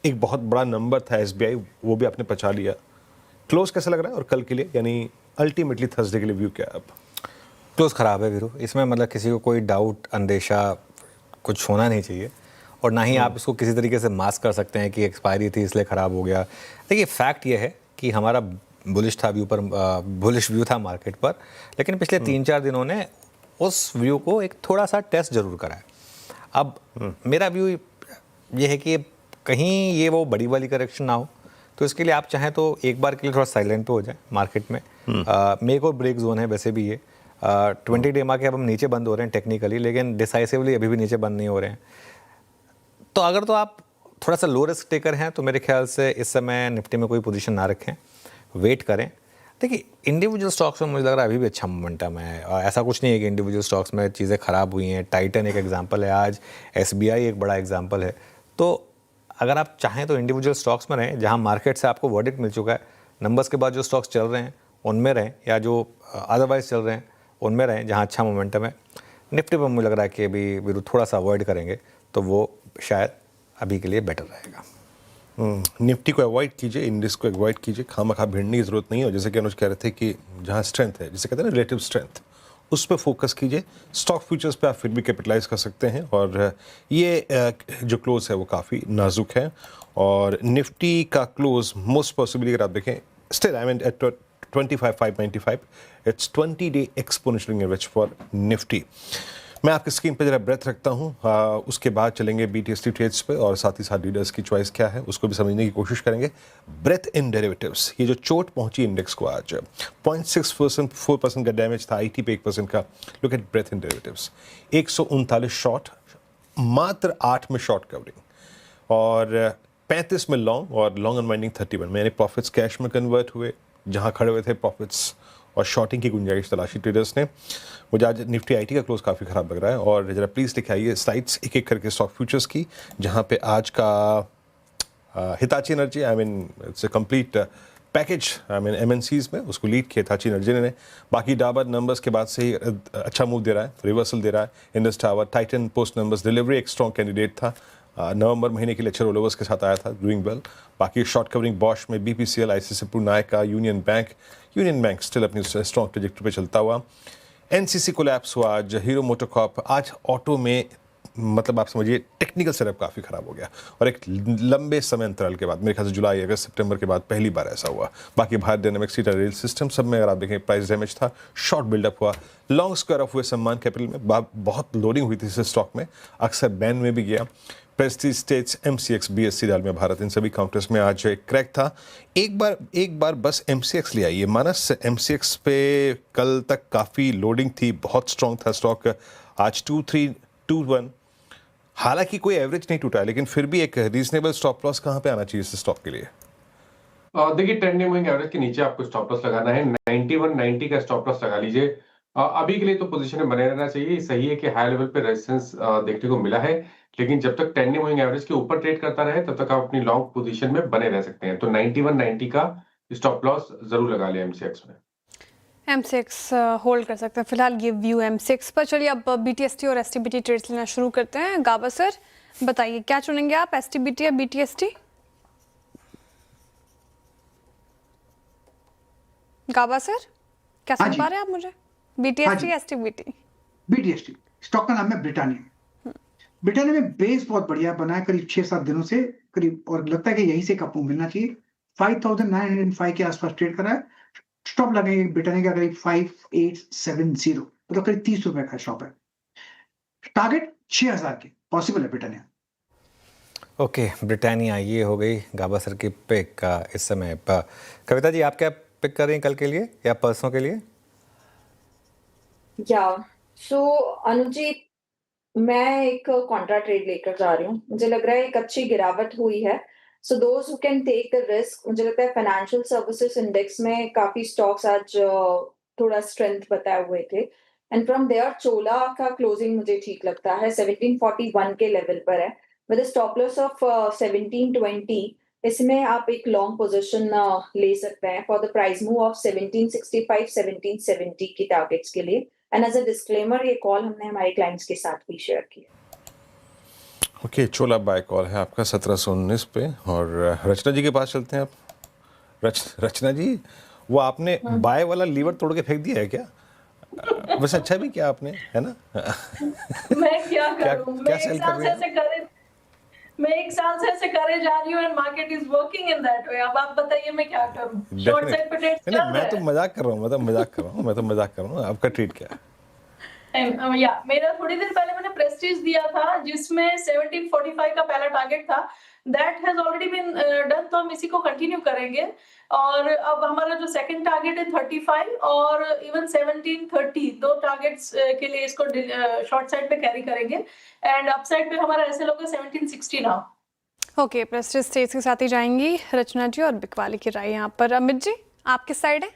एक बहुत बड़ा नंबर था एसबीआई, वो भी आपने पचा लिया। क्लोज कैसा लग रहा है और कल के लिए, यानी अल्टीमेटली थर्सडे के लिए व्यू क्या है? अब क्लोज ख़राब है वीरू, इसमें मतलब किसी को कोई डाउट अंदेशा कुछ होना नहीं चाहिए और ना ही आप इसको किसी तरीके से मास्क कर सकते हैं कि एक्सपायरी थी इसलिए ख़राब हो गया। देखिए फैक्ट ये है कि हमारा बुलिश था व्यू पर, बुलिश व्यू था मार्केट पर, लेकिन पिछले 3-4 दिनों ने उस व्यू को एक थोड़ा सा टेस्ट जरूर करा है। अब मेरा व्यू ये है कि कहीं ये वो बड़ी वाली करेक्शन ना हो, तो इसके लिए आप चाहें तो एक बार के लिए थोड़ा साइलेंट हो जाए मार्केट में। मेक और ब्रेक जोन है वैसे भी ये 20 डे के अब हम नीचे बंद हो रहे हैं टेक्निकली, लेकिन डिसाइसिवली अभी भी नीचे बंद नहीं हो रहे हैं। तो अगर तो आप थोड़ा सा लो रिस्क टेकर हैं तो मेरे ख्याल से इस समय निफ्टी में कोई पोजीशन ना रखें, वेट करें। देखिए इंडिविजुअल स्टॉक्स में मुझे लग रहा है अभी भी अच्छा मोमेंटम है, ऐसा कुछ नहीं है कि इंडिविजुअल स्टॉक्स में चीज़ें ख़राब हुई हैं। टाइटन एक एग्जांपल है, आज एसबीआई एक बड़ा एग्जांपल है। तो अगर आप चाहें तो इंडिविजुअल स्टॉक्स में रहें, जहां मार्केट से आपको वर्डिक्ट मिल चुका है, नंबर्स के बाद जो स्टॉक्स चल रहे हैं उनमें रहें, या जो अदरवाइज चल रहे हैं उनमें रहें जहां अच्छा मोमेंटम है। निफ्टी पर मुझे लग रहा है कि अभी विरुद्ध थोड़ा सा अवॉइड करेंगे तो वो शायद अभी के लिए बेटर रहेगा। निफ्टी को अवॉइड कीजिए, इंडेक्स को अवॉइड कीजिए, खामखा भिड़ने की जरूरत नहीं है। और जैसे कि अनुज कह रहे थे कि जहाँ स्ट्रेंथ है, जिसे कहते हैं ना रिलेटिव स्ट्रेंथ, उस पर फोकस कीजिए। स्टॉक फ्यूचर्स पे आप फिर भी कैपिटलाइज कर सकते हैं और ये जो क्लोज है वो काफ़ी नाजुक है। और निफ्टी का क्लोज मोस्ट पॉसिबली अगर आप देखें, still I mean at 25,595, it's 20 day exponential average for Nifty. मैं आपकी स्क्रीन पर जरा ब्रेथ रखता हूँ, उसके बाद चलेंगे BTST ट्रेड्स पे और साथ ही साथ लीडर्स की चॉइस क्या है उसको भी समझने की कोशिश करेंगे। ब्रेथ इन डेरिवेटिव्स, ये जो चोट पहुंची इंडेक्स को आज 0.6% 4% का डैमेज था, IT पे 1% का। Look at breath in derivatives, 139 short, मात्र 8 में शॉर्ट कवरिंग और 35 में लॉन्ग और लॉन्ग अनवाइंडिंग 31 में, यानी प्रॉफिट्स कैश में कन्वर्ट हुए। जहां खड़े हुए थे प्रॉफिट्स और शॉर्टिंग की गुंजाइश तलाशी ट्रेडर्स ने। मुझे आज निफ्टी IT का क्लोज काफ़ी ख़राब लग रहा है और ज़रा प्लीज़ दिखाइए स्लाइड्स एक एक करके स्टॉक फ्यूचर्स की, जहां पे आज का Hitachi energy, I mean it's a complete package, I mean MNCs में उसको लीड किया हिताची एनर्जी ने। बाकी डाबर नंबर्स के बाद से ही अच्छा मूव दे रहा है, रिवर्सल दे रहा है। Indus tower, Titan post numbers delivery एक स्ट्रॉन्ग कैंडिडेट था, नवंबर महीने के लिए अच्छे रोल ओवर्स के साथ आया था, डूइंग वेल। बाकी शॉर्ट कवरिंग बॉश में BPCL, ICICI Pru, union bank still अपनी स्ट्रॉन्ग ट्रैजेक्टरी पे चलता हुआ। NCC कोलैप्स हुआ आज, हीरो मोटोकॉर्प आज ऑटो में, मतलब आप समझिए टेक्निकल सेटअप काफ़ी ख़राब हो गया और एक लंबे समय अंतराल के बाद, मेरे ख्याल से जुलाई, अगस्त, सितंबर के बाद पहली बार ऐसा हुआ। बाकी Bharat dynamics, Tata rail system, सब में अगर आप देखें प्राइस डैमेज था, शॉर्ट बिल्डअप हुआ। लॉन्ग स्क्वायर ऑफ हुए सम्मान कैपिटल में, बहुत लोडिंग हुई थी इस स्टॉक में, अक्सर बैन में भी गया। प्रेस्टीज स्टेट्स, MCX, BSC, डालमिया भारत, इन सभी काउंटर्स में आज एक क्रैक था। एक बार बस MCX ले आइए मानस, MCX पे कल तक काफ़ी लोडिंग थी, बहुत स्ट्रॉन्ग था स्टॉक, आज 2321, हालांकि कोई एवरेज नहीं टूटा है, लेकिन फिर भी एक रीजनेबल स्टॉप लॉस कहाँ पे आना चाहिए इस स्टॉक के लिए? देखिए ट्रेंड मूविंग एवरेज के नीचे आपको स्टॉप लॉस लगाना है, 9190 का स्टॉप लॉस लगा लीजिए। अभी के लिए तो पोजीशन में बने रहना चाहिए। सही है कि हाई लेवल पे रेजिस्टेंस देखने को मिला है, लेकिन जब तक ट्रेंड मूविंग एवरेज के ऊपर ट्रेड करता रहे तब तक आप अपनी लॉन्ग पोजीशन में बने रह सकते हैं। तो 9190 का स्टॉप लॉस जरूर लगा लें MCX में। MCX होल्ड कर सकते हैं फिलहाल, ये व्यू MCX पर। चलिए अब BTST और STBT ट्रेड्स लेना शुरू करते हैं। गाबा सर बताइए क्या चुनेंगे आप, STBT या BTST? गाबा सर क्या सुन पा रहे हैं आप मुझे? BTST या STBT? BTST, स्टॉक का नाम है ब्रिटानिया। ब्रिटानिया में बेस बहुत बढ़िया बना है करीब 6-7 दिनों से करीब, और लगता है कि यहीं से एक अप मूव मिलना चाहिए। 5905 के आसपास ट्रेड कर रहा है। स्टॉप लगेंगे ब्रिटानिया का करीब 5870, मतलब करीब 30 रुपए का स्टॉप है। टारगेट 6000 के पॉसिबल है ब्रिटानिया। ओके, ब्रिटानिया ये हो गई गाबा सर की पिक का इस समय। कविता जी आप क्या पिक कर रही हैं कल के लिए या परसों के लिए? या सो अनुजीत, मैं एक कॉन्ट्रा ट्रेड लेकर जा रही हूँ। मुझे लग रहा है एक अच्छी गिरावट हुई है, so those who can take the risk. मुझे लगता है फाइनेंशियल सर्विसेज इंडेक्स में काफी स्टॉक्स आज थोड़ा स्ट्रेंथ बताए हुए थे, एंड फ्रॉम देयर चोला का क्लोजिंग मुझे ठीक लगता है, 1741 के लेवल पर है विद स्टॉप लॉस ऑफ 1720। इसमें आप एक लॉन्ग पोजीशन ले सकते हैं for the price move of 1765 1770 की टारगेट्स के लिए। एंड एज अ डिस्क्लेमर, ये कॉल हमने हमारे क्लाइंट्स के साथ भी शेयर की। ओके, चोला बाय कॉल है आपका 1719 पे। और रचना जी के पास चलते हैं आप। रचना जी, वो आपने बाय वाला लीवर तोड़ के फेंक दिया है क्या? वैसे अच्छा भी किया आपने, है ना? मैं क्या करूं? क्या सेल कर रही है? मैं एक साल से ऐसे करे जा रही हूँ and market is working in that way. अब आप बताइए मैं क्या करूं? शॉर्ट साइड पे ट्रेड चल रहा है। मैं तो मजाक कर रहा हूँ, मैं तो मजाक कर रहा हूँ। आपका ट्रेड क्या है? या मेरा थोड़ी देर पहले मैंने प्रेस्टीज दिया था जिसमें 1745 का पहला टारगेट था, that has already been done, तो हम इसी को कंटिन्यू करेंगे। और अब हमारा जो सेकंड टारगेट है 35 और इवन 1730, दो टारगेट्स के लिए इसको शॉर्ट साइड पे कैरी करेंगे, एंड अप साइड पे हमारा ऐसे लोग 1760 नाउ। ओके, प्रेस्टीज स्टेट्स के साथ ही जाएंगी रचना जी और बिकवाली की राय यहाँ पर। अमित जी आप किस साइड है?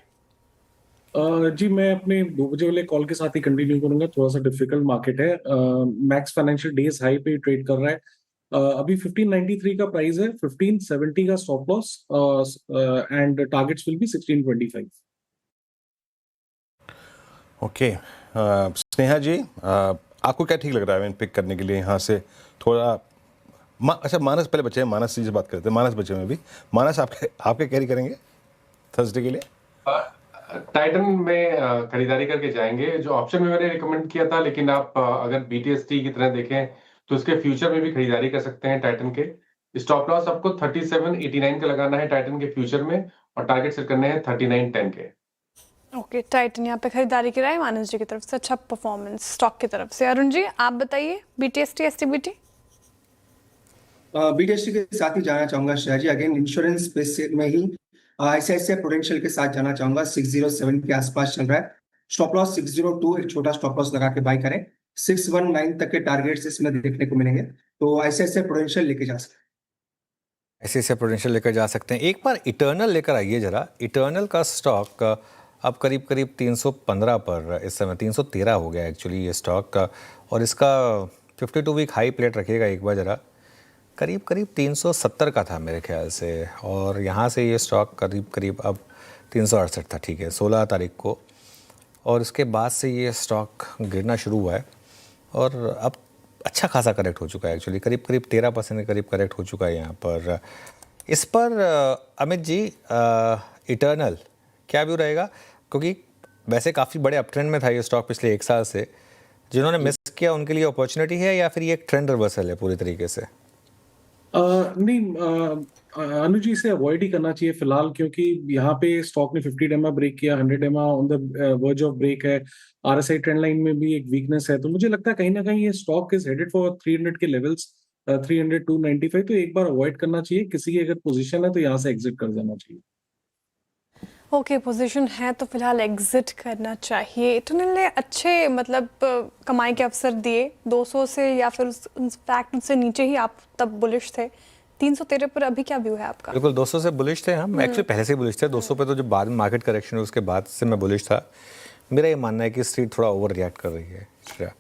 जी मैं अपने 2 बजे वाले कॉल के साथ ही कंटिन्यू करूंगा। थोड़ा सा डिफिकल्ट मार्केट है। मैक्स फाइनेंशियल डेज हाई पे ट्रेड कर रहा है। अभी 1593 का प्राइस है, 1570 का stop loss, and targets will be 1625। Okay, Sneha ji आपको क्या ठीक लग रहा है पिक करने के लिए यहाँ से? थोड़ा अच्छा, मानस पहले बचे हैं, मानस जी से बात करते हैं। मानस बचे में भी, मानस आपके कैरी करेंगे थर्सडे के लिए? टाइटन में खरीदारी करके जाएंगे, जो ऑप्शन में मैंने रिकमेंड किया था, लेकिन आप अगर BTST की तरह देखें तो उसके फ्यूचर में भी खरीदारी कर सकते हैं टाइटन के। स्टॉप लॉस आपको 3789 का लगाना है टाइटन के फ्यूचर में, और टारगेट सेट करने हैं 3910 के। ओके, टाइटन यहाँ पे खरीदारी की राय मानस जी की तरफ से, अच्छा परफॉर्मेंस स्टॉक की तरफ से। अरुण जी आप बताइए BTST STBT। BTST के साथ ही जाना चाहूंगा श्रेया जी, अगेन इंश्योरेंस स्पेस में ही ICICI प्रूडेंशियल के साथ जाना चाहूंगा। 607 के आसपास चल रहा है, स्टॉप लॉस 602, एक छोटा स्टॉप लॉस लगा के बाय करें। 619 तक के टारगेट्स इसमें देखने को मिलेंगे, तो ICICI प्रूडेंशियल लेके जा सकते हैं। ऐसे पोटेंशियल लेकर जा सकते हैं। एक बार इटर्नल लेकर आइए जरा। इटर्नल का स्टॉक अब करीब करीब 315 पर, इस समय 313 हो गया एक्चुअली ये स्टॉक का, और इसका 52 वीक हाई प्लेट रखिएगा एक बार जरा। करीब करीब 370 का था मेरे ख्याल से, और यहाँ से ये स्टॉक करीब करीब अब 368 था, ठीक है, 16 तारीख को, और इसके बाद से ये स्टॉक गिरना शुरू हुआ है और अब अच्छा खासा करेक्ट हो चुका है एक्चुअली, करीब करीब 13% के करीब करेक्ट हो चुका है यहाँ पर। इस पर अमित जी इटर्नल क्या व्यू रहेगा, क्योंकि वैसे काफ़ी बड़े अपट्रेंड में था ये स्टॉक पिछले एक साल से, जिन्होंने मिस किया उनके लिए अपॉर्चुनिटी है या फिर ये एक ट्रेंड रिवर्सल है पूरी तरीके से? नहीं, अनुज जी इसे अवॉइड ही करना चाहिए फिलहाल, क्योंकि यहाँ पे स्टॉक ने 50 EMA ब्रेक किया, 100 EMA on the verge of break है, RSI ट्रेंड लाइन में भी एक वीकनेस है, तो मुझे लगता है कहीं ना कहीं ये स्टॉक इज हेडेड फॉर 300 के लेवल्स, 300 295, तो एक बार अवॉइड करना चाहिए। किसी की अगर पोजीशन है तो यहाँ से एग्जिट कर देना चाहिए। ओके, पोजीशन है तो फिलहाल एग्जिट करना चाहिए। इटर्नल ने अच्छे मतलब कमाई के अवसर दिए 200 से, या फिर इनफैक्ट उससे नीचे ही आप तब बुलिश थे। 313 पर अभी क्या व्यू है आपका? बिल्कुल 200 से बुलिश थे हम, एक्चुअली पहले से ही बुलिश थे। 200 पे तो जब बाद में मार्केट करेक्शन हुई उसके बाद से मैं बुलिश था। मेरा ये मानना है कि स्ट्रीट थोड़ा ओवर रिएक्ट कर रही है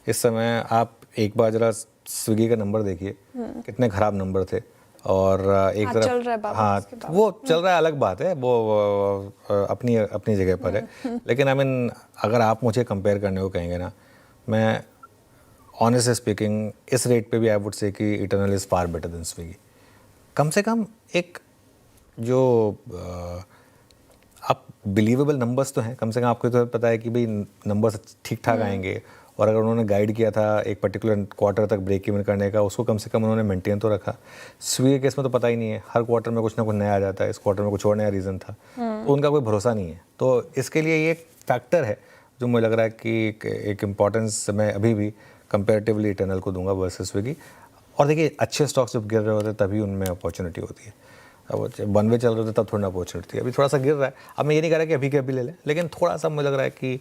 इस समय। आप एक बार जरा स्विगी का नंबर देखिए, कितने खराब नंबर थे, और एक तरफ चल रहा है हाँ वो चल रहा है, अलग बात है, वो अपनी अपनी जगह पर है, लेकिन आई मीन अगर आप मुझे कंपेयर करने को कहेंगे ना, मैं ऑनेस्टली स्पीकिंग इस रेट पे भी आई वुड से कि Eternal is far better than Swiggy. कम से कम एक जो आप बिलीवेबल नंबर्स तो हैं, कम से कम आपको तो पता है कि भाई नंबर्स ठीक ठाक आएंगे, और अगर उन्होंने गाइड किया था एक पर्टिकुलर क्वार्टर तक ब्रेक इवन करने का, उसको कम से कम उन्होंने मेंटेन तो रखा। स्विगी केस में तो पता ही नहीं है, हर क्वार्टर में कुछ ना कुछ नया आ जाता है, इस क्वार्टर में कुछ और नया रीज़न था, तो उनका कोई भरोसा नहीं है। तो इसके लिए ये एक फैक्टर है जो मुझे लग रहा है कि एक इम्पॉर्टेंस मैं अभी भी कंपेरेटिवली इटर्नल को दूंगा वर्सेस स्विगी। और देखिए अच्छे स्टॉक्स जब गिर रहे होते हैं तभी उनमें अपॉर्चुनिटी होती है। अब वन वे चल रहे थे तब थोड़ी ना अपॉर्चुनिटी, अभी थोड़ा सा गिर रहा है। अब मैं ये नहीं कह रहा कि अभी के अभी ले लें, लेकिन थोड़ा सा मुझे लग रहा है कि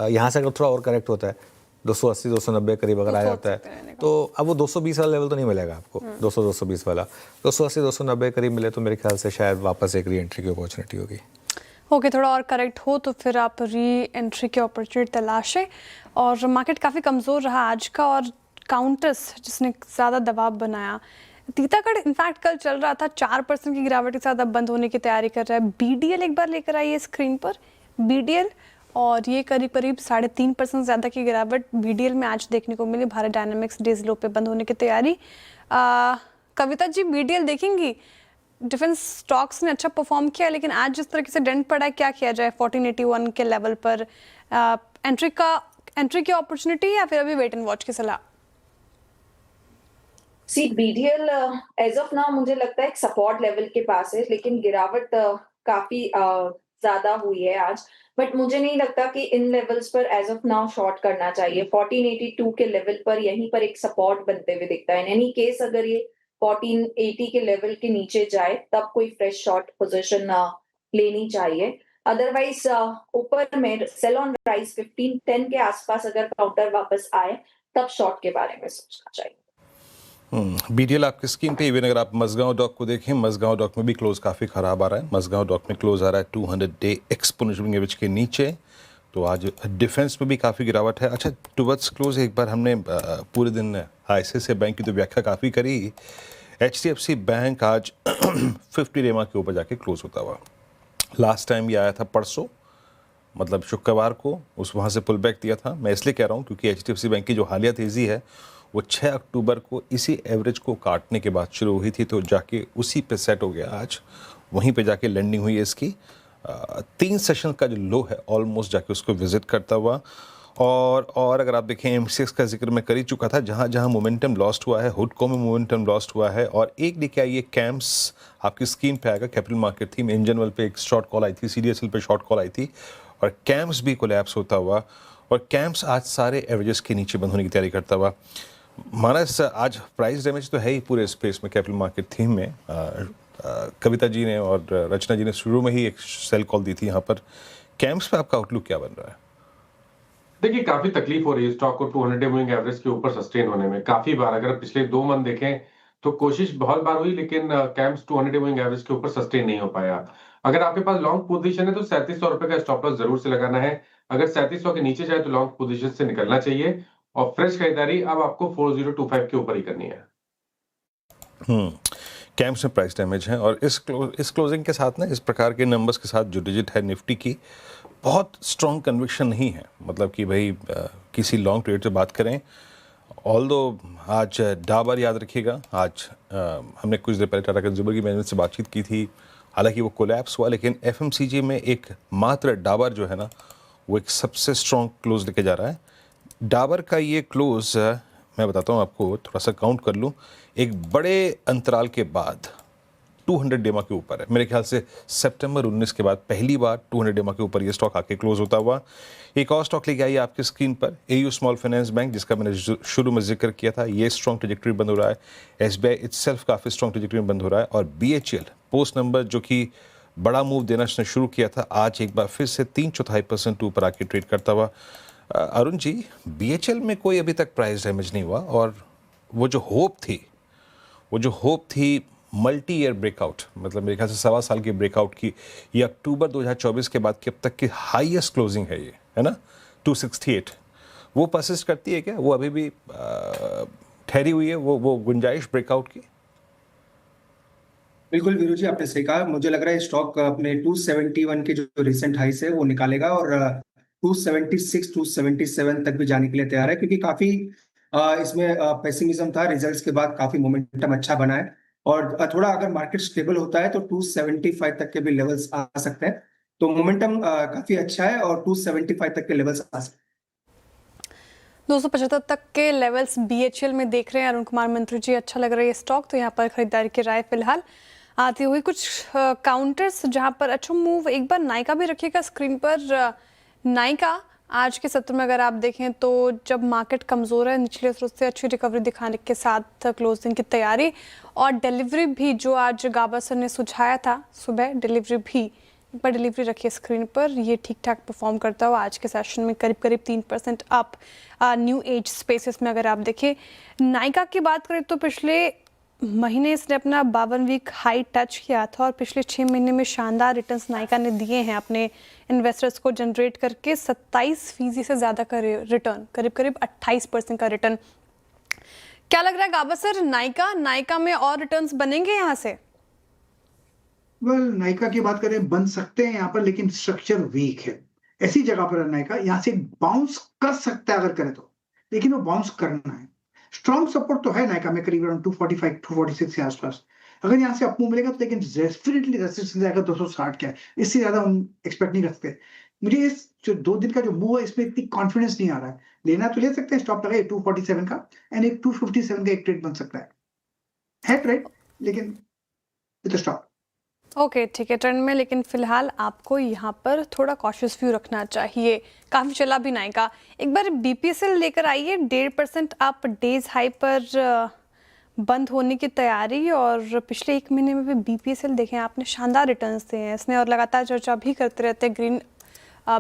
यहाँ से अगर थोड़ा और करेक्ट होता है 280 290 करीब अगर आ जाता है, तो अब वो 220 वाला लेवल तो नहीं मिलेगा आपको, 200 220 वाला, 280 290 करीब मिले तो मेरे ख्याल से शायद वापस एक री एंट्री की अपॉर्चुनिटी होगी। ओके, थोड़ा और करेक्ट हो तो फिर आप री एंट्री की अपॉर्चुनिटी तलाशें। और मार्केट काफ़ी कमज़ोर रहा आज का, और काउंटर्स जिसने ज़्यादा दबाव बनाया। तीतागढ़ इनफैक्ट कल चल रहा था 4% की गिरावट के साथ अब बंद होने की तैयारी कर रहा है। BDL एक बार लेकर आइए स्क्रीन पर, BDL, और ये करीब करीब 3.5% ज़्यादा की गिरावट BDL में आज देखने को मिली। भारत डायनामिक्स डेज लो पे बंद होने की तैयारी। कविता जी BDL देखेंगी? डिफेंस स्टॉक्स ने अच्छा परफॉर्म किया, लेकिन आज जिस तरीके से डेंट पड़ा है, क्या किया जाए 1481 के लेवल पर? एंट्री की अपॉर्चुनिटी या फिर अभी वेट एंड वॉच की सलाह? BDL एज ऑफ नाउ मुझे लगता है एक सपोर्ट लेवल के पास है, लेकिन गिरावट काफी ज्यादा हुई है आज, बट मुझे नहीं लगता कि इन लेवल्स पर एज ऑफ नाउ शॉर्ट करना चाहिए। 1482 के लेवल पर यहीं पर एक सपोर्ट बनते हुए दिखता है। इन एनी केस अगर ये 1480 के लेवल के नीचे जाए तब कोई फ्रेश शॉर्ट पोजीशन लेनी चाहिए। अदरवाइज ऊपर में सेल ऑन राइज 1510 के आसपास अगर काउंटर वापस आए तब शॉर्ट के बारे में सोचना चाहिए। BDL आपकी स्क्रीन पे, इवन अगर आप मजगांव डॉक को देखें, मजगांव डॉक में भी क्लोज काफ़ी ख़राब आ रहा है। मजगांव डॉक में क्लोज आ रहा है 200 डे एक्सपोनेंशियल एवरेज के नीचे, तो आज डिफेंस में भी काफ़ी गिरावट है। अच्छा, टुवर्ड्स क्लोज एक बार हमने पूरे दिन ICICI बैंक की तो व्याख्या काफ़ी करी। HDFC बैंक आज 50 रेमा के ऊपर जाके क्लोज होता हुआ। लास्ट टाइम ये आया था परसों, मतलब शुक्रवार को, उस वहाँ से पुल बैक दिया था। मैं इसलिए कह रहा हूँ क्योंकि HDFC बैंक की जो हालिया तेज़ी है वो 6 अक्टूबर को इसी एवरेज को काटने के बाद शुरू हुई थी, तो जाके उसी पे सेट हो गया आज, वहीं पे जाके लैंडिंग हुई है इसकी। 3 सेशन का जो लो है ऑलमोस्ट जाके उसको विजिट करता हुआ। और अगर आप देखें MCX का जिक्र मैं कर ही चुका था, जहाँ जहाँ मोमेंटम लॉस्ट हुआ है, हुडको में मोमेंटम लॉस्ट हुआ है। और एक देखिए ये कैम्प्स आपकी स्क्रीन पे आएगा, कैपिटल मार्केट थी, इंजनवल पे एक शॉर्ट कॉल आई थी, CDSL पे शॉर्ट कॉल आई थी, और कैम्स भी कोलैप्स होता हुआ, और कैम्स आज सारे एवरेजेस के नीचे बंद होने की तैयारी करता हुआ। मानस, आज प्राइस डैमेज तो है ही पूरे स्पेस में, कैपिटल मार्केट थीम में। कविता जी ने और रचना जी ने शुरू में ही एक सेल कॉल दी थी यहाँ पर। कैम्स पे आपका आउटलुक क्या बन रहा है? देखिए, काफी तकलीफ हो रही है स्टॉक को 200 डे मूविंग एवरेज के ऊपर सस्टेन होने में। काफी बार, अगर पिछले 2 मंथ देखें तो कोशिश बहुत बार हुई, लेकिन कैम्स 200 डे मूविंग एवरेज के ऊपर सस्टेन नहीं हो पाया। अगर आपके पास लॉन्ग पोजीशन है तो 3700 रुपए का स्टॉप लॉस जरूर से लगाना है। अगर 3700 के नीचे जाए तो लॉन्ग पोजीशन से निकलना चाहिए, और फ्रेश खरीदारी अब आपको 4025 के ऊपर ही करनी है। कैम्स में प्राइस डैमेज है, और इस क्लोजिंग के साथ ना, इस प्रकार के नंबर्स के साथ जो डिजिट है निफ्टी की, बहुत स्ट्रॉन्ग कन्विक्शन नहीं है। मतलब कि भाई किसी लॉन्ग पीरियड से बात करें, ऑल्दो आज डाबर याद रखिएगा, आज हमने कुछ देर पहले टाटा कंज्यूमर की मैनेजमेंट से बातचीत की थी, हालांकि वो कोलैप्स हुआ, लेकिन एफएमसीजी में एक मात्र डाबर जो है ना, वो एक सबसे स्ट्रॉन्ग क्लोज लेके जा रहा है। डाबर का ये क्लोज मैं बताता हूँ आपको, थोड़ा सा काउंट कर लूँ, एक बड़े अंतराल के बाद 200 डेमा के ऊपर है। मेरे ख्याल से सितंबर 19 के बाद पहली बार 200 डेमा के ऊपर ये स्टॉक आके क्लोज होता हुआ। एक और स्टॉक लेके आई आपकी स्क्रीन पर, एयू स्मॉल फाइनेंस बैंक, जिसका मैंने शुरू में जिक्र किया था। ये स्ट्रॉन्ग ट्रेजेक्टरी बंद हो रहा है। एसबीआई इटसेल्फ काफ़ी स्ट्रॉन्ग ट्रेजेक्टरी में बंद हो रहा है, और बीएचईएल पोस्ट नंबर जो कि बड़ा मूव देना उसने शुरू किया था, आज एक बार फिर से 3/4% ऊपर आके ट्रेड करता हुआ। अरुण जी, बीएचईएल में कोई अभी तक प्राइस डैमेज नहीं हुआ, और वो जो होप थी मल्टी ईयर ब्रेकआउट, मतलब मेरे ख्याल से 1.25 साल की ब्रेकआउट की, ये अक्टूबर 2024 के बाद की अब तक की हाईएस्ट क्लोजिंग है ये, है ना, 268, वो परसिस्ट करती है क्या? वो अभी भी ठहरी हुई है वो गुंजाइश ब्रेकआउट की? बिल्कुल वीरू जी, आपने सही कहा। मुझे लग रहा है स्टॉक अपने 271 के जो रिसेंट हाइस है वो निकालेगा, और 276 277 तक भी जाने के लिए तैयार है, क्योंकि काफी इसमें पेसिमिज्म था। रिजल्ट्स के बाद काफी मोमेंटम अच्छा बना है, और थोड़ा अगर मार्केट स्टेबल होता है तो 275 तक के भी लेवल्स आ सकते हैं। तो मोमेंटम काफी अच्छा है, और 275 तक के लेवल्स आ सकते हैं। 275 तक के लेवल्स बीएचईएल में देख रहे हैं अरुण कुमार मंत्री जी। अच्छा लग रहा है ये स्टॉक, तो यहाँ पर खरीदारी की राय फिलहाल आती हुई। कुछ काउंटर्स जहाँ पर अच्छा मूव, एक बार नायका भी रखिएगा स्क्रीन पर। नायका आज के सत्र में अगर आप देखें तो जब मार्केट कमज़ोर है, निचले स्रोत से अच्छी रिकवरी दिखाने के साथ क्लोजिंग की तैयारी, और डिलीवरी भी जो आज गाबा सर ने सुझाया था सुबह, डिलीवरी भी एक बार डिलीवरी रखिए स्क्रीन पर। ये ठीक ठाक परफॉर्म करता हुआ आज के सेशन में करीब 3% अप। न्यू एज स्पेसेस में अगर आप देखें नायका की बात करें तो पिछले महीने इसने अपना 52 वीक हाई टच किया था, और पिछले 6 महीने में शानदार रिटर्न्स नायका ने दिए हैं अपने इन्वेस्टर्स को, जनरेट करके 27% से ज़्यादा का रिटर्न, करीब 28% का रिटर्न। क्या लग रहा है गाबा सर, नायका में और रिटर्न्स बनेंगे यहाँ से? नायका की बात करें, बन सकते हैं यहाँ पर, लेकिन स्ट्रक्चर वीक है। ऐसी जगह पर नायका यहाँ से बाउंस कर सकता है अगर करे तो, लेकिन वो बाउंस करना है। स्ट्रॉन्ग सपोर्ट तो है नायका में करीब 245 246 के आसपास। अगर यहाँ से अप मूव मिलेगा तो, लेकिन डेफिनेटली रेजिस्टेंस आएगा 260 का है, इससे ज्यादा हम एक्सपेक्ट नहीं कर सकते। मुझे इस जो 2 दिन का जो मूव है इसमें इतनी कॉन्फिडेंस नहीं आ रहा है। लेना तो ले सकते हैं, स्टॉप लगाइए 247 का, एंड एक 257 का एक ट्रेड बन सकता है ट्रेड, लेकिन विद स्टॉप। ओके, ठीक है, ट्रेंड में, लेकिन फिलहाल आपको यहाँ पर थोड़ा कॉशियस व्यू रखना चाहिए। काफ़ी चला भी नायका। एक बार बीपीएसएल लेकर आइए, 1.5% आप डेज हाई पर बंद होने की तैयारी, और पिछले 1 महीने में भी बीपीएसएल देखें आपने, शानदार रिटर्न्स दिए हैं इसने, और लगातार चर्चा भी करते रहते हैं। ग्रीन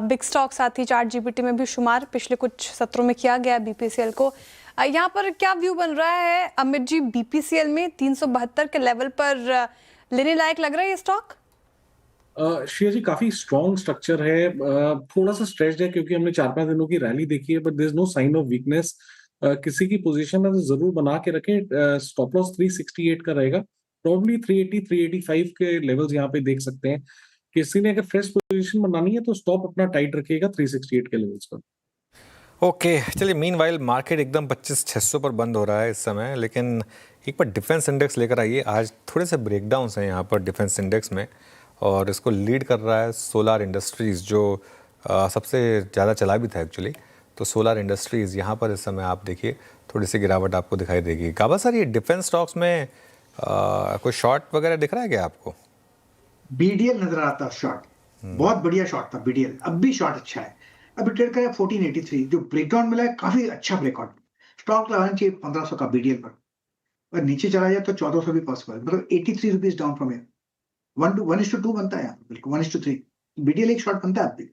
बिग स्टॉक साथ ही चार्ट जीपीटी में भी शुमार पिछले कुछ सत्रों में किया गया बीपीसीएल को। यहाँ पर क्या व्यू बन रहा है अमित जी, बीपीसीएल में 372 के लेवल पर लेने लायक लग रहा है ये स्टॉक? श्रेया जी, काफी स्ट्रॉन्ग स्ट्रक्चर है, थोड़ा सा स्ट्रेच्ड है क्योंकि हमने 4-5 दिनों की रैली देखी है, but there is no sign of weakness. किसी की पोजीशन है तो जरूर बना के रखें। स्टॉप लॉस 368 का रहेगा, प्रॉब्ली 380 385 के लेवल्स यहाँ पे देख सकते हैं। किसी ने अगर फ्रेश पोजीशन बनानी है तो स्टॉप अपना टाइट रखिएगा 368 के लेवल्स पर। ओके, चलिए मीनवाइल मार्केट एकदम 25,600 पर बंद हो रहा है इस समय, लेकिन एक बार डिफेंस इंडेक्स लेकर आइए। आज थोड़े से ब्रेकडाउन्स हैं यहाँ पर डिफेंस इंडेक्स में, और इसको लीड कर रहा है सोलार इंडस्ट्रीज़, जो सबसे ज़्यादा चला भी था एक्चुअली। तो सोलार इंडस्ट्रीज़ यहाँ पर इस समय आप देखिए थोड़ी सी गिरावट आपको दिखाई देगी। गाबा सर, ये डिफेंस स्टॉक्स में कोई शॉर्ट वगैरह दिख रहा है क्या आपको? बीडीएल नजर आता शॉर्ट, बहुत बढ़िया शॉट था बीडीएल, अब भी शॉट अच्छा है। अभी ट्रेड करें 1483, जो ब्रेकडाउन मिला है काफी अच्छा ब्रेकआउट। स्टॉक लगाना चाहिए 1500 का बीडीएल पर, अगर नीचे चला जाए तो 1400 भी पॉसिबल, मतलब 83 रुपीज डाउन फ्रॉम हियर। 1:2 बनता है यहाँ पे, बिल्कुल 1:3 बीडीएल एक शॉट बनता है अब भी।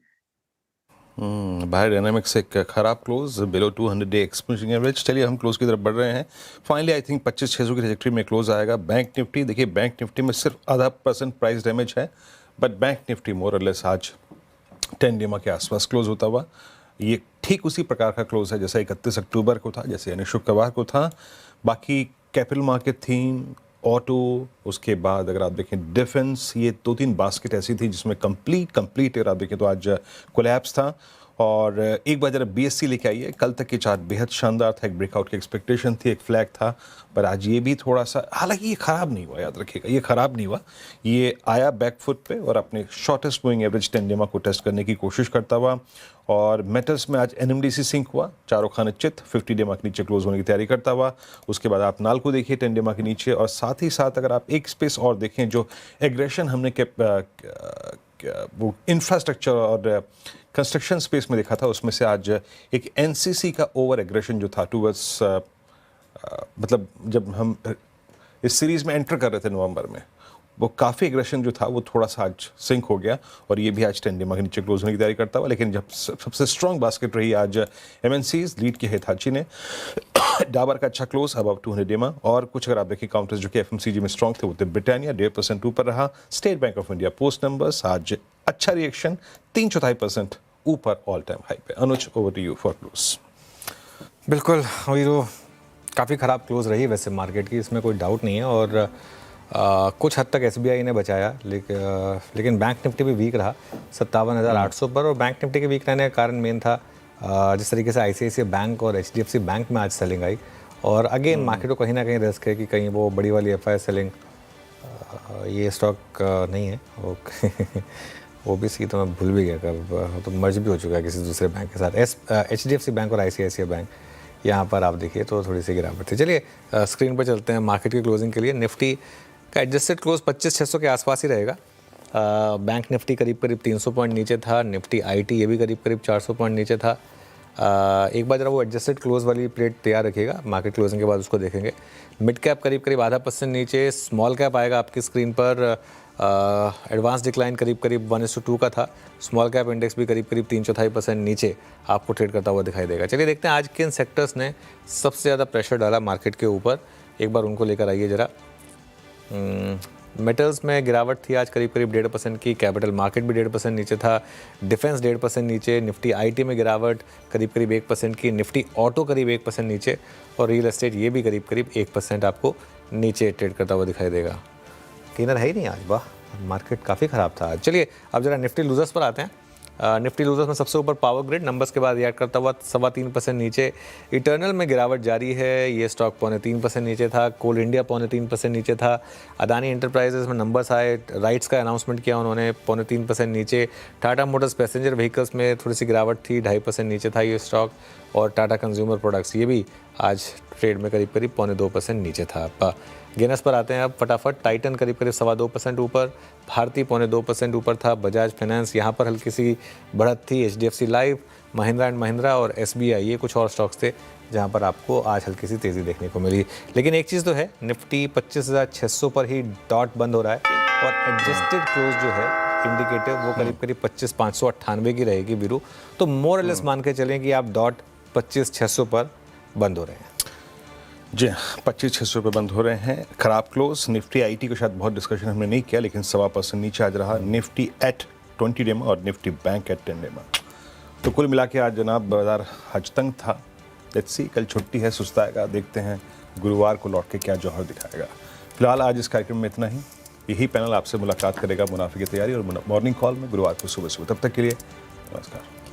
बाहर डायनामिक्स एक खराब close below 200 day exponential average. चलिए हम क्लोज की तरफ बढ़ रहे हैं। फाइनली आई थिंक 25,600 की ट्रैजेक्टरी में क्लोज आएगा। बैंक निफ्टी, देखिए बैंक निफ्टी में सिर्फ 0.5% प्राइस डैमेज है, बट बैंक निफ्टी मोर और लेस आज 10 DMA के आसपास क्लोज होता हुआ, ये ठीक उसी प्रकार का क्लोज है जैसा 31 अक्टूबर को था, जैसे यानी शुक्रवार को था। बाकी कैपिटल मार्केट थीम, ऑटो, उसके बाद अगर आप देखें डिफेंस, ये 2-3 बास्केट ऐसी थी जिसमें कंप्लीट अगर आप देखें तो आज कोलैप्स था। और एक बार जरा BSE लेके आई है, कल तक की चार्ट बेहद शानदार था, एक ब्रेकआउट की एक्सपेक्टेशन थी, एक फ्लैग था, पर आज ये भी थोड़ा सा, हालांकि ये ख़राब नहीं हुआ, याद रखिएगा ये ख़राब नहीं हुआ, ये आया बैकफुट पे और अपने शॉर्टेस्ट मूविंग एवरेज 10 DMA को टेस्ट करने की कोशिश करता हुआ। और मेटल्स में आज NMDC सिंक हुआ, चारों खाने चित 50 DMA के नीचे क्लोज होने की तैयारी करता हुआ। उसके बाद आप नाल को देखिए 10 DMA के नीचे, और साथ ही साथ अगर आप एक स्पेस और देखें, जो एग्रेशन हमने वो इंफ्रास्ट्रक्चर और कंस्ट्रक्शन स्पेस में देखा था, उसमें से आज एक NCC का ओवर एग्रेशन जो था टूवर्ड्स, मतलब जब हम इस सीरीज़ में एंटर कर रहे थे नवंबर में, वो काफ़ी एग्रेशन जो था वो थोड़ा सा आज सिंक हो गया, और ये भी आज 10 DMA के नीचे क्लोज होने की तैयारी करता हुआ। लेकिन जब सबसे स्ट्रॉन्ग बास्केट रही आज MNCs, लीड की हिताची ने, डाबर का अच्छा क्लोज अबव 200 DMA, और कुछ अगर आप देखिए काउंटर्स जो कि FMCG में स्ट्रॉन्ग थे, वो थे ब्रिटानिया 1.5% ऊपर रहा। State Bank of India post numbers आज अच्छा रिएक्शन, 3/4% ऊपर ऑल टाइम हाई पे। Anuj, over to you for close. बिल्कुल, अभी तो काफ़ी ख़राब क्लोज रही वैसे मार्केट की, इसमें कोई डाउट नहीं है, और कुछ हद तक SBI ने बचाया, लेकिन बैंक निफ्टी भी वीक रहा 57,800 पर। और बैंक निफ्टी के वीक रहने का कारण मेन था जिस तरीके से ICICI बैंक और HDFC बैंक में आज सेलिंग आई, और अगेन मार्केट को कहीं ना कहीं रिस्क है कि कहीं वो बड़ी वाली FI सेलिंग, ये स्टॉक नहीं है OBC तो मैं भूल भी गया कब, तो मर्ज भी हो चुका है किसी दूसरे बैंक के साथ। HDFC बैंक और ICICI बैंक, यहाँ पर आप देखिए तो थोड़ी सी गिरावट थी। चलिए स्क्रीन पर चलते हैं मार्केट की क्लोजिंग के लिए। निफ्टी का एडजस्टेड क्लोज 25,600 के आसपास ही रहेगा। बैंक निफ्टी करीब 300 पॉइंट नीचे था, निफ्टी IT ये भी करीब 400 पॉइंट नीचे था। एक बार जरा वो एडजस्टेड क्लोज वाली प्लेट तैयार रखिएगा, मार्केट क्लोजिंग के बाद उसको देखेंगे। मिड कैप करीब 0.5% नीचे, स्मॉल कैप आएगा आपकी स्क्रीन पर, एडवांस डिक्लाइन करीब 1:2 का था। स्मॉल कैप इंडेक्स भी करीब 3/4% नीचे आपको ट्रेड करता हुआ दिखाई देगा। चलिए देखते हैं आज किन सेक्टर्स ने सबसे ज़्यादा प्रेशर डाला मार्केट के ऊपर, एक बार उनको लेकर आइए ज़रा। मेटल्स में गिरावट थी आज करीब 1.5% की, कैपिटल मार्केट भी 1.5% नीचे था, डिफेंस 1.5% नीचे, निफ्टी IT में गिरावट करीब 1% की, निफ्टी ऑटो करीब 1% नीचे, और रियल एस्टेट ये भी करीब 1% आपको नीचे ट्रेड करता हुआ दिखाई देगा। गेनर है ही नहीं आज, वाह मार्केट काफ़ी ख़राब था आज। चलिए अब जरा निफ्टी लूजर्स पर आते हैं। निफ्टी लूजर्स में सबसे ऊपर पावर ग्रिड नंबर्स के बाद रिएक्ट करता हुआ 3.25% नीचे। इटर्नल में गिरावट जारी है, ये स्टॉक 0.3% नीचे था। कोल इंडिया 0.3% नीचे था। अदानी एंटरप्राइजेस में नंबर्स आए, राइट्स का अनाउंसमेंट किया उन्होंने, 0.3% नीचे। टाटा मोटर्स पैसेंजर व्हीकल्स में थोड़ी सी गिरावट थी, 2.5% नीचे था ये स्टॉक। और टाटा कंज्यूमर प्रोडक्ट्स ये भी आज ट्रेड में करीब 0.2% नीचे था। गेनर्स पर आते हैं अब फटाफट। टाइटन करीब 2.25% ऊपर, भारती 0.2% ऊपर था। बजाज फाइनेंस यहाँ पर हल्की सी बढ़त थी। HDFC life, Mahindra and Mahindra और SBI ये कुछ और स्टॉक्स थे जहाँ पर आपको आज हल्की सी तेज़ी देखने को मिली। लेकिन एक चीज़ तो है, निफ्टी 25,600 पर ही डॉट बंद हो रहा है, और एडजस्टेड क्लोज जो है इंडिकेटिव वो करीब 25,598 की रहेगी वीरू। तो मोर लेस मान के चलें कि आप डॉट 25,600 पर बंद हो रहे हैं। जी 25,600 पे बंद हो रहे हैं। खराब क्लोज। निफ्टी IT को शायद बहुत डिस्कशन हमने नहीं किया, लेकिन 1.25% नीचे आज रहा। निफ्टी एट 20 DMA और निफ्टी बैंक एट 10 DMA। तो कुल मिला के आज जनाब बाजार आज तंग था। लेट्स सी, कल छुट्टी है, सुस्ताएगा, देखते हैं गुरुवार को लौट के क्या जौहर दिखाएगा। फिलहाल आज इस कार्यक्रम में इतना ही। यही पैनल आपसे मुलाकात करेगा मुनाफे की तैयारी और मॉर्निंग कॉल में गुरुवार को सुबह। तब तक के लिए नमस्कार।